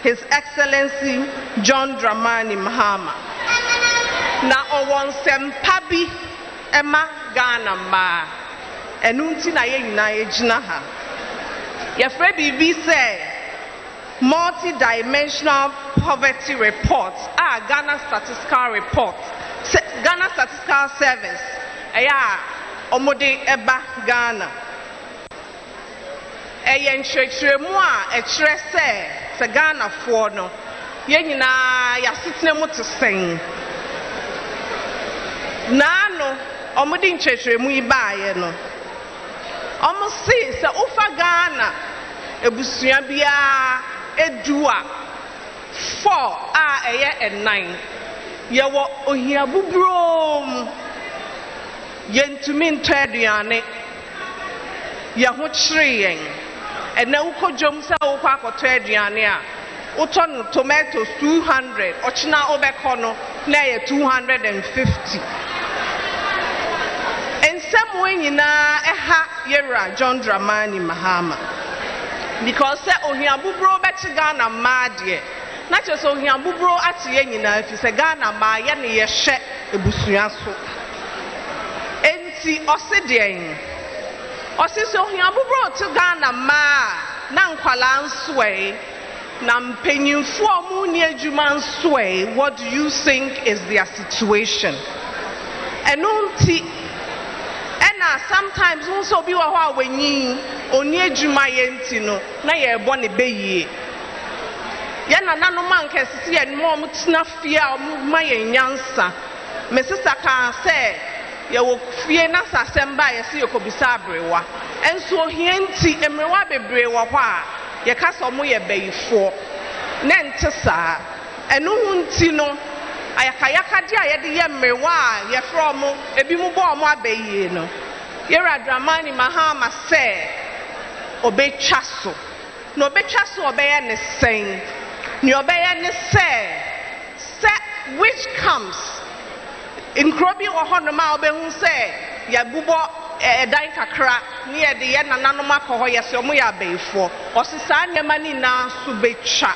His Excellency John Dramani Mahama. Na owon sempabi Emma Ghana Ma. Enunti na ye nyina yegyina ha. Yefre bibi say multi-dimensional poverty report. Ghana Statistical Report. Ghana Statistical Service. Eya omode eba Ghana. Eyen chretremu a echre se Ghana fo no ye nyina ya sitene mu tesen na no omudi nchretremu ibaye no omo se ufa Ghana ebusua bia edua 4 a eye 9 ye wo ohia bubrom yentumi ntaduane ye ho chreyen and now Kojom sa Opakoto Adriania, Uton tomatoes 200, Ochina Obekono, nay 250. And some way in Yera John Dramani Mahama. Because Ohiambubro Betchigana Madie, not just Ohiambubro at Yenina, if it's a Ghana Mayani Yeshe Ebusuaso. Enti Ossidian. Osiso Hiambubro to Ghana Ma Nankwala Sway Nam Penyufo Munia Juman Sway. What do you think is their situation? And sometimes also be a when ye onye Jumayentino na ye boni beye. Yana nano man can see and mom snafia my yansa. Mrs. Saka said. Ya wo fie na sasemba ya se yokobisa abrewa enso hienti emrewa bebrewa hɔ a ye kasa mo ye bayifo na nte saa enu hunti no ayakayaka de a ye de ye mrewa a ye fro mo ebi mu bo mo abayi no Yera Dramani Mahama se obetwa so no obetwa so obeye ne sen ni obeye ne se which comes in Krobi or Honoma Behu say, Yabubo Dai Kakra, near the Yananoma Kohoya Somuya Bay for, or Sisania Manina Subecha.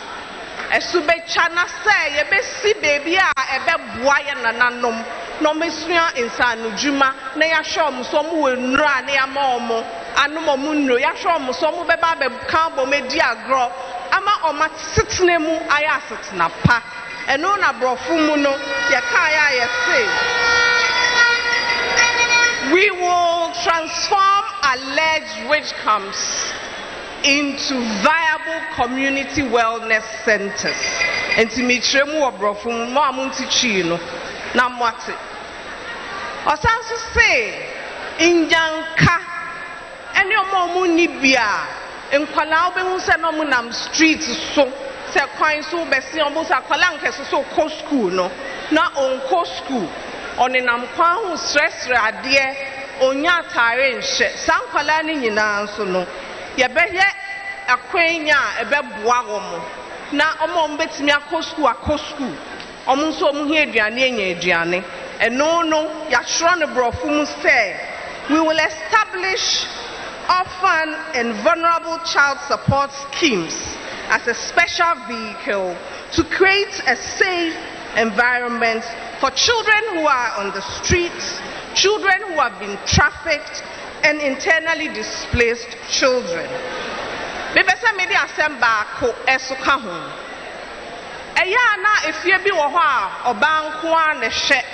A Subechana say, a besi baby, a beb boyan and unknown, no Missua in San Juma, Nea Shom, some will run near Momo, Anumo Mundo, Yashom, some Beba Cambo Media Grow, ama oma sitna mu aya sitna pa eno na brofu mu no ye ka ya say we will transform alleged witchcrafts into viable community wellness centers. Enti mi tremu obrofu mo amunti chi no na mwate. Osanso say injanka ene omo ni bia enkwala obehu se no nam street so se kwan so besi omo sa kwala nkese so ko school no na onko school onenam kwan ho stress ade onya tare nhye sankwala ni nyina nso no yebehye akwanya ebeboa wo mo na omo mbetimi akọ school omo nso omo hie aduane enya aduane eno no ya hro ne brofu mu say we will establish orphan and vulnerable child support schemes as a special vehicle to create a safe environment for children who are on the streets, children who have been trafficked, and internally displaced children. Bibesa medi asem baako esuka ho. Eya na efie bi wo ho a oba nko a ne hwe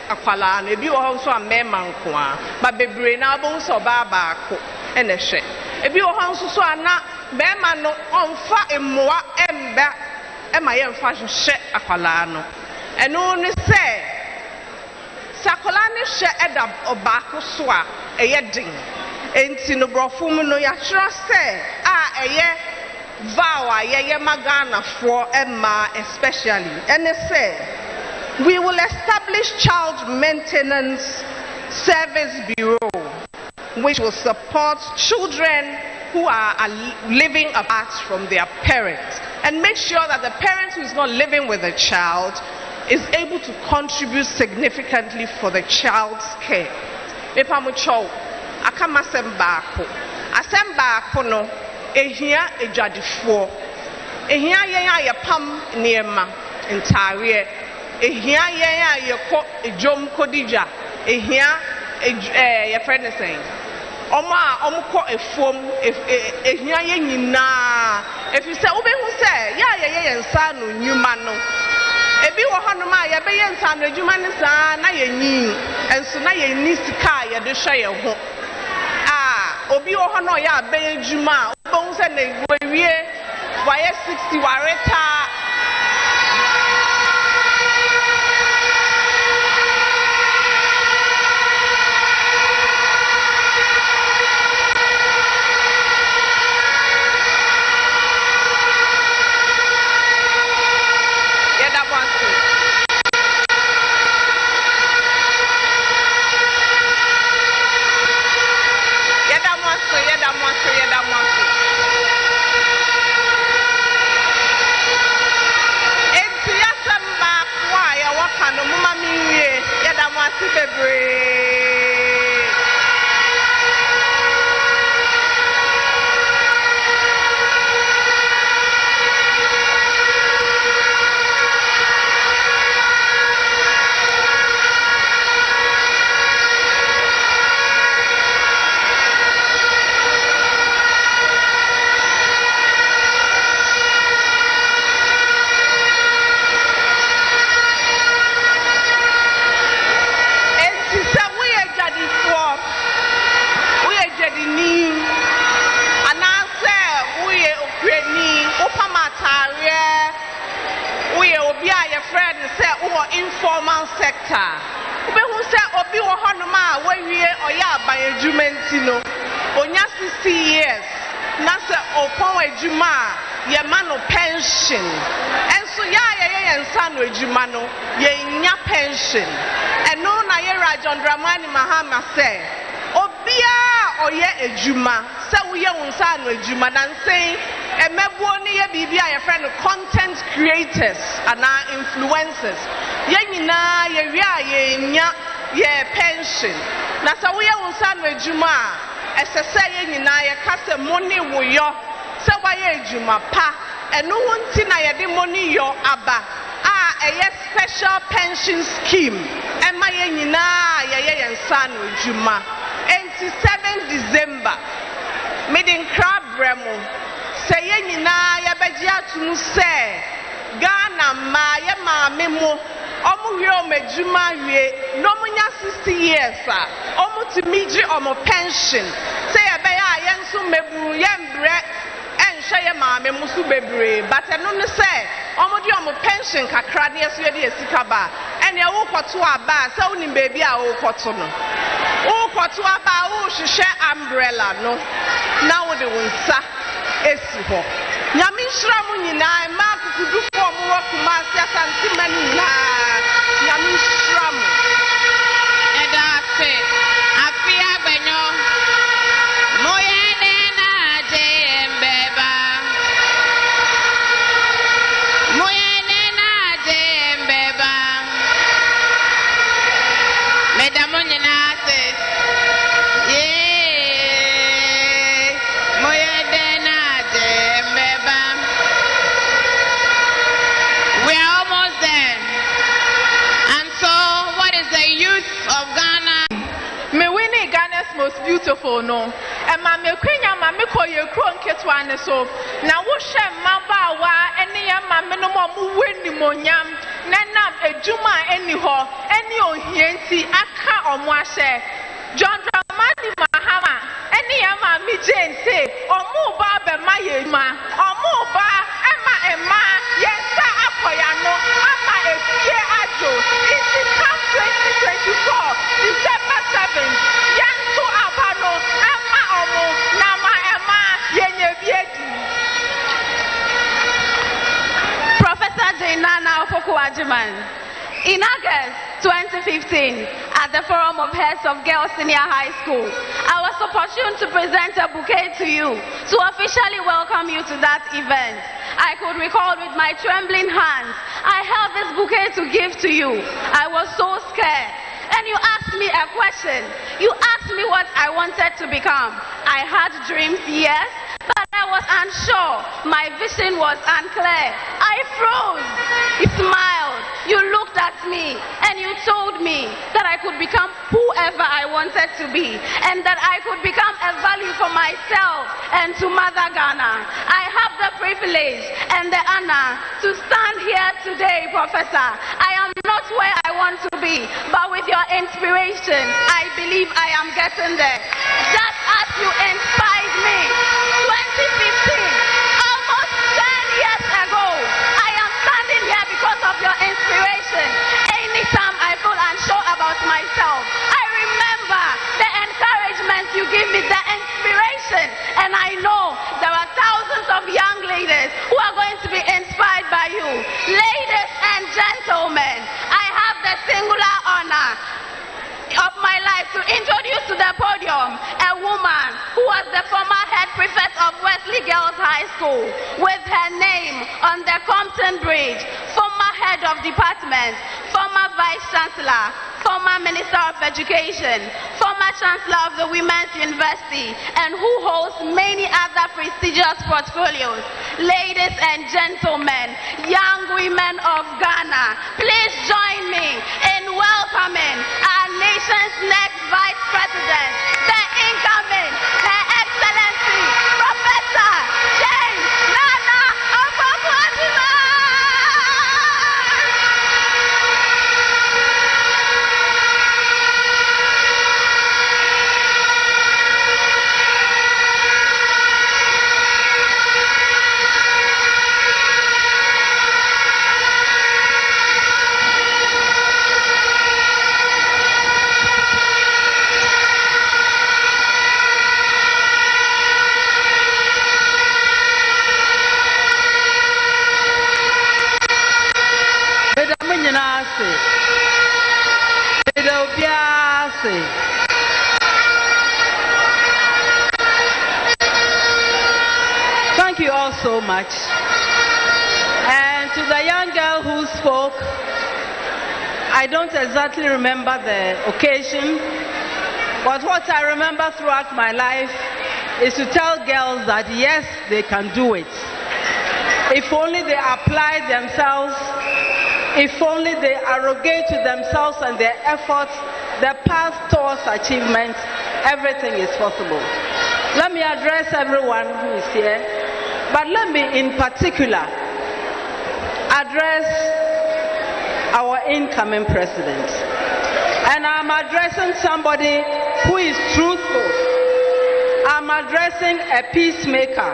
akwala na ebi wo ho nso a mema nko a ba bebre na abo nso oba baako e ne hwe. Ebi wo ho nso so ana mema no onfa emmoa emba e ma ye mfa hwe akwala no. Eno ne se sakola ne hwe eda obaako so a eye din. Enti no brofu mu no ya hwera se a eye vow a ye magana for emma especially. And they say we will establish child maintenance service bureau which will support children who are living apart from their parents and make sure that the parent who is not living with the child is able to contribute significantly for the child's care. Mepamucho akama sembaako asembaako no ehia edwadifo ehia yen ayepam niema ntare ehia yen ayekọ ejom kodija ehia ye friend saying omo a omukọ efom ehia yen nyina efise obehu se ya ye nsa no nyuma no ebi wo hono ma ye be ye nsa no adwuma ne saa na ye nyin enso na ye ni sika ye de hwe ye ho obi wo hono ya aben adwuma obon se na ewie wa ye 60 wareta informal sector. Ubehu se obi wo honoma a wawie oya aban adwumenti no. Onya 60 years. Na se opon adwuma ye ma no pension. Enso ye nsa no adwuma no ye nya pension. Eno na ye John Dramani Mahama se obia oye adwuma se wo ye nsa no adwuma na nsen emebuo ni ye bibia ye friend content creators and influencers ye nyina ye wia ye nya ye pension na se wo ye nsa no adwuma esese ye nyina ye kase money wo yo se wa ye adwuma pa eno ho nti na ye de money yo aba a special pension scheme ema ye nyina ye nsa no adwuma 27 December midin crab remo say ye nyina yɛbɛgye atum sɛ Ghana ma yɛ maame mo ɔmo wie ɔmo adwuma wie na ɔmo nya 60 years a ɔmo tumi gye ɔmo pension sɛ yɛbɛyɛ a yɛn nso meburu yɛmbrɛ ɛnhwɛ yɛ maame mo so bebree but ɛno ne sɛ ɔmo de ɔmo pension kakra ne yɛso yɛde esika ba ɛne wokɔto aba sɛ wonim baabi a wokɔto no wokɔto aba a wohwehwɛ umbrella no na wode wo nsa esi hɔ nyame nhyira mo nyinaa ma akukudufo mo wɔ Kumasi Asante ma nyinaa nyame nhyira mo ɛda ase afi agbanyo moyɛ ne na agye mbɛba moyɛ ne na agye mbɛba meda mo nyinaa ase moyɛ ne na agye mbɛba. We are almost there. And so, what is the youth of Ghana? Me winning Ghana's most beautiful, no. And my queen, my miko, your crown ketwane so. Now, what shall Mabawa, any mamma no more windy monyam, Nanam, a Juma, any ho, any on Hienti, Aka or Mwashe, John Dramani Mahama, any Yama mi Jane say, or Muba Bemayema, or Muba, Emma, Yensa Apoyano, Ama Efie Ajo, it is come 2024, December 7th, Yanto Abano, Ama Omo, Nama Emma, Yenye Viedi. Professor Jainana Opoku-Agyemang. In August 2015, at the Forum of Heads of Girls Senior High School, I was opportune to present a bouquet to you to officially welcome you to that event. I could recall with my trembling hands, I held this bouquet to give to you. I was so scared. And you asked me a question. You asked me what I wanted to become. I had dreams, yes, but I was unsure. My vision was unclear. I froze. You smiled. You looked at me and you told me that I could become whoever I wanted to be and that I could become a value for myself and to Mother Ghana. I have the privilege and the honor to stand here today, Professor. I am not where I want to be, but with your inspiration, I believe I am getting there. Just as you inspired me 2015, almost 10 years ago, I am standing here because of your inspiration. Anytime I feel unsure about myself, I remember the encouragement you give me, the inspiration, and I know there are thousands of young ladies who are going to be inspired by you. Ladies and gentlemen, I have the singular honor of my life to introduce to the podium a woman who was the former head prefect of Wesley Girls High School with her name on the Compton Bridge, former head of department, former vice chancellor, former minister of education, former chancellor of the Women's University, and who holds many other prestigious portfolios. Ladies and gentlemen, young women of Ghana, please join me in welcoming our nation's next vice president, the incoming, Her Excellency, Professor James Nana Opoku-Agyemang. Thank you all so much. And to the young girl who spoke, I don't exactly remember the occasion, but what I remember throughout my life is to tell girls that yes, they can do it. If only they apply themselves, if only they arrogate to themselves and their efforts the path towards achievement, everything is possible. Let me address everyone who is here. But let me in particular address our incoming president. And I'm addressing somebody who is truthful. I'm addressing a peacemaker.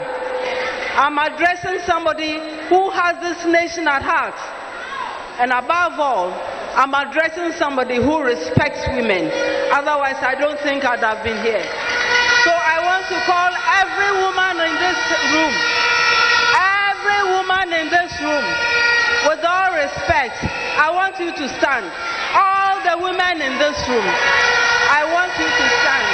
I'm addressing somebody who has this nation at heart. And above all, I'm addressing somebody who respects women. Otherwise, I don't think I'd have been here. So I want to call every woman in this room, with all respect, I want you to stand. All the women in this room, I want you to stand.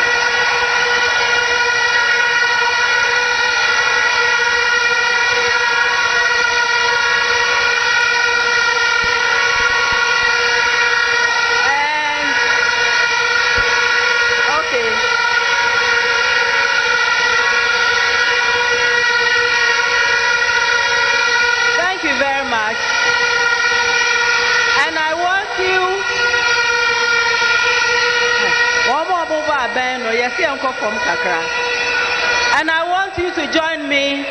And I want you to join me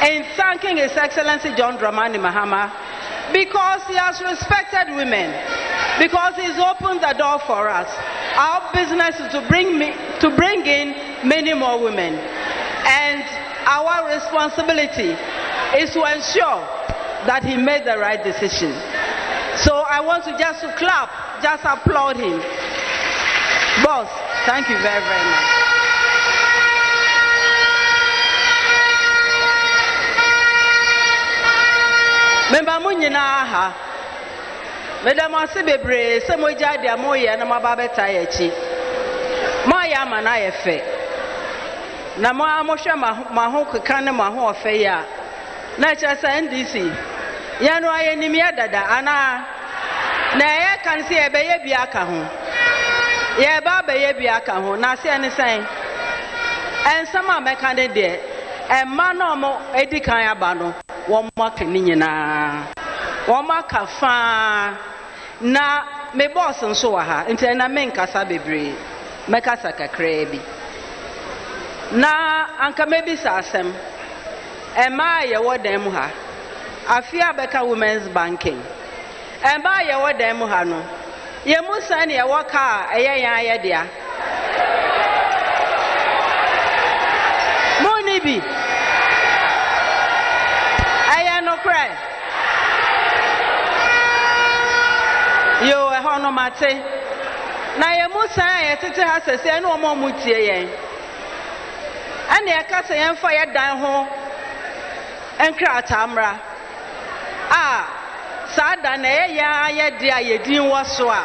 in thanking His Excellency John Dramani Mahama because he has respected women, because he's opened the door for us. Our business is to bring in many more women, and our responsibility is to ensure that he made the right decision. So I want to just clap, just applaud him. Boss, thank you very, very much. Member Munyina ha. Madam Asibebre, Samoja de Amoya na mababeta yechi. Moya mana yefe. Na mo amosha maho kekane maho ofe ya. Na chasa NDC. Yanu aye nimia dada ana. Na ye kan si ebeye bi aka ho. Ye ba beye bi aka ho na se ne sen. Ensama meka de de. Emma no mo edikan aba no. Womaka ni nyina. Womaka fa na me boss nso wa ha. Nti na me nkasa bebre. Mekasa kakra bi. Na anka mebisa asem. Emma ye wodan mu ha. Afia beka women's banking. Emma ye wodan mu ha no. Ye musa ne ye woka eye yan ye dia. Moni bi. Aya no kra. Yo e ho no mate. Na ye musa ye tete ha sese na omo mutie yen. Ana ye ka se yen fa ye dan ho enkra tamra. Sada na ye ya ye dia ye din wo so a.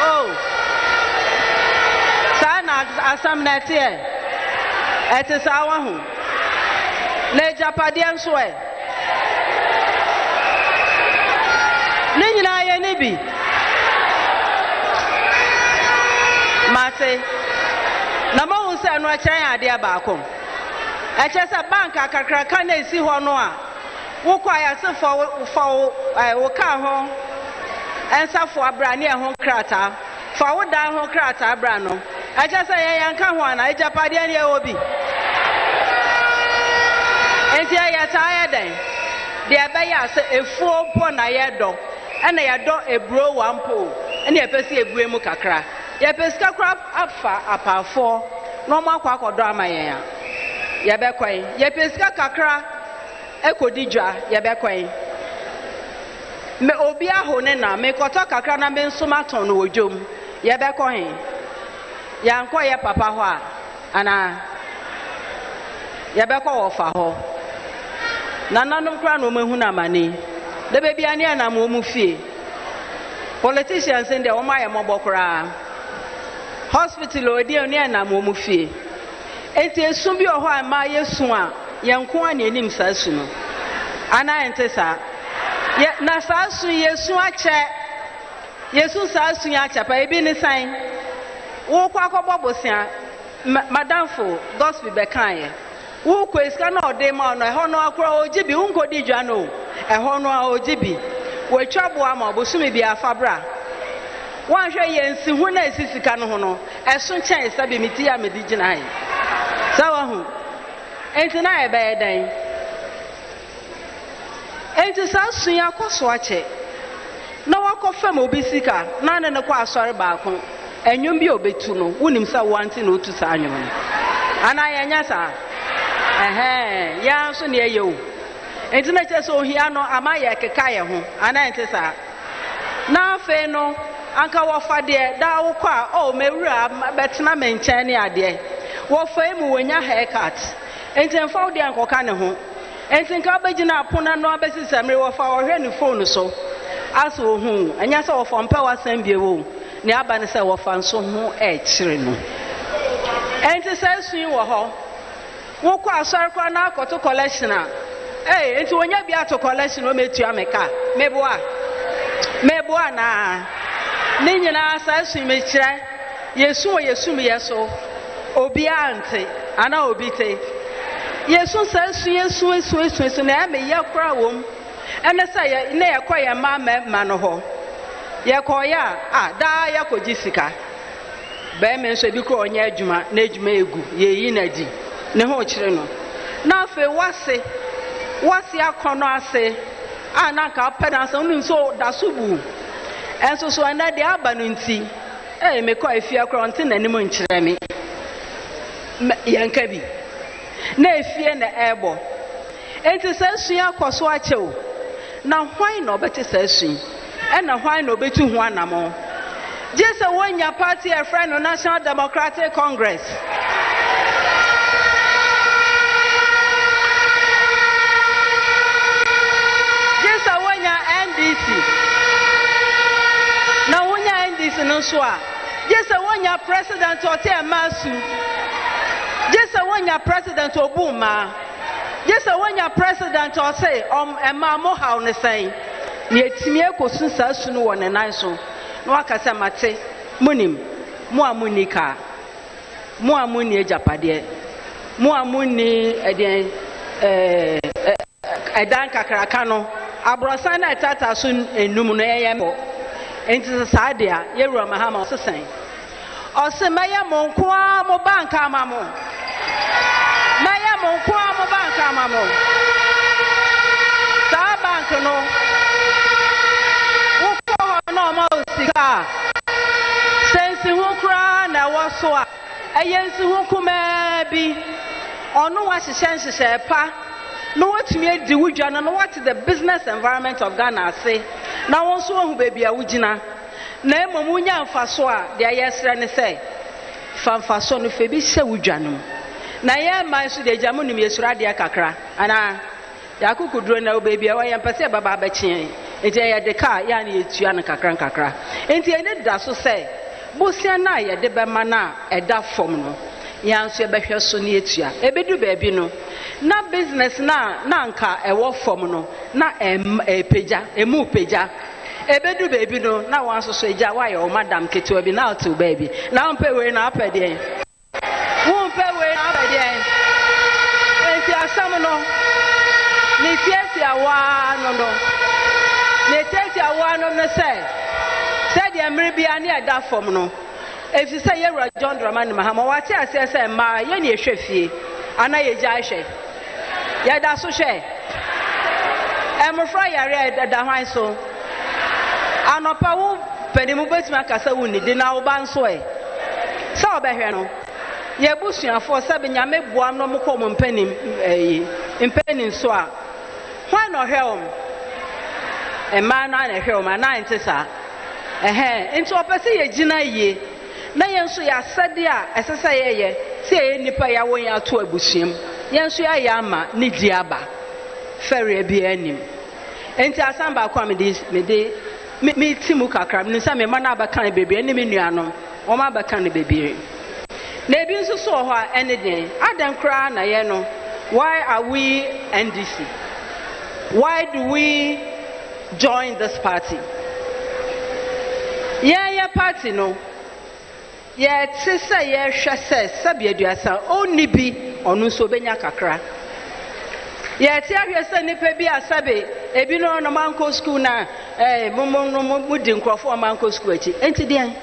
Oh. Sana asam na tie. Ete sawa hu. Na japade nso e. Ne nyina ye ne bi. Mate. Na ma hu se no a kyan ade abaako. Echesa bank akakra ka na esi ho no a. Wo kwa ya se wo ka ho. Ensa fo abrane e ho krata. Fa wo dan ho krata abra no. Echesa ye yanka ho ana ejapade ne e obi. Enti ya ta ya den. De abeya se efuo po na ye do. Ena ye do ebro wampo. Ena ye pesi ebue mu kakra. Ye peska kra afa apafo. No ma kwa kodo amayen ya. Ye be kwen. Ye peska kakra ekodijwa ye be kwen. Me obi aho ne na me koto kakra na me nsoma ton no odwom. Ye be kwen. Ya nko ye papa ho a ana ye be ko wo fa ho. Na nanom kra no mahu na mani. De be bia ne na mo mu fie. Politicians in the o ma ye mobokra. Hospital odi ne na mo mu fie. Enti esu bi oho ama yesu a yenko a na enim sa su no. Ana ente sa. Ye na sa su yesu ache. Yesu sa su ya ache pa ebi ni san. Wo kwa akobobosian madamfo gospel bekan ye. Wo kweska na ode ma no eho no akora ojibi unkodi dwa no. Eho no a ojibi. We twabo ama obosumi bi afabra. Wan hwe ye nsi hu na esisika no ho no. Eso chen sabi miti ya medigina yi. Sawahu. Enti na ebe den. Enti sa suya kwaswache. Na wakofem obi sika na ne kwa asori baako. Enyum bi obetu no wonim sa wanti na otu sa anyum. Ana yenya sa. Ya so ne yewu. Enti na chese ohia no ama ye keka ye ho. Ana enti sa. Na afe no anka wofa de da wo kwa o mewura betena menchen ne ade. Wofa mu wonya haircut. Enti mfa wo de ankoka ne ho. Enti nka bagina apona no abesisamre wofa wo hwe ne phone so. Aso ohu anya se wofa mpa wasan biewo. Ne aba ne se wofa nso ho kire no. Enti se suin wo ho. Wo kwa asori kwa na akoto collection a. Enti wonya bia to collection o metu ameka. Meboa na. Ne nyina sa suin me kire. Yesu mi yeso. Obi ante ana obi te. Yesu sa suin na me yakra wom. Ene sa ye na yakwa ye ma no ho. Yekoya da yakoji sika. Be me nso bi ko onya adwuma na adwuma egu ye yi na di. Ne ho kire no. Na afi wase akono ase. Na ka pedansa unu so da subu. Enso so na de aba no nti. Me ko afia kro nti na nim nkire me. Yanka bi. Na efie na ebo. Enti sa sua akoso achew. Na hwan na obete sa sua. Na hwan na obetu ho anamo. Just wonya party a friend of National Democratic Congress. Just wonya NDC. Na wonya NDC no so a. Just wonya President Ote Masu. Just wonya President Obuma. Just wonya President Ose Emma Mohau ne say. Ni etimi ekosu sa su no won nan so. No akasa mate munim mo amunika mo amuni ejapade mo amuni eden edan kakraka no abrosan na tata so enum no yeye mo enti sa de a yewura mahama osesan osemaye mo nko a mo bank amamo maye mo nko a mo bank amamo sa bank no no mo sika sensi hu kra na woso a eyensi hu kuma bi onu wa hyehyɛ pa no watumi adi wudwa no what is the business environment of Ghana say na won so hu baby a wugina na emom nya mfaso a de ayesre ne sɛ famfaso no fe bi hyɛ wudwa no na ye man so de jamu nim yesura de kakra ana yakukuduro na baby a wa yempese baba abekye eje ya de car ya na yetua na kakra enti ene da so say bosia na ya de be ma na eda fom no ya nso ebehwe so na etua ebedu baabi no na business na nka ewo fom no na epeja emu peja ebedu baabi no na wan so eja wa ya o madam ketewa bi na otu baabi na mpe we na apede wo mpe we na apede enti asam no ni tiesia wa no neteti awano no say de amre bia na eda fom no efi say yewura John Dramani Mahama wate ase say ma ye na ehwefie ana ye gya hwe ye da so hwe emfra yare da hwan so anopa wo panimu betimi akasa wo ni de na wo ban so sa obehwe no ye busuafo sabe nyame boam no mko mo mpanim so a hwan no hwe Emma na hwe ma na ntesa nti opese ye gina ye na ye nso ya sade a esesa ye se ye nipa ya won ya to abusuam ye nso ya ya ama ni di aba fere bi anim nti asamba kwa me timu kakra me nsa me ma na abakan bebre ni me nuanom o ma abakan bebre na ebi nso so ho a ene den adan kra na ye no why are we NDC? Why do we join this party? Yeah, party no. Yeah, sisa yeah shase sabiaduasa oni bi onu so benya kakra. Yeah, ti ahwese nipa bi asabe ebi no no manko school na mo di nkrofo manko school achi. Enti den.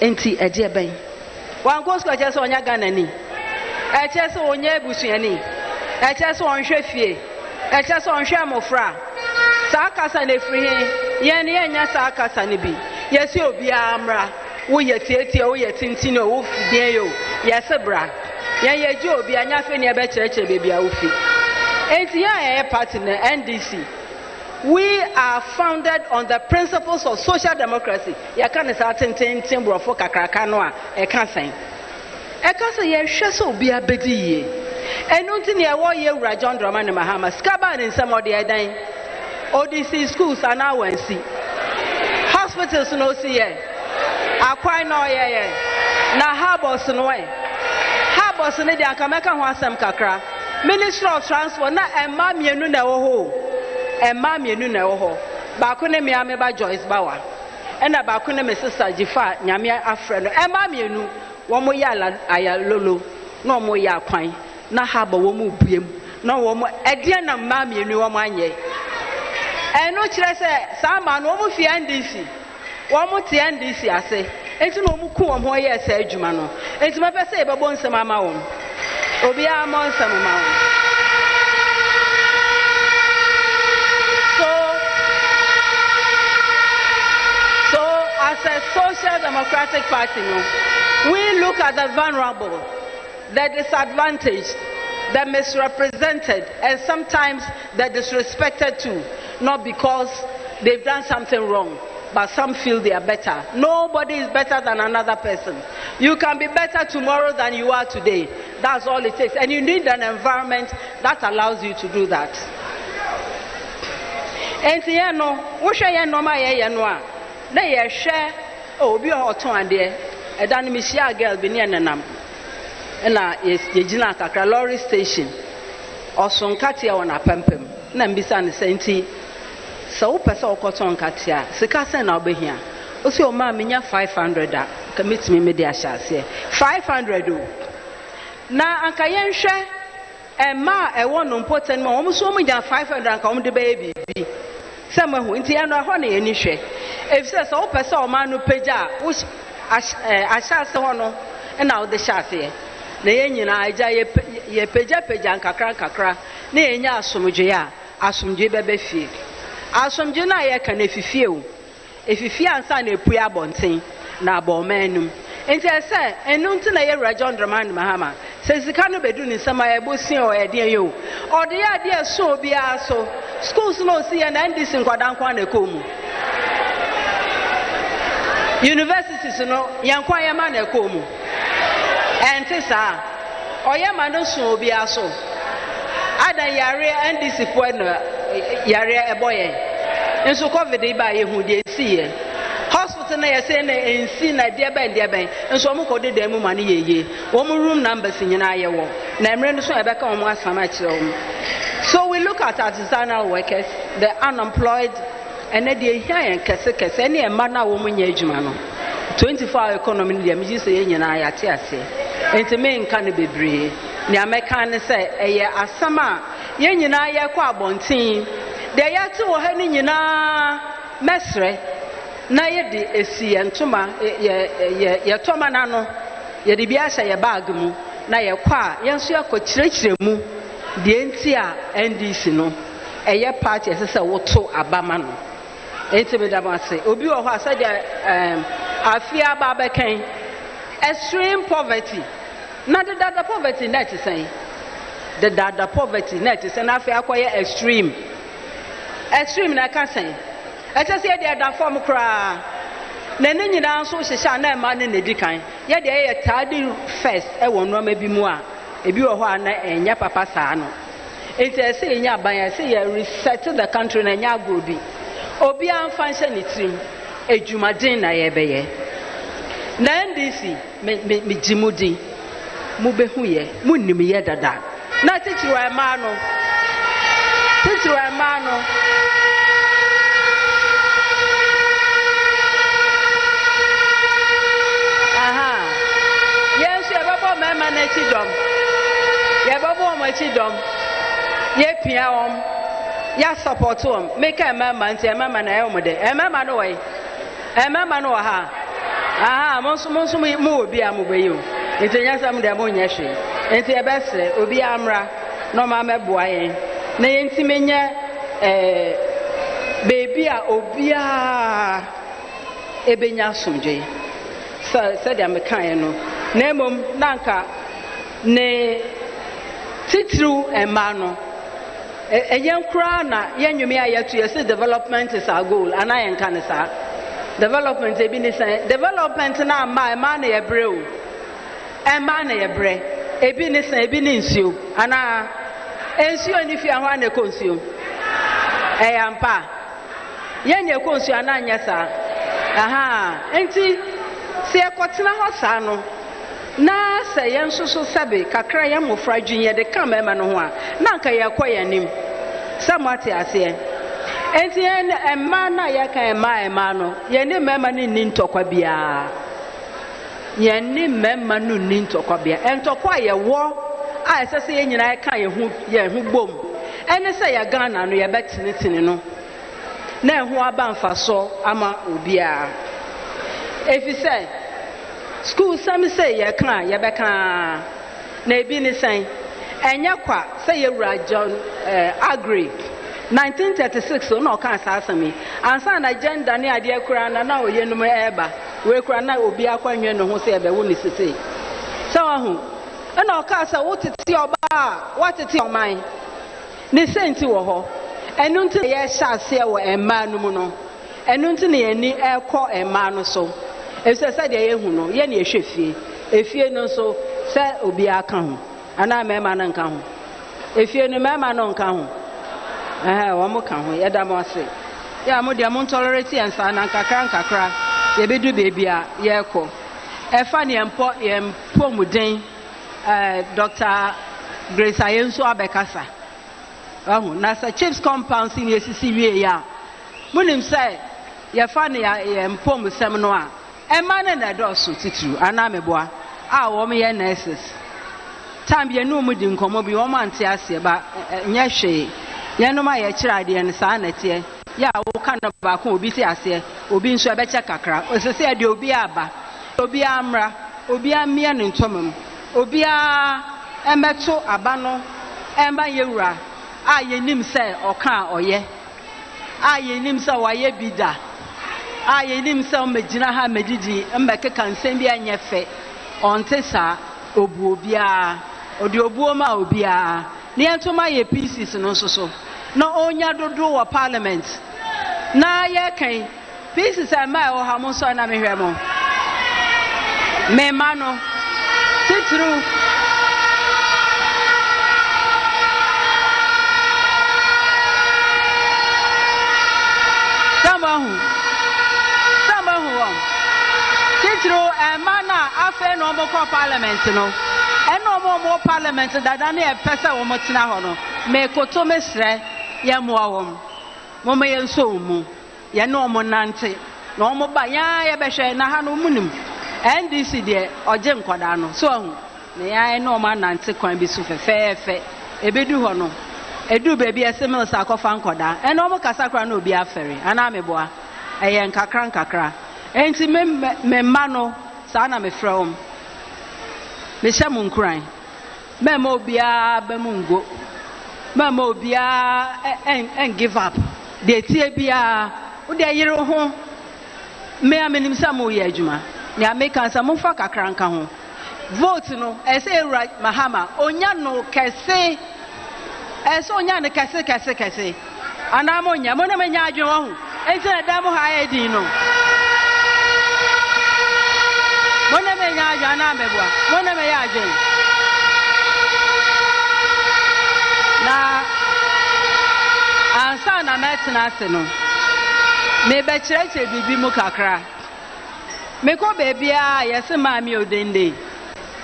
Enti ade ben. Wanko school achi so onya Ghana ni. ɛkyɛ sɛ ɔnyɛ ebusuani ɛkyɛ sɛ ɔnhwɛ fie ɛkyɛ sɛ ɔnhwɛ amofra saa kasa na efiri he yɛn ne yɛnya saa kasa ne bi yɛsi obiara mmra woyɛ tietie woyɛ tintin o wo fidie yo yɛsɛ bra yɛn yɛgye obi anya fe ne ɛbɛkyerɛkyerɛ beebi a wofi enti yɛn ɛyɛ party na NDC we are founded on the principles of social democracy yɛka ne saa tententen borɔfo kakraka no a ɛka sɛn ɛka sɛ yɛhwɛ sɛ obiara bɛdi yie ɛno nti ne ɛwɔ yɛ wura John Dramani Mahama skaba ne nsɛm ɔde ɛdan ODC schools anaa wansi hospitals no si yɛ akwan na ɔyɛ na harbors no ɛ harbors no de anka mɛka ho asɛm kakra Ministry of Transport na ɛma mienu na ɛwɔ hɔ ɛma mienu na ɛwɔ hɔ baako ne mmea meba Joyce Bawa ɛna baako ne me sister Jifa nyame afrɛ no ɛma mienu wɔn yɛ ayalolo na wɔn yɛ akwan na harbor wɔn buem na wɔn ɛdeɛ na mma mienu wɔn anyɛ ɛno kyerɛ sɛ saa ma no wɔn fi NDC wɔn te NDC ase enti na wɔn ku wɔn ho yɛ sɛ adwuma no enti mɛpɛ sɛ yɛbɛbɔ nsɛm ama wɔn obiara mɔ nsɛm ama wɔn so as a social democratic party no we look at the vulnerable the disadvantaged the misrepresented and sometimes the disrespected too not because they've done something wrong but some feel they are better. Nobody is better than another person. You can be better tomorrow than you are today. That's all it takes. And you need an environment that allows you to do that. And you know, we share no my no. They share obi oton ade. E dan mi share girl bi ne nenam. Na yes yegina kakra lorry station. Oson katia wona pempem. Na mbisa ne senti so pesa okoton katia sika sen na obehia o se o ma menya 500 a ka metimi me de ahyase 500 o na anka yenhwe e ma e wono important ma omo so omo 500 anka omo de be bibi se mahu nti ya no ho na ye ni hwe efise so pesa o ma no pagya wo ahyase ho no na o de hyase na ye nyina agya ye pagya nkakra na ye nya asomdwe a asomdwe bebe fie asomdwe na ye ka na efifie o efifie ansa na epu abonten na abomanum enti ese enu nti na ye wura John Dramani Mahama se sika no bedu ni nsama ye bosin o ede ye o ode ye ade so obi aso schools no si ye na NDC nkwadan na ekomu universities no yankwa ye ma na ekomu enti sa oye ma no so obi aso ada yare NDC fo na yare eboye enso covid ba ye hu de sie hospital na ye say na ensi na de ben enso mo ko de dem ma ne yeye wo mo room numbers nyina ye wo na emre no so e be ka wo asama kire wo so we look at artisanal workers the unemployed and de here en kese ne e ma na wo mo nya adwuma no 24-hour economy ne me ji say nyina ya te ase enti me nka ne bebre ne ameka ne say eye asama ye nyina ye kwa abonten de ya te wo ha ne nyina mesre na ye de esi entoma ye toma na no ye de bia hye ye bag mu na ye kwa ye nso ye kokyerɛkyerɛ mu de enti a NDC no eye party ese woto abama no enti me da ma se obi wo ho asa de afia ba bekan extreme poverty na the dada poverty net say the dada poverty net say na afia akoye extreme na ka say e che say de da form kra na ne nyina nso hyehya na ma ne nedikan ye de ye tadi first e wo no ma bi mu a ebi wo ho ana enya papa saa no enti e say enya ban e say ye reset the country na enya agrobi obi amfa nhyɛ ne tirim edwumaden na ye beye na NDC me jimudi mu behu ye mu nim ye dada na teacher wa ma no aha yes ye babo mema na chidom ye babo mo chidom ye pia ya support make mema nti mema na ye mo de mema no we mema no ha aha monso mu obi amubeyo nti nyasa mu de mo nyehwe enti ebesre obi amra no ma meboa yen na yentimenye baby a obia ebenya somje said I'm a kind no nemom nanka ne titru emano eyen kra na yenwumi ayeto yesi development is our goal and I can say development ebi ni say development na ma na ye brew ema na ye bre ebi ni say ebi ni nsuo ana ensuo ni fi ahwa na konsuo eyampa yen ye konsuo ana anya sa aha enti se ekotena ho sa no na se yen soso sabe kakra ye mofra dwunye de ka mema no ho a na nka ye koyanim samwate ase enti en emma na ye ka emma no ye ne mema ni ntokwa bia ye ne mema no ni ntokwa bia entokwa ye wo a esese ye nyina ye ka ye hu bom ene se ye Ghana no ye betinitini no na ehu aba mfaso ama obia efise school some say ye kan ye beka na ebi ni san enya kwa say ye wura John Agri 1936 so na okan asasami ansa na gender ne ade akura na oyenum eba we kura na obi akwanwe no ho say ebe wo ni sisi so ahu na oka sa wotete oba watete oman ni senti wo ho enu nti ye hyase wo emma no mu no enu nti ne ani ekọ emma no so efise sa de ye hu no ye na ehwefie efie no so se obi aka ho ana mema na nka ho efie no mema no nka ho wo mo ka ho ye da mo ase ya mo de mo tolerate ensa na nkakra ye bedu bebi a ye kọ efa ne empo muden Dr. Grace Ayenso abekasa na sa chiefs compound in yesisi wie ya munim say ye fa ne ye mpom sem no a ema ne na do so titru ana meboa a wo me ye nurses time ye no mu di nkomo bi wo mante ase ba nya hwe ye no ma ye kira de ne sa na tie ya wo ka no ba ko obi ti ase obi nso ebeche kakra osese de obi aba obi amra obi amia ne ntomam obi a emeto aba no emba yewura a yenim se oka oye a yenim se waye bida a yenim se omegina ha medidi mbeke kansem bia nyefe onte sa obu obia odi obuo ma obia ne entoma ye pieces no so na onya dodo wa parliament na ye kan pieces ama o ha mo so na mehwe mo me mano titru Samahu titru emana afe no mo ko parliament no eno mo parliament dada na e pesa wo mo tina ho no me koto mesre ye mo awom mo me yenso mu ye no mo nante no mo ba ya ye behwe na ha no munim NDC de oje nkoda no so ahu me ya no ma nante kwan bi su fefefe ebedu ho no edu baby esemel sa kofa nkoda eno mo kasa kra na obi afere ana meboa eye nkakra enti me mano sa na me from me shamu nkran me ma obia ba mu ngo me ma obia en give up de tie bia wo de yire ho me amenim sa mo ye adwuma ne ameka sa mo fa kakra nka ho vote no ese right mahama onya no kese eso onya ne kese ana mo nya mo na menya adwuma ho enti na da mo ha ya din no mo na menya adwuma na mebua mo na me ya adwuma na ansa na metina ase no me be kireche bibi mu kakra me ko baby a yesi mami odende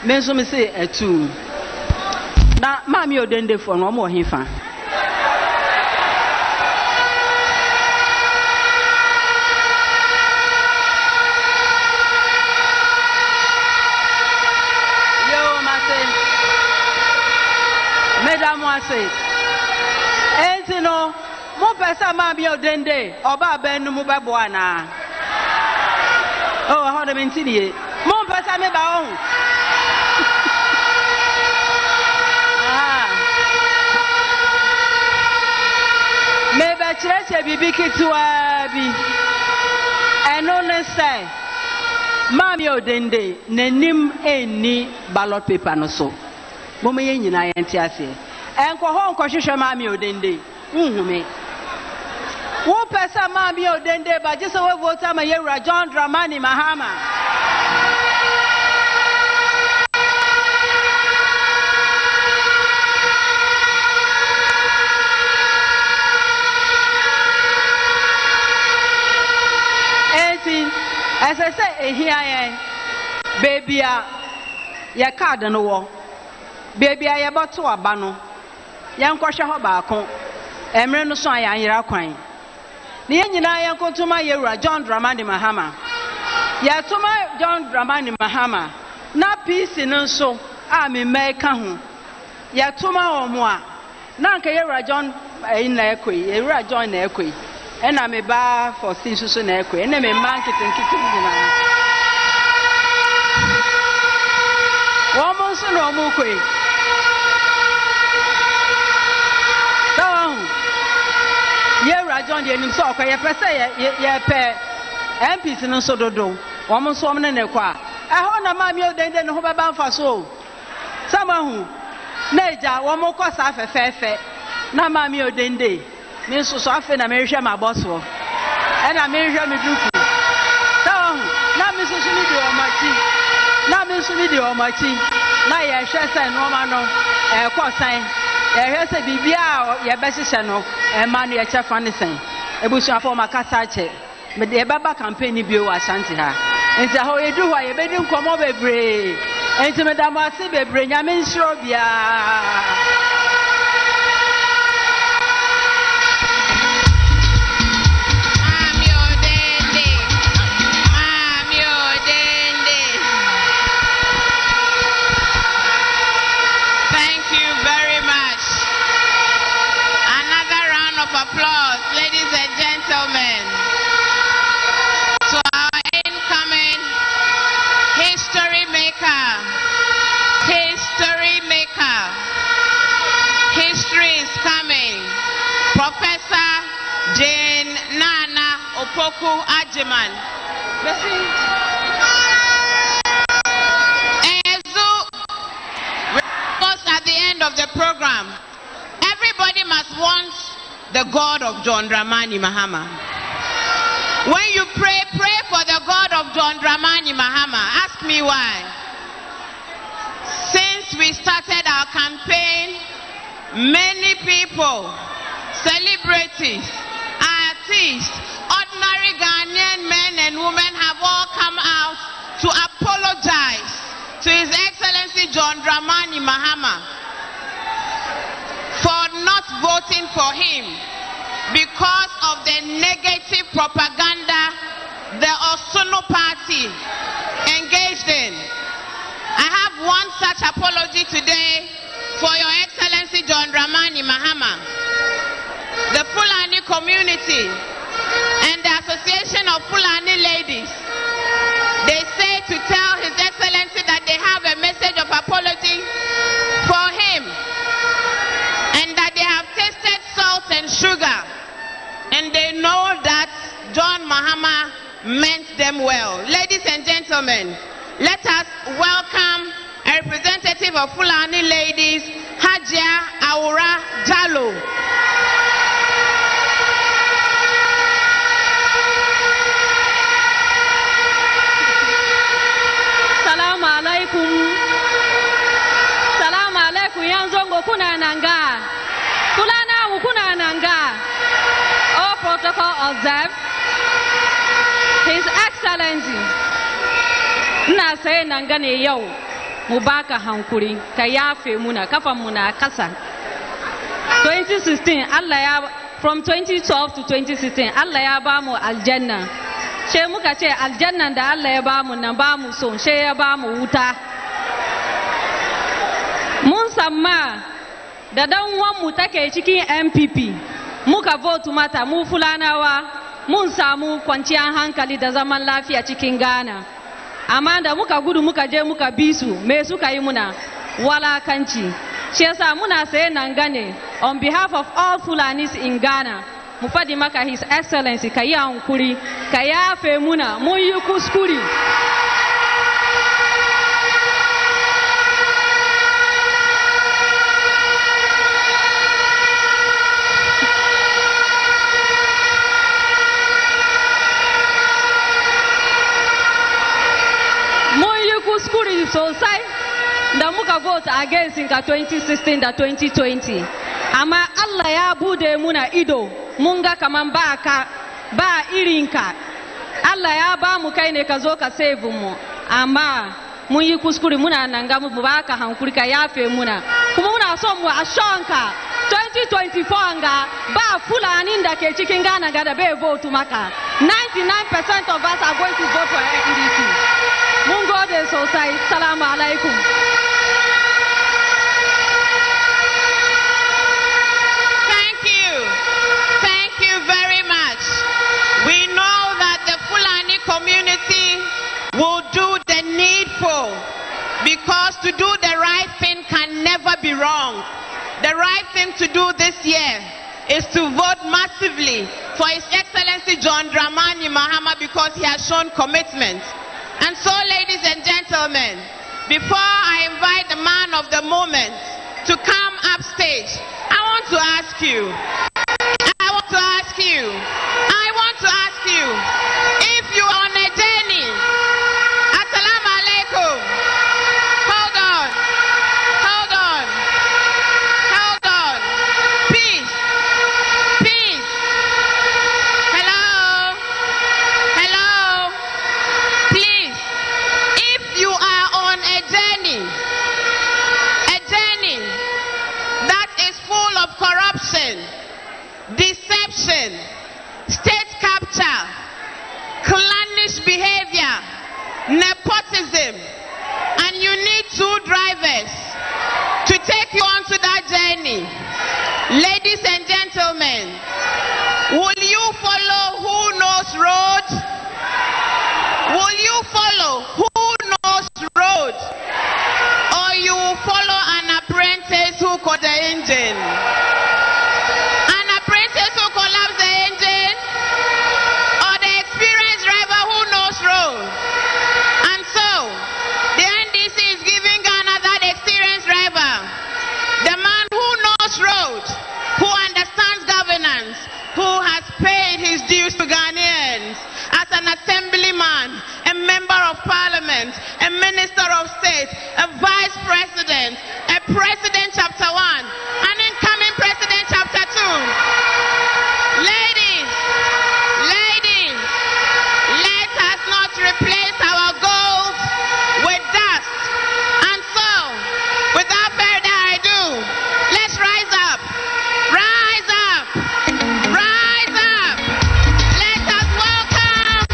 me nso me se etu na mami odende fo no mo hefa yo mate mesdames moi enti no mo pesa mami odende oba benu mu bebo ana oh how the mentini mo pesa me ba on mekyerɛkyerɛ biribi ketewa bi ɛno ne sɛ maame odende n'anim ɛnni ballot paper no so moma yɛn nyinaa yɛnte aseɛ ɛnkɔ hɔ nkɔhwehwɛ maame odende nhume wopɛ sɛ maame odende ba gye sɛ wovote ama yɛwura John Dramani Mahama as I say, here, baby, your card no war. Baby, I about to a bano. Young Kosha Hobako, Emre no Soya Iraquine. The engine I am to my Yura John Dramani Mahama. Ya to my John Dramani Mahama. Na peace in so, I'm in Mekahu. Ya to my Omwa. Nanka Yura John in Equi, Yura John Equi. And I'm a bar for Sinsus and Equi, and I'm a market and kitchen. Almost no more. So, you're John, you're in soccer, you're per se, you're per MPs in Sododo, almost woman in a qua. I hold a mammy then hope about for so. Someone who, Naja, one more cost half a fair, na mammy or dende. Means so often I may share my boss for, and I may share my group. So, now Mrs. Video on my tea, now Miss Video on my tea, now I share say no man, a course sign, a here's a BBR, your best channel, and money a chef on the same. A bush for my casache, but the Baba campaign view was shanty her. And so, how you do, I bet you come over brave, and to Madame Sibe bring a min shrubia. Applause, ladies and gentlemen, to our incoming history maker. History is coming. Professor Jane Nana Opoku Ajiman. We're almost at the end of the program. Everybody must want the God of John Dramani Mahama. When you pray for the God of John Dramani Mahama. Ask me why. Since we started our campaign, many people, celebrities, artists, ordinary Ghanaian men and women have all come out to apologize to His Excellency John Dramani Mahama for not voting for him because of the negative propaganda the Osono party engaged in. I have one such apology today for Your Excellency John Dramani Mahama. The Fulani community and the Association of Fulani Ladies, they say to tell His Excellency that they have a message of apology for him, and that they have tasted salt and sugar, and they know that John Mahama meant them well. Ladies and gentlemen, let us welcome a representative of Fulani Ladies, Hajia Aura Jallo. Salamu alaikum. Salamu alaikum yanzongo kuna nanga. Kulana kuna nanga. All protocol observed. His Excellency na sai nanga ne yau mu baka hankuri ka yafe muna kafa muna kasa. 2016 Allah ya from 2012 to 2016 Allah ya ba mu aljanna. She muka ce aljannan da Allah ya ba mu nan ba mu so she ya ba mu wuta. Mun samma da dan uwan mu take cikin MPP muka vote mata mu Fulanawa mun samu kwanciyar hankali da zaman lafiya cikin Ghana. Amma da muka gudu muka je muka bisu me suka yi muna walakanci. Shi yasa muna saye nan gane on behalf of all Fulanis in Ghana mupadimaka His Excellency Kaya Nkuri Kaya Femuna Moyuku Skuri. Moyuku Skuri so sai ndamuka vote against in 2016 da 2020. Ama Allah ya bude muna ido munga kaman ba irinka. Allah ya ba mu kai ne ka zo ka save mu. Amma mun yi kuskure muna nan ga mu ba ka hankuri ka yafe muna. Kuma muna so mu ashonka 2024 nga ba Fulani da ke cikin Ghana ga da bai vote maka. 99% of us are going to vote for NDC. Mun gode sosai. Assalamu alaikum. We know that the Fulani community will do the needful, because to do the right thing can never be wrong. The right thing to do this year is to vote massively for His Excellency John Dramani Mahama, because he has shown commitment. And so, ladies and gentlemen, before I invite the man of the moment to come upstage, I want to ask you, if you are on a journey, assalamu alaikum, hold on, peace, hello, please, if you are on a journey that is full of corruption, deception, state capture, clannish behavior, nepotism, and you need two drivers to take you onto that journey. Ladies and gentlemen, will you follow who knows road? Will you follow who knows road? Or you will follow an apprentice who caught the engine? An apprentice who collapsed the engine? Or the experienced driver who knows road? And so, the NDC is giving Ghana that experienced driver, the man who knows road, who understands governance, who has paid his dues to Ghanaians as an assemblyman, a member of parliament, a minister of state, a vice president, a president chapter 1, an incoming president chapter 2. Ladies, let us not replace our gold with dust. And so, without further ado, let's rise up. Rise up. Rise up. Let us welcome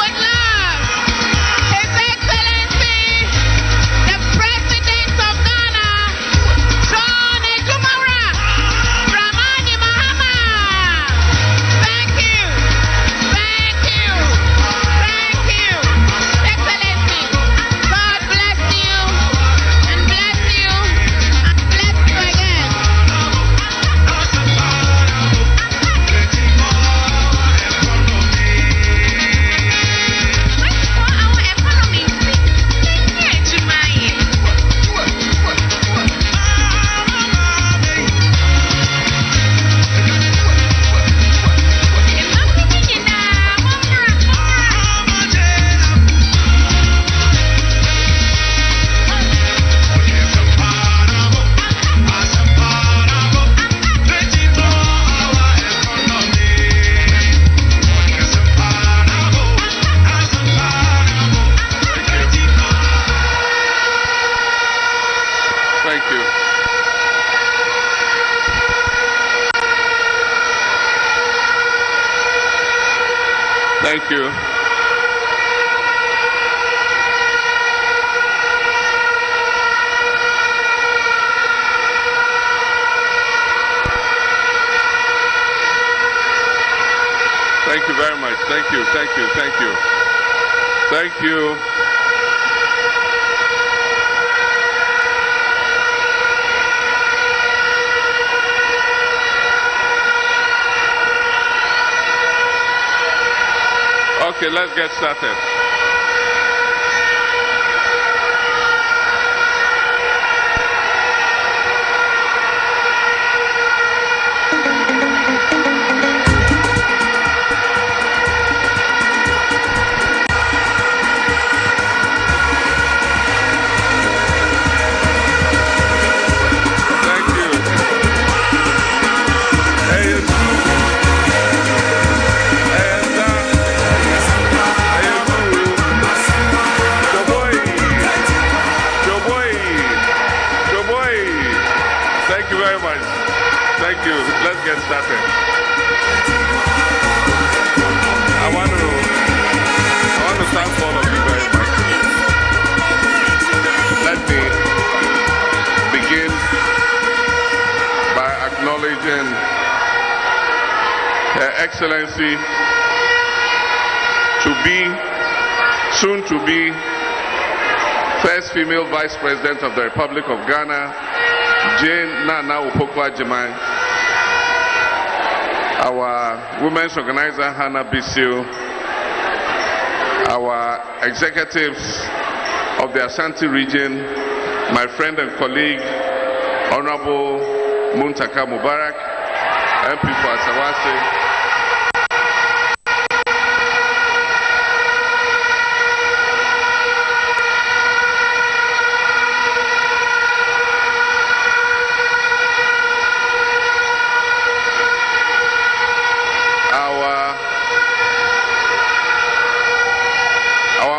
with love His Excellency, the President of Ghana, John Ejumara Dramani Mahama. Thank you. Excellency. God bless you and bless you and bless you again. Thank you. Thank you. Thank you very much. Thank you. Okay, let's get started. Thank you. Let's get started. I want to thank all of you very much. Let me begin by acknowledging Her Excellency, soon to be first female Vice President of the Republic of Ghana, Jane Nana Opoku-Agyeman, our women's organizer Hannah Bisil, our executives of the Ashanti region, my friend and colleague Honorable Muntaka Mubarak, MP for Asawase,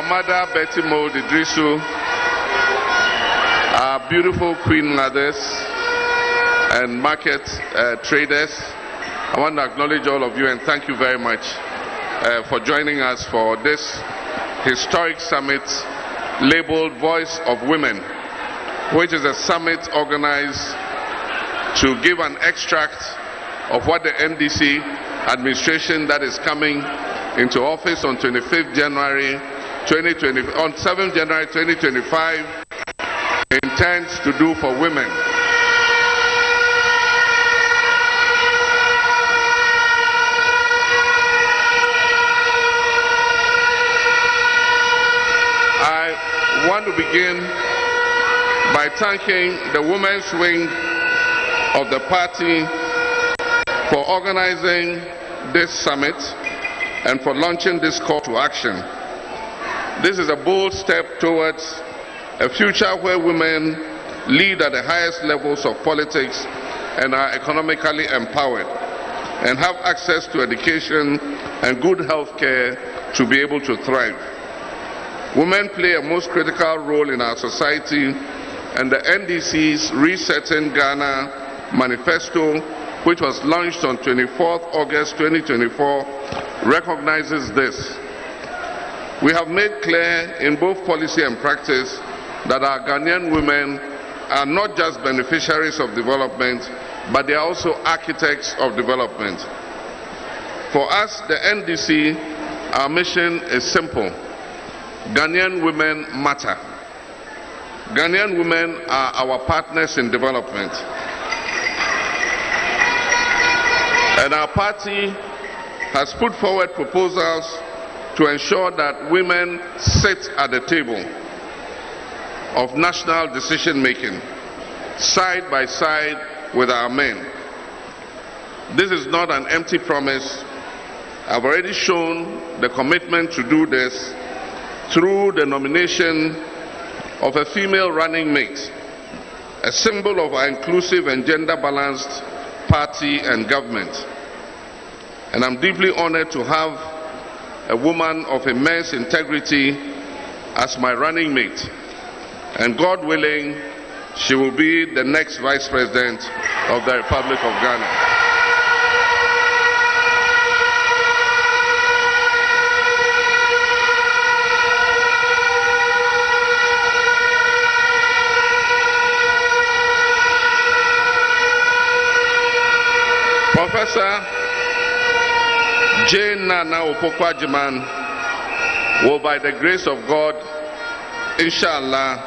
Mother Betty Mold Idrisu, our beautiful Queen Mothers and market traders. I want to acknowledge all of you and thank you very much for joining us for this historic summit labeled Voice of Women, which is a summit organized to give an extract of what the NDC administration that is coming into office on 25th January 2020, on 7th January 2025 intends to do for women. I want to begin by thanking the women's wing of the party for organizing this summit and for launching this call to action. This is a bold step towards a future where women lead at the highest levels of politics and are economically empowered and have access to education and good health care to be able to thrive. Women play a most critical role in our society, and the NDC's Resetting Ghana Manifesto, which was launched on 24th August 2024, recognizes this. We have made clear in both policy and practice that our Ghanaian women are not just beneficiaries of development, but they are also architects of development. For us, the NDC, our mission is simple. Ghanaian women matter. Ghanaian women are our partners in development. And our party has put forward proposals to ensure that women sit at the table of national decision making, side by side with our men. This is not an empty promise. I've already shown the commitment to do this through the nomination of a female running mate, a symbol of our inclusive and gender balanced party and government. And I'm deeply honored to have a woman of immense integrity as my running mate, and God willing, she will be the next Vice President of the Republic of Ghana. Professor Jane Nana Opoku-Agyeman will, by the grace of God, inshallah,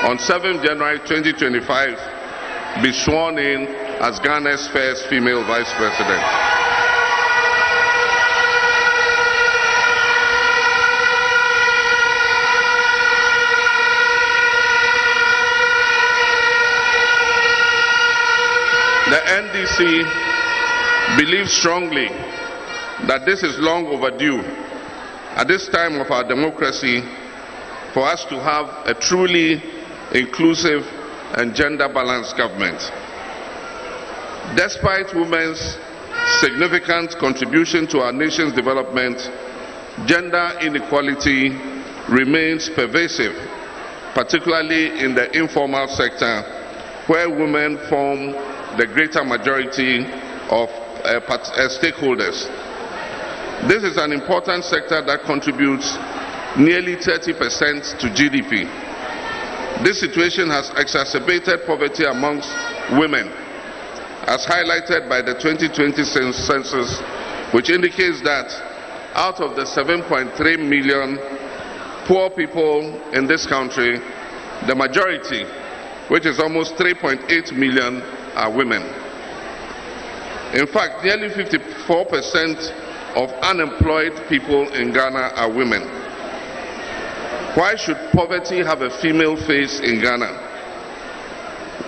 on 7th January 2025, be sworn in as Ghana's first female Vice President. The NDC believes strongly that this is long overdue at this time of our democracy for us to have a truly inclusive and gender-balanced government. Despite women's significant contribution to our nation's development, gender inequality remains pervasive, particularly in the informal sector, where women form the greater majority of stakeholders. This is an important sector that contributes nearly 30% to GDP. This situation has exacerbated poverty amongst women, as highlighted by the 2020 census, which indicates that out of the 7.3 million poor people in this country, the majority, which is almost 3.8 million, are women. In fact, nearly 54% of unemployed people in Ghana are women. Why should poverty have a female face in Ghana?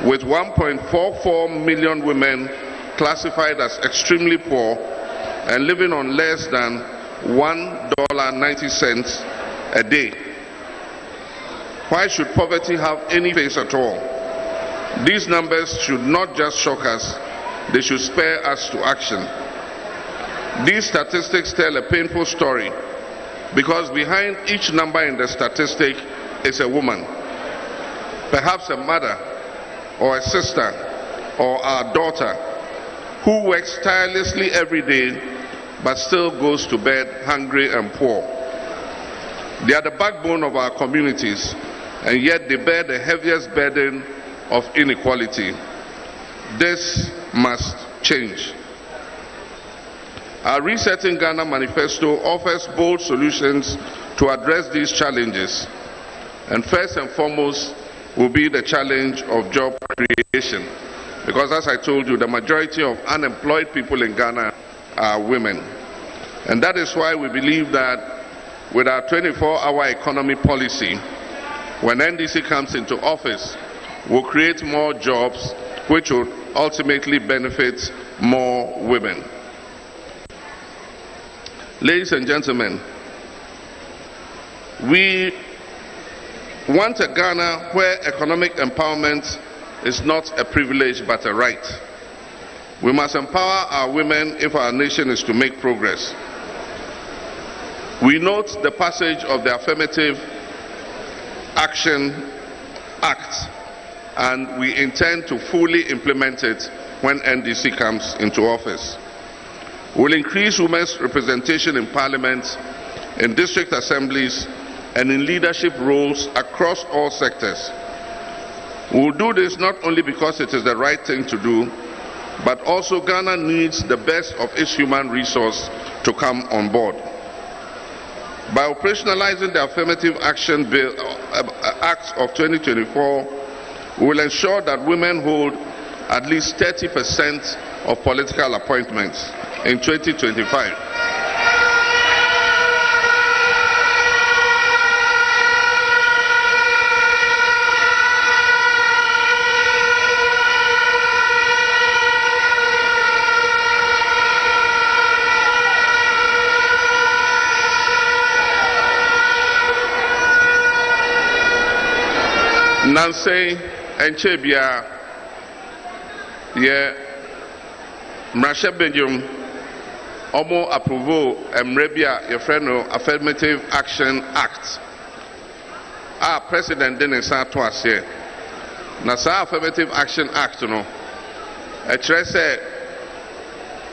With 1.44 million women classified as extremely poor and living on less than $1.90 a day. Why should poverty have any face at all? These numbers should not just shock us, they should spur us to action. These statistics tell a painful story, because behind each number in the statistic is a woman, perhaps a mother or a sister or our daughter, who works tirelessly every day but still goes to bed hungry and poor. They are the backbone of our communities, and yet they bear the heaviest burden of inequality. This must change. Our Resetting Ghana Manifesto offers bold solutions to address these challenges, and first and foremost will be the challenge of job creation, because as I told you, the majority of unemployed people in Ghana are women. And that is why we believe that with our 24-hour economy policy, when NDC comes into office, we'll create more jobs which will ultimately benefit more women. Ladies and gentlemen, we want a Ghana where economic empowerment is not a privilege but a right. We must empower our women if our nation is to make progress. We note the passage of the Affirmative Action Act, and we intend to fully implement it when NDC comes into office. We'll increase women's representation in parliament, in district assemblies, and in leadership roles across all sectors. We'll do this not only because it is the right thing to do, but also Ghana needs the best of its human resource to come on board. By operationalizing the Affirmative Action Act of 2024, we will ensure that women hold at least 30% of political appointments in 2025. Nancy and Chebia, Mrasha Benjum, Omo approval Mrebia, your friend, Affirmative Action Act. Our President Dennis Atwas here. Nasa Affirmative Action Act, no. A trace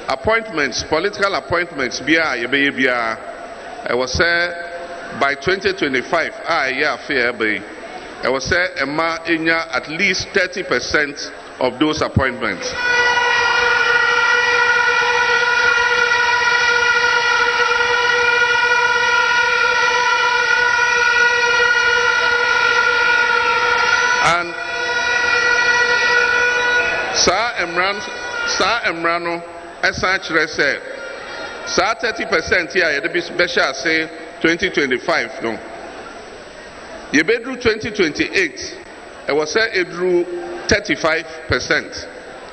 appointments, political appointments, I was said by 2025, fair bay. I will say Emma Inya at least 30% of those appointments. And Sa Emrano Esanchre said, Sa 30% here, it be special say 2025, no. You bedroom 2028, I was say it drew 35%.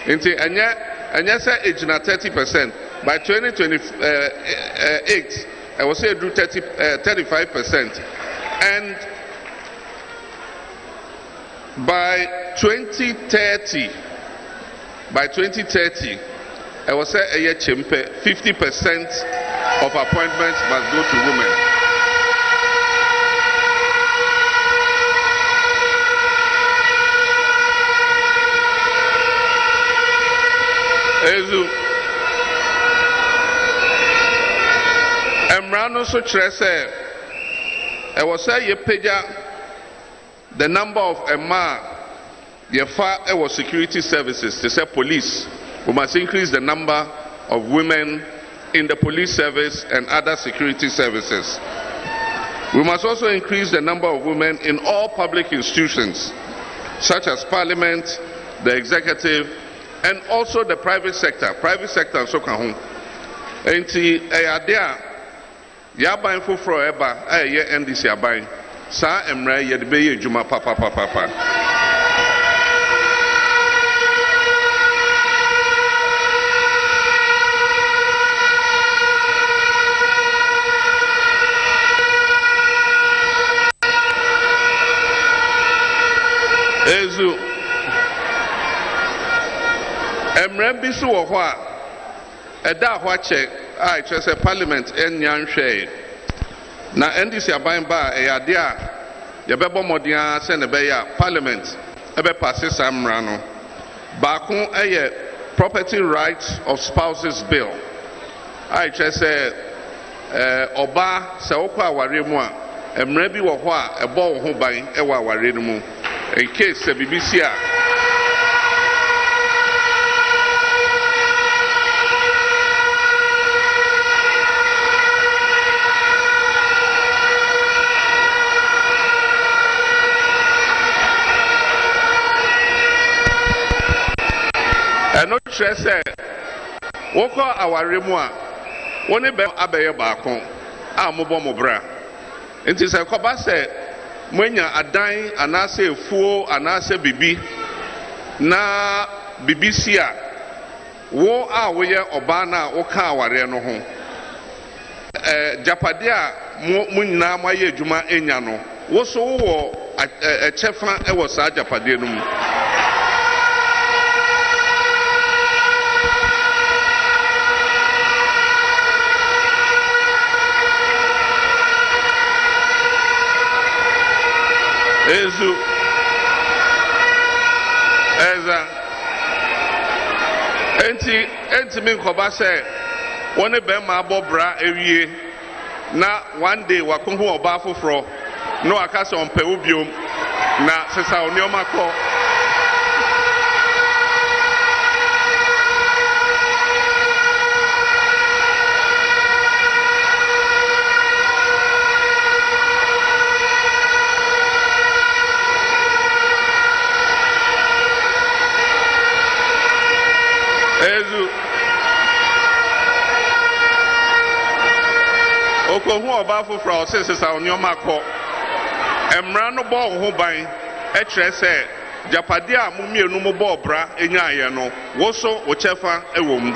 Nti anya say ejina 30%. By 2028, I will say do 35%. And by 2030, I will say a year 50% of appointments must go to women. Emrano so chrese I was say ye peja the number of Emma ye fa was security services, they say police. We must increase the number of women in the police service and other security services. We must also increase the number of women in all public institutions such as parliament, the executive, and also the private sector. Private sector and so can enti ayadea ya ban foforo eba aye NDC aban sa emra ye de be adwuma papa. Ezu emra bi so wo ho a eda ho ache I say parliament enyan hwe na NDC aban ba eyade a ye bebo modia se ne be ya parliament ebe pass samra no ba ko eye property rights of spouses bill I say oba se wokọ aware mu a emra bi wo ho a ebo wo ho ban e wa aware no mu in case the BBC and not stress woko aware mu a woni be abeye baako a mobo mobra enti se koba se mwenya adan anase efuo anase bibi na BBC a wo a wo ye oba na wo ka aware no ho japade a munyina maye adwuma enya no wo so wo echefa e wo sa japade no mu Ezu Eza enti min koba se woni be ma bobra ewie na one day wakonhu oba foforo no akase onpe obiom na sesa oni o makọ Ezu Okohu oba foforo osesesa onioma akọ emra no bo ho ban e kire se japade a mumienu mo bo bra enya aye no wo so wo chefa ewom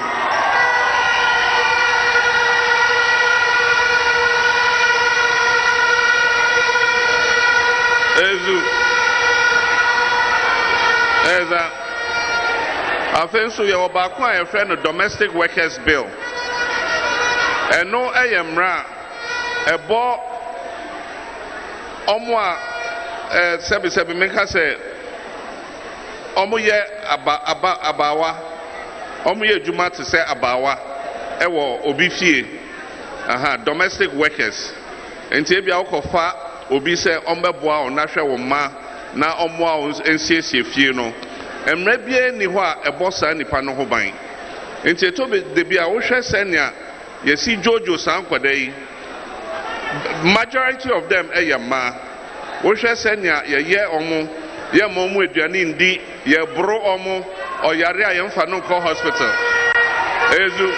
Ezu Eza Afenso ye obako a friend domestic workers bill. Eno eyemra ebo omo a sebi meka se omo ye abawa omo ye adwuma te se abawa ewo obi fie domestic workers enti ebia ukofa obi se ombeboa onahwe wo ma na omo a ensiesie fie no emra bie ni ho a ebosa nipa no ho ban enti eto de bia wo hwe senia yesi jojo san kwada yi majority of them eyama wo hwe senia ye omo ye momu aduane ndi ye bro omo oyare a ye mfa no ko hospital ezu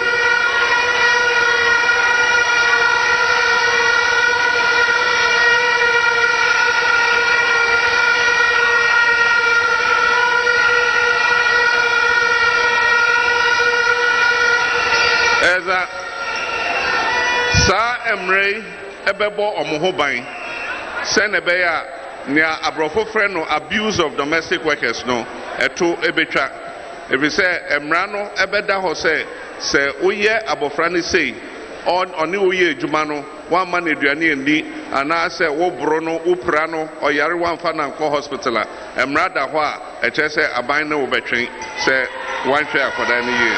Eza sa emre ebebo omoho ban se ne be ya nia abrofo frɛ no abuse of domestic workers no eto ebetwa ebi se emra no ebeda ho se oye abofra ne sei oni oye adwuma no wan ma na aduane endi ana se wo bro no upra no oyare wan fa na nko hospital a emra da ho a eche se aban na wo betwen se wan hwe akoda ne ye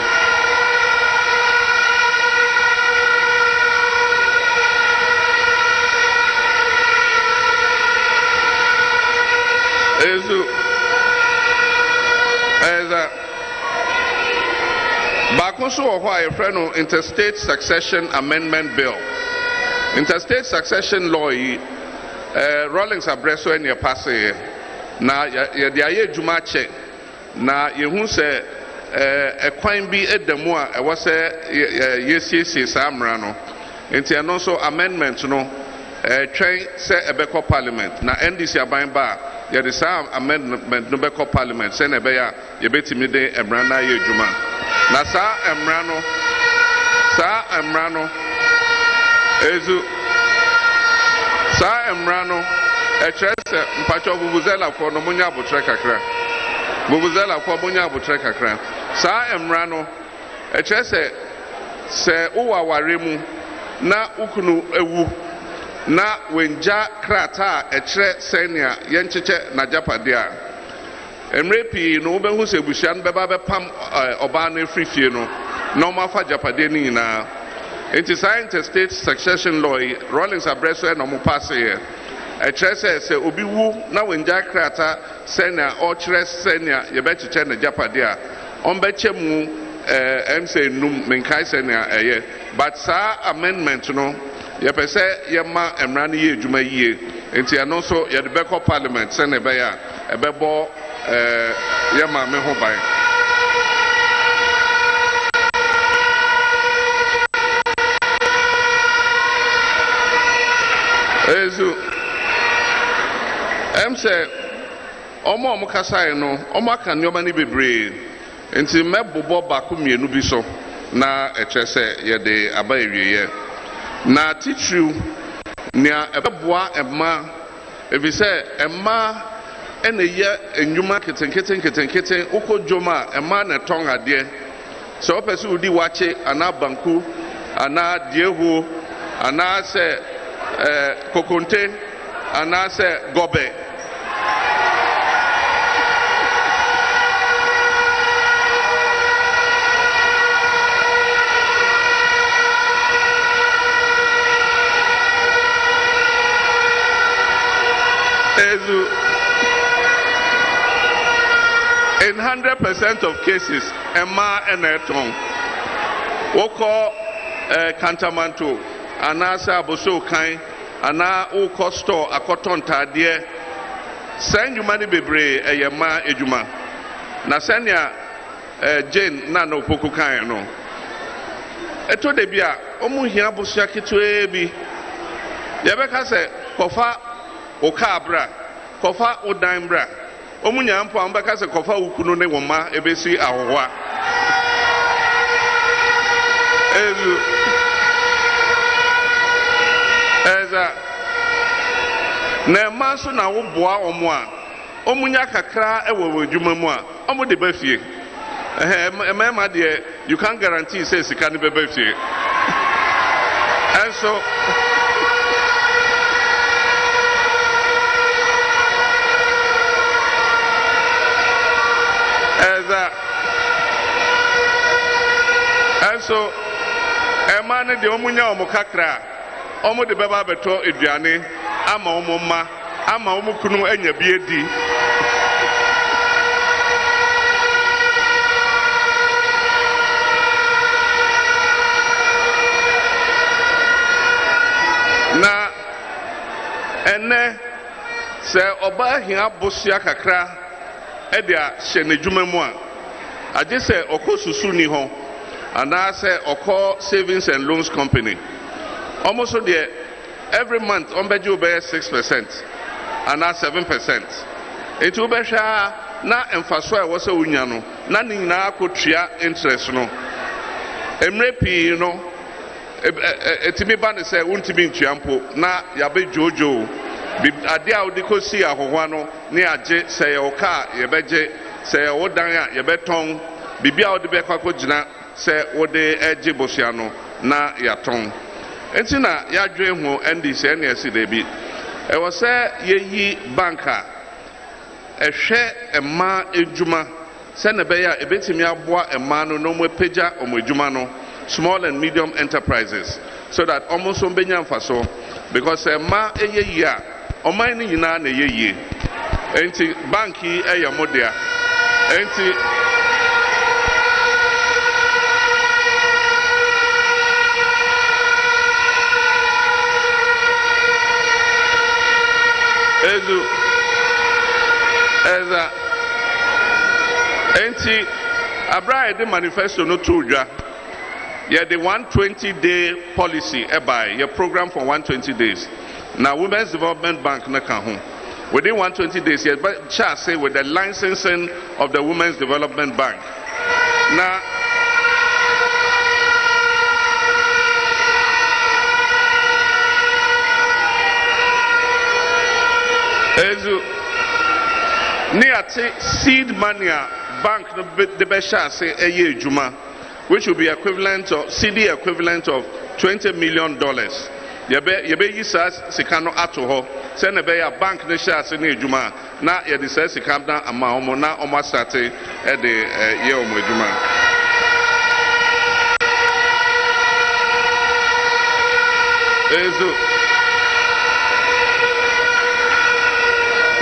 Bakonso oho a yefrɛ no Interstate Succession Amendment Bill. Interstate Succession Law yi Rawlings abreso ene passe na ye de aye adwuma che na yehu se ekwan bi edamu a ɛwɔ sɛ yesiesie saa mmara no enti ɛno nso amendment no twɛn sɛ ɛbɛkɔ parliament na NDC aban ba yɛde saa amendment no bɛkɔ parliament sɛ na ɛbɛyɛ a yɛbɛtumi de mmara no ayɛ adwuma na saa mmara no ezu saa mmara no ɛkyerɛ sɛ mpatwɔ bubuzelafoɔ no monya abotrɛ kakra saa mmara no ɛkyerɛ sɛ wowɔ aware mu na ukunu ewu na wenja krata ɛkyerɛ sɛnea yɛnkyekyɛ n'agyapade a mmerɛ pii no wobɛhu sɛ abusua no bɛba bɛpam ɔbaa no afiri fie no na ɔmafa agyapade no nyinaa enti saa interstate succession law yi Rawlings abrɛ so na ɔmo paseɛ ɛkyerɛ sɛ obi wu na wenja krata sɛnea ɔkyerɛ sɛnea yɛbɛkyekyɛ n'agyapade a ɔmbɛkyɛ mu ɛnsɛ num menkae sɛnea ɛyɛ but saa amendment no yɛpɛ sɛ yɛma mmara no yɛ adwuma yie enti ɛno nso yɛde bɛkɔ parliament sɛ ne ɛbɛyɛ a ɛbɛbɔ yɛma me ho ban ezu sɛ ɔmo kasae no ɔmo aka nneɛma no bebree enti mɛbobɔ baako mmienu bi so na ɛkyerɛ sɛ yɛde aba awieɛ na titiriw nea ɛbɛboa ɛma efisɛ ɛma ɛna yɛ enyuma ketenkete wokɔ dwom a ɛma na ɛtɔn adeɛ sɛ wopɛ sɛ wodi wakye anaa banku anaa diehuo anaa sɛ kokonte anaa sɛ gɔbɛ in 100% of cases, Emma and Eton, Woko Cantamanto, Anasa Boso Kain, Ana Oko store, a cotton tadie, send you money bebre, a Yama Ejuma. Nasanya Jane Nano Poku Kain no. Eto debia, Omuhia Busiaki to Ebi. Yabeka se, Kofa Okabra, Kofa Odaimbra. Omunya mpo ambaka se kofa ukunu ne woma ebesi ahowa eza na maso na wo boa omo a omunya kakra ewo adwuma mu a omo de ba fie emema de you can't guarantee say sika ne beba fie and so and so man de omunya omukakra omu de beba beto eduane ama omumma ama omukunu anya biedi na ene se oba hia bosia kakra edia hye n'edwuma mu a agye se okosusu ni ho ana se oko savings and loans company almost so there every month on beje obey 6% and 7%. It will be na emfaso e wo se unya no na ni nyina akotua interest no emre no etimi ba ne se untimi ntuampo na yabe jojo ade a wode kosi ahohwa no ne agye se ye oka ye beje se ye wodan a ye beton bibia wode be kwa kogina se wode agye bosia no na yaton enti na yadwe hu NDC ne esi de bi e wo se yeyi banka ehwe ema ejuma se ne be ya ebetimi aboa ema no no mo pagya omo ejuma no small and medium enterprises so that almost on benya mfaso because ema eyeyi a oman ni nyina na eyeyi enti banki eye modea enti Eza enti abra the manifesto no tudwa ye the 120-day policy by your program for 120 days. Now Women's Development Bank na kan ho within 120 days yes, but shall say with the licensing of the Women's Development Bank. Now near seed money bank the best say a year juma, which will be equivalent of CD equivalent of $20 million. Yebe yisas sikano atoho send a bank ne shares in juma na ye de say sikamda ama omo na omo start e de ye omo juma. Ezo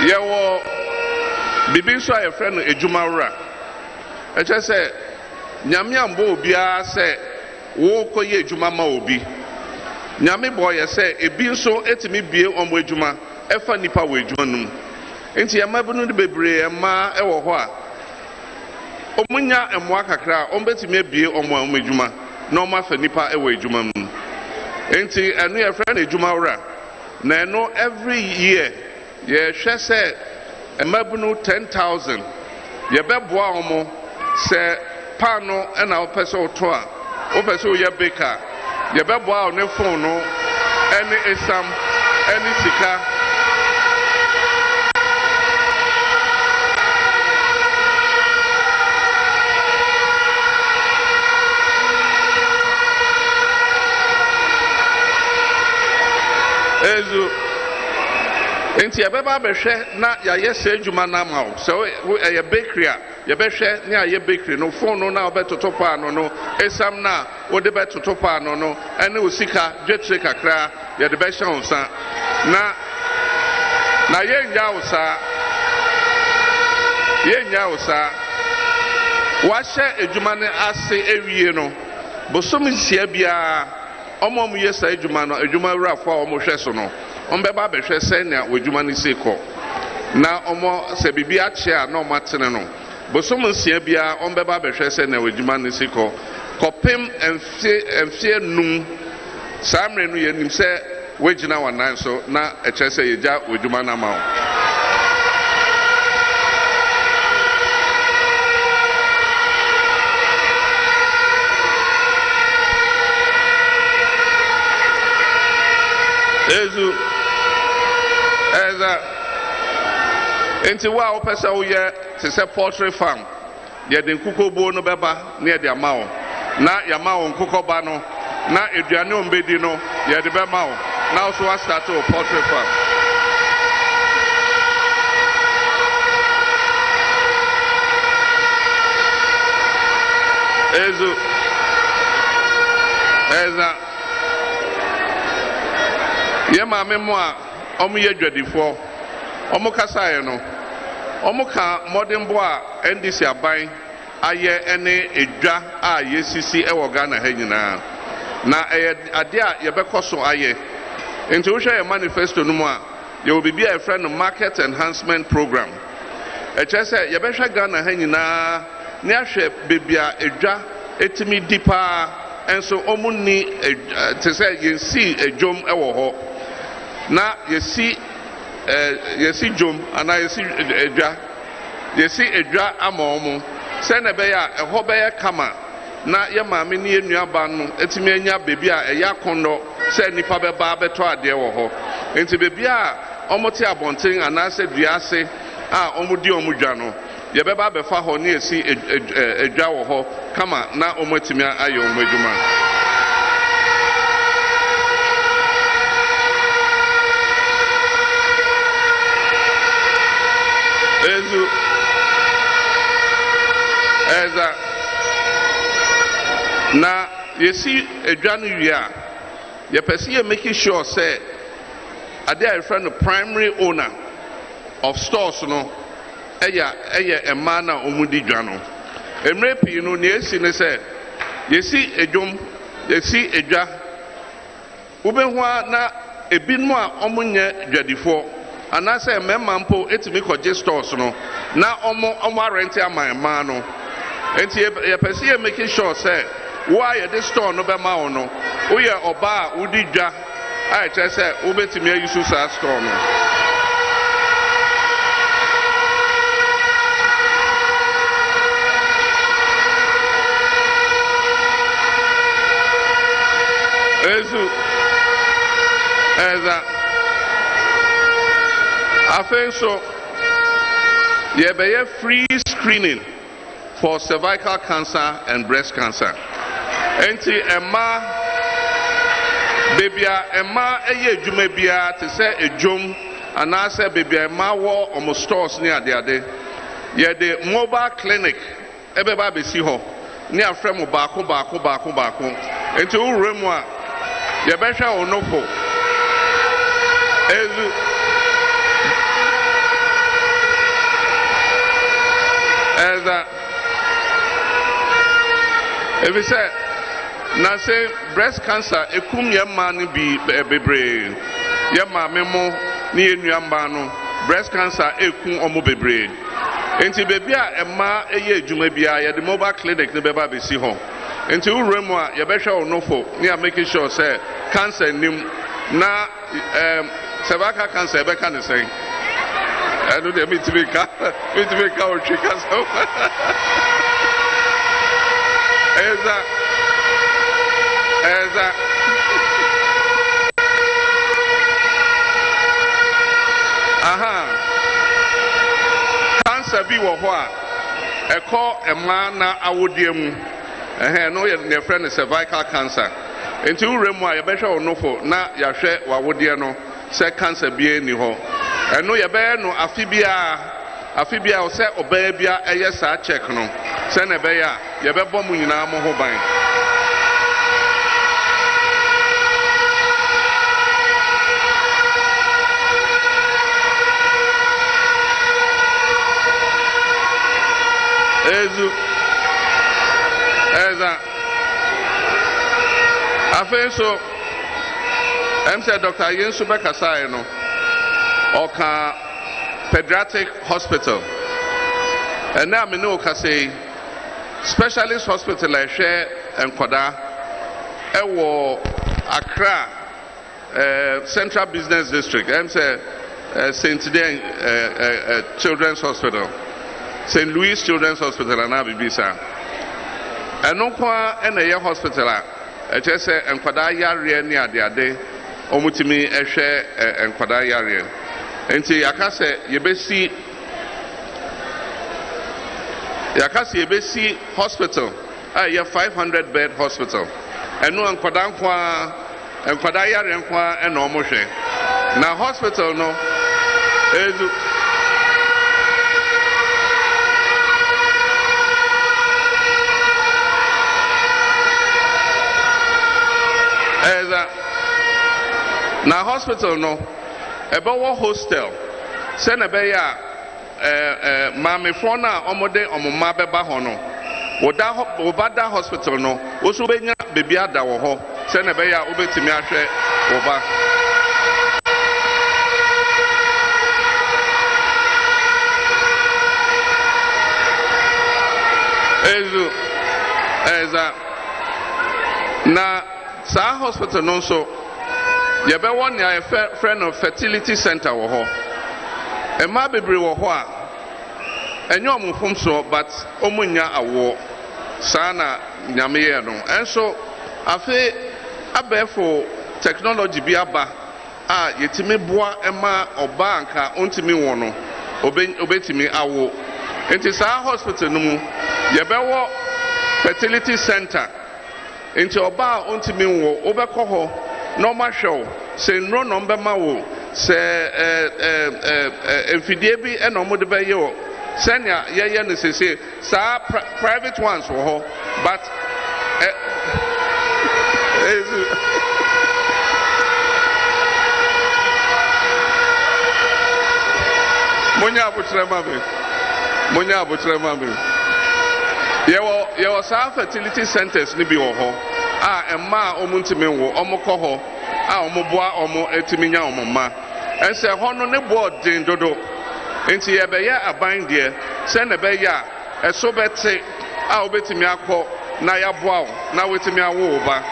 yewo bibi so aye friend ejuma wura e che say nyame ambo obia say wo koye ejuma ma obi nyame boy say ebi nso etimi bie omo ejuma efa nipa wo ejuma num enti ya mabunu de bebre ema ewo ho a omunya emo akakra ombetimi bie omo ejuma na omo afa nipa ewo ejuma num enti enu ya friend ejuma wura na eno every year ye hwe say emabunu 10,000 ye beboa omo say pano ena opese oto a opese oya baker ye beboa on phone no any esam any sika ezu enti ye beba behwe na ya yese adwuma na ma o so ye bakery a ye behwe na ye bakery no phone no na obetoto pa no esam na wo de betoto pa no ene osika dwetre kakra ye de behwe onsa na ye nya osa wa hye adwuma ne ase ewie no bosom nsia bia omom yesa adwuma no adwuma wurafo a omo so no ombeba behwe se na wadwuma ne seko na omo se bibia che a na omatene no bosom nsia bia ombeba behwe se na wadwuma ne seko kopem emfie num samre no yenim se wagina wanan so na eche se yeja wadwuma na ma ezu eza enti wa opesa wo ye se se poultry farm ye de nkukobo no beba na ye de amawo na ya mawo nkukoba no na eduane ombedi no ye de be mawo na so wa start o poultry farm ezu eza ye maame mo a omo ye dwadifo omo kasa ye no omo ka modern bo a NDC aban aye ene edwa a yesisi ewo Ghana ha nyina na ade a ye bekoso aye enti wo hwe manifesto no mu a ye obibi a friend market enhancement program e chese ye behwe Ghana ha nyina ne ahwe bebia edwa etimi dipa enso omo ni tese yensi edwom ewo ho na yesi jom ana yesi edwa ama omo se na be ya eho be ya kama na ye maame ne enuaba no etimi anya bebi a eya kondo se nipa beba beto ade wo ho enti bebi a omote abonten anase duase a omudi omudwa no ye beba befa ho ne esi edwa wo ho kama na omotimi ayo omedwuma ezu eza na yesi edwa no wi a ye pese ye make sure say ade a friend primary owner of stores no eya ema na omudi dwa no emre pi no ne esi ne say yesi edwom yesi edwa ubehu na ebinu a omunye dwadifo anase memma mpo etimi koje stores no na omo rent ama no enti ye pese ye make sure say why ye this store no be ma ono wo ye oba udi dwa a che say wo betimi ayusu sa store no ezu eza afenso ye be free screening for cervical cancer and breast cancer. Enti emma bebia emma eye dwuma bia te se edwom anase bebia emma wo omo stores ni ade ye de mobile clinic ebeba besi ho ni afrem baako enti uremu a ye be hwa onofo ezu eza if you say na say breast cancer ekum ye man bi bebre ye ma memo ni enuamba no breast cancer ekum omo bebre enti bebi a ema eye adwuma bia ye the mobile clinic ne beba be si ho enti uremu a ye be hwa onofo ni a make sure say cancer nim na cervical cancer be kan say I know they meet to make our chickens. Eza. Aha. Cancer be wo ho a. E call a man na awodiemu. No your friend is cervical cancer. Enti uremu a ye be hwe onofo na ya hwe wawodie no say cancer be ni ho. And no, you bear no afibia or say obebia a yes, I check no. Send a bear, you bear bomb in our mohobine. Eza, I think so. I'm saying Dr. Yensu Bekasai no. Oka pediatric hospital and now me know say specialist hospital I share and Koda ewo Accra Central Business District I'm say St. Dean Children's Hospital St. Louis Children's Hospital and Abibisa and no kwa and a hospital I just say and Koda yare ni ade omutimi ehwe and Koda yare enti yakase yebesi hospital a 500 bed hospital eno ankwada yare nkwa ena omohwe na hospital no ezu eza na hospital no ebe hostel se na be ya mame fo na omode omoma beba ho no woda hospital no wo so benya bebi ada wo ho se na be ya obetimi ahwe oba eza na sa hospital no so you be one ya friend of fertility center wo ho e ma bebre wo ho a enyo omfom so but omunya awo sana nyame no enso afi abefo technology bi aba a yetimi boa ema oba anka ontimi wo no obetimi awo enti saa hospital no mu yebewo fertility center enti oba ontimi wo obekọ ho normal show se nro no mbema wo se enfidie bi eno mo de be ye wo senya ye ne sese sa private ones wo ho but Monya abutre mame yewo sa fertility centers ni bi wo ho a emma omuntime wo omukọ ho a omuboa omo etiminya omoma ense ho no ne board din dodo enti yebeye aban de se ne be ya eso bete a obetimi akọ na ya boa wo na wetimi awo ba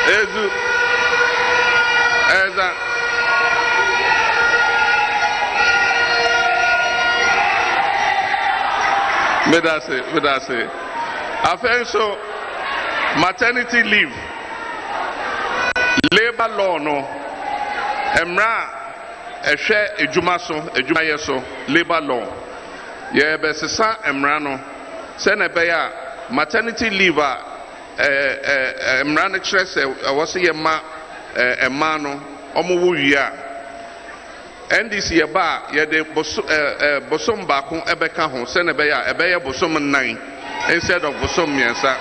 Ezu Eza Medase Afenso maternity leave labor law no emra ehwe ejuma yeso labor law ye besesa emra no se na be ya maternity leave a emra ne kire se wose ye ma ema no omo wi a NDC ye ba ye de bosom ba ko ebeka ho se na be ya ebe ye bosom 9 instead of bosom miensa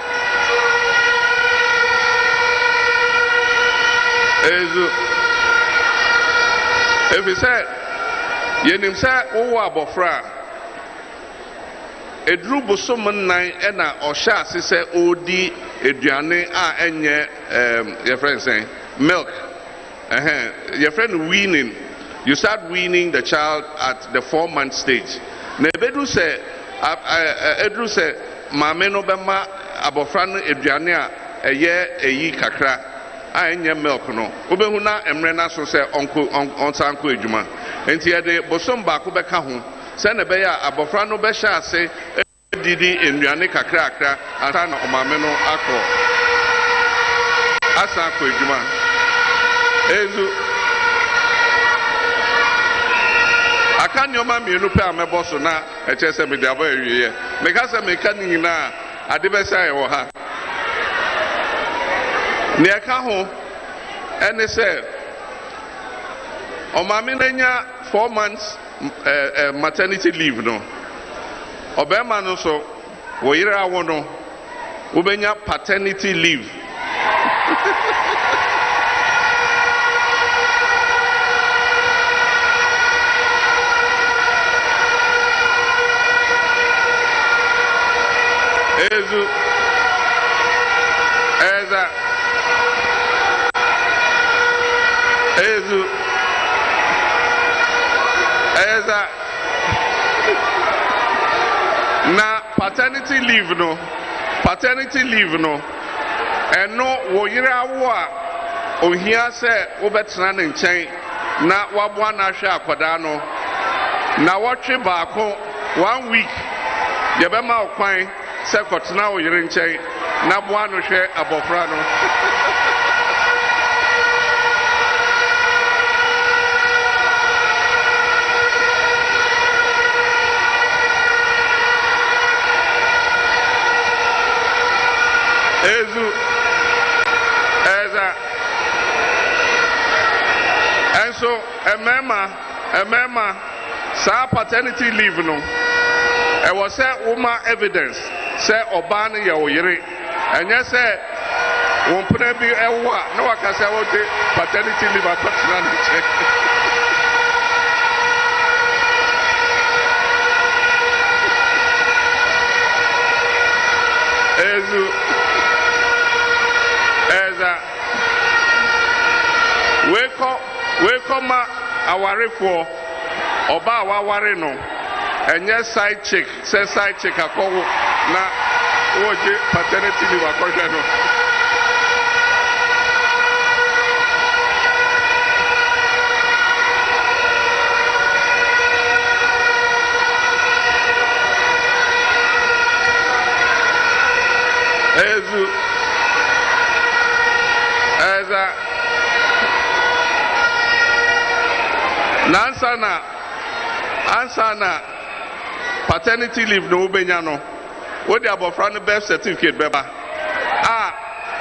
ezu if he said yenim say wo abofra edru bosom 9 na ohya asese odi eduane a enye your friend saying milk your friend weaning you start weaning the child at the 4-month stage na ebedu say edru say mame no bema abofra no eduane a eye eyi kakra a enye milk no obehu na emre na so say onsanko ejuma enti ye de bosom ba ko beka ho se na be ya abofra no be sha ase didi enduane kakra akra ata na omame no akọ asa akọ ejuma ezu aka nyoma mienu pe amebo so na eche se me de abo ewiye me ka se me ka ni na ade be sai wo ha ne aka ho ene se omame na nya 4 months maternity leave no obema no so wo yire awo no ubenya paternity leave ezu na paternity leave no eno wo yire awo a ohia se wo betena ne nchen na wabo na hwe akoda no na wotwe baako 1 week ye be ma okwan se kotena wo yire nchen na bo ano hwe abofra no and so emema sa paternity leave no e was say woman evidence say oba no ye oyire enye say won puna bi ewa na waka say wo de paternity leave akotena na check we come aware for oba aware no enye side chick say side chick akowo na woje paternity leave akohwe no Ezu. Eza. Ansana paternity leave no ubenya no. What the abofra no birth certificate beba.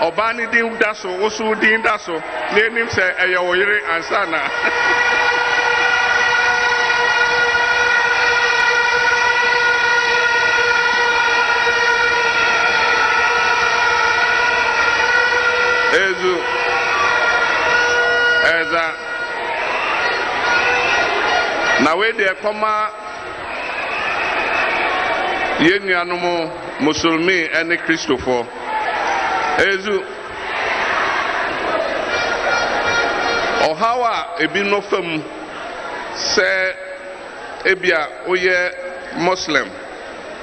Obani din daso, osu din daso. Nenim se eye oyire ansana. Ezu. Eza. Na we de koma yenuanom musulmi ene Christopher. Ezu. Ohawa ebi no fam se ebia oye Muslim.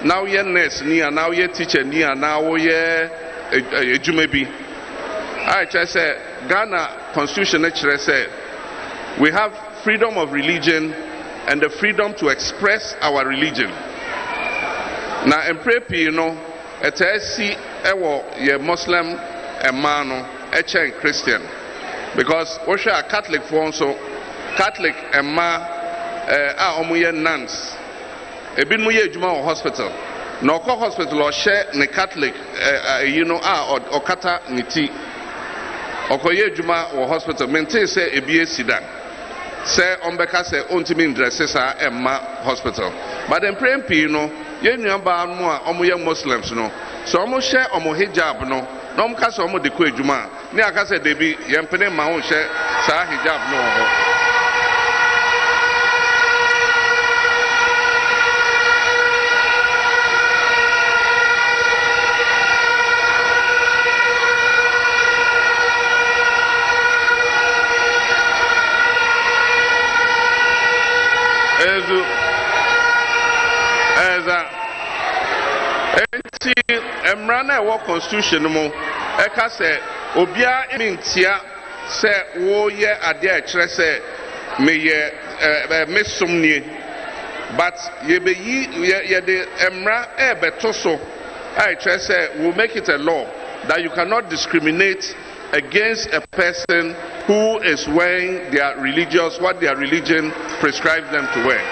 Now ye nurse ni and now ye teacher ni and now ye ejumebi. I just say Ghana Constitution actually said we have freedom of religion and the freedom to express our religion. Now in prepi you know etesi ewo ye Muslim emano eche Christian because we are Catholic for so Catholic emma omuye nuns ebi mu ye adwuma wo hospital na okọ hospital o share ne Catholic you know okata niti okoye adwuma wo hospital maintain say ebi esida say ombeka say ontimi ndresse sa emma hospital but then praying you know ye nuaba no a omoye Muslims no so omo share omo hijab no na omo ka say omo de ko adwuma ne aka say debi ye mpene ma ho share sa hijab no ho Emrana wo constitution mo eka se obia mintia se wo ye ade a kire se me ye mesomnie but ye be ye de emra beto so I kire se will make it a law that you cannot discriminate against a person who is wearing their religious what their religion prescribes them to wear.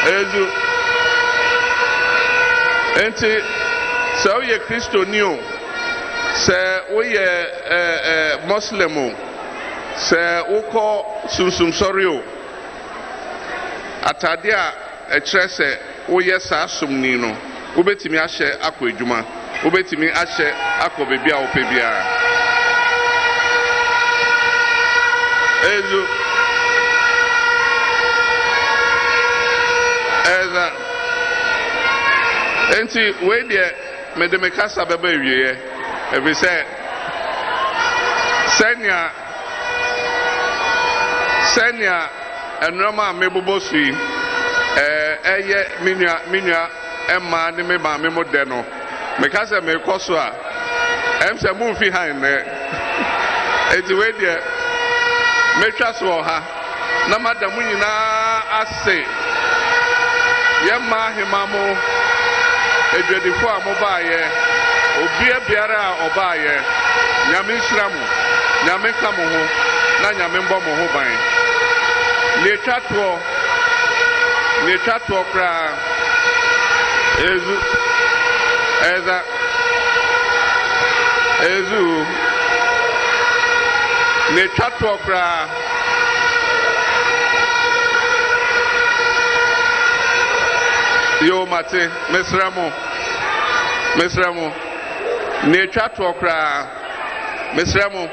Ezu enti so ye Christo ni o se wo ye Muslim o se wo ko sumsum sori o atade a ekire se wo ye sa sumni no wo betimi ahye akọ adwuma wo betimi ahye akọ bebia wo pe bia Ezu Eza enti we de me de mekasa beba wiye ebi se senya enroma mebobo sui eye minua emma ni me ba me mode no mekasa me koso a em se mu fi han ne enti we de metwa so ha na madamu nyina ase Yemma himamo edwedifo a mobaye obia biara a obaye nyame nhyiramu nyame ka mo ho na nyame mbɔ mo ho ban le twato kra ezu le twato kra Yo mate mesramo ne twato okra mesramo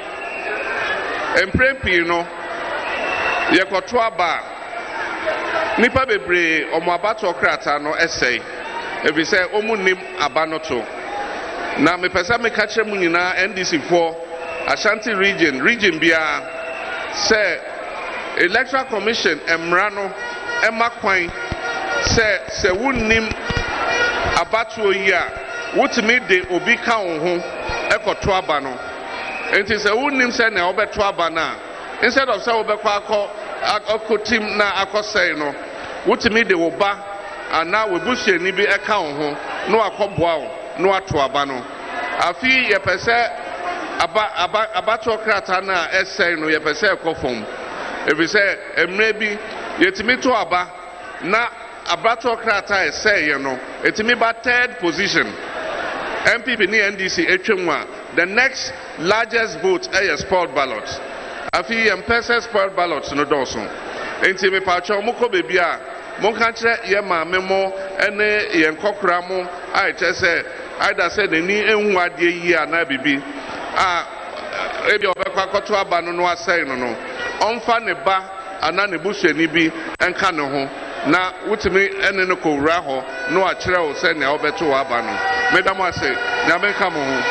emprempi no ye koto aba nipa bebre omo abato okrata no essay ebi say omunim aba no to na me pesa me kache mu nyina NDC for Ashanti region bia say electoral commission emra no ema kwan se wunnim abatuo yi a wotimi de obi ka wo ho ekoto aba no enti se wunnim se na obeto aba na instead of say obekwa akọ akotim na akosɛe no wotumi de wo ba ana webusuani bi ɛka wo ho no akɔboa wo no ato aba no afi yɛpɛ abato krata na ɛsɛe no yɛpɛ sɛ ɛkɔ fam efisɛ emre bi yɛtumi to aba na abato krata ɛsɛe no etumi ba third position MPP ni NDC etwem a the next largest vote is spoiled ballot afi yɛmpɛ spoiled ballot no dɔso enti me patcho mokɔ bebi a monka kyerɛ yɛ maame mo ene yɛn kɔkora mo a ɛkyɛ sɛ aida sɛ n'ani ehu adeɛ yi a na bibi a ebi ɔbɛkɔ akɔto aba no asɛe no ɔmfa ne ba ana ne busuani bi ɛnka ne ho na wutumi ene no kɔwura hɔ no akyerɛ wo sɛ nea ɔbɛto aba no medam ase nea menka mo ho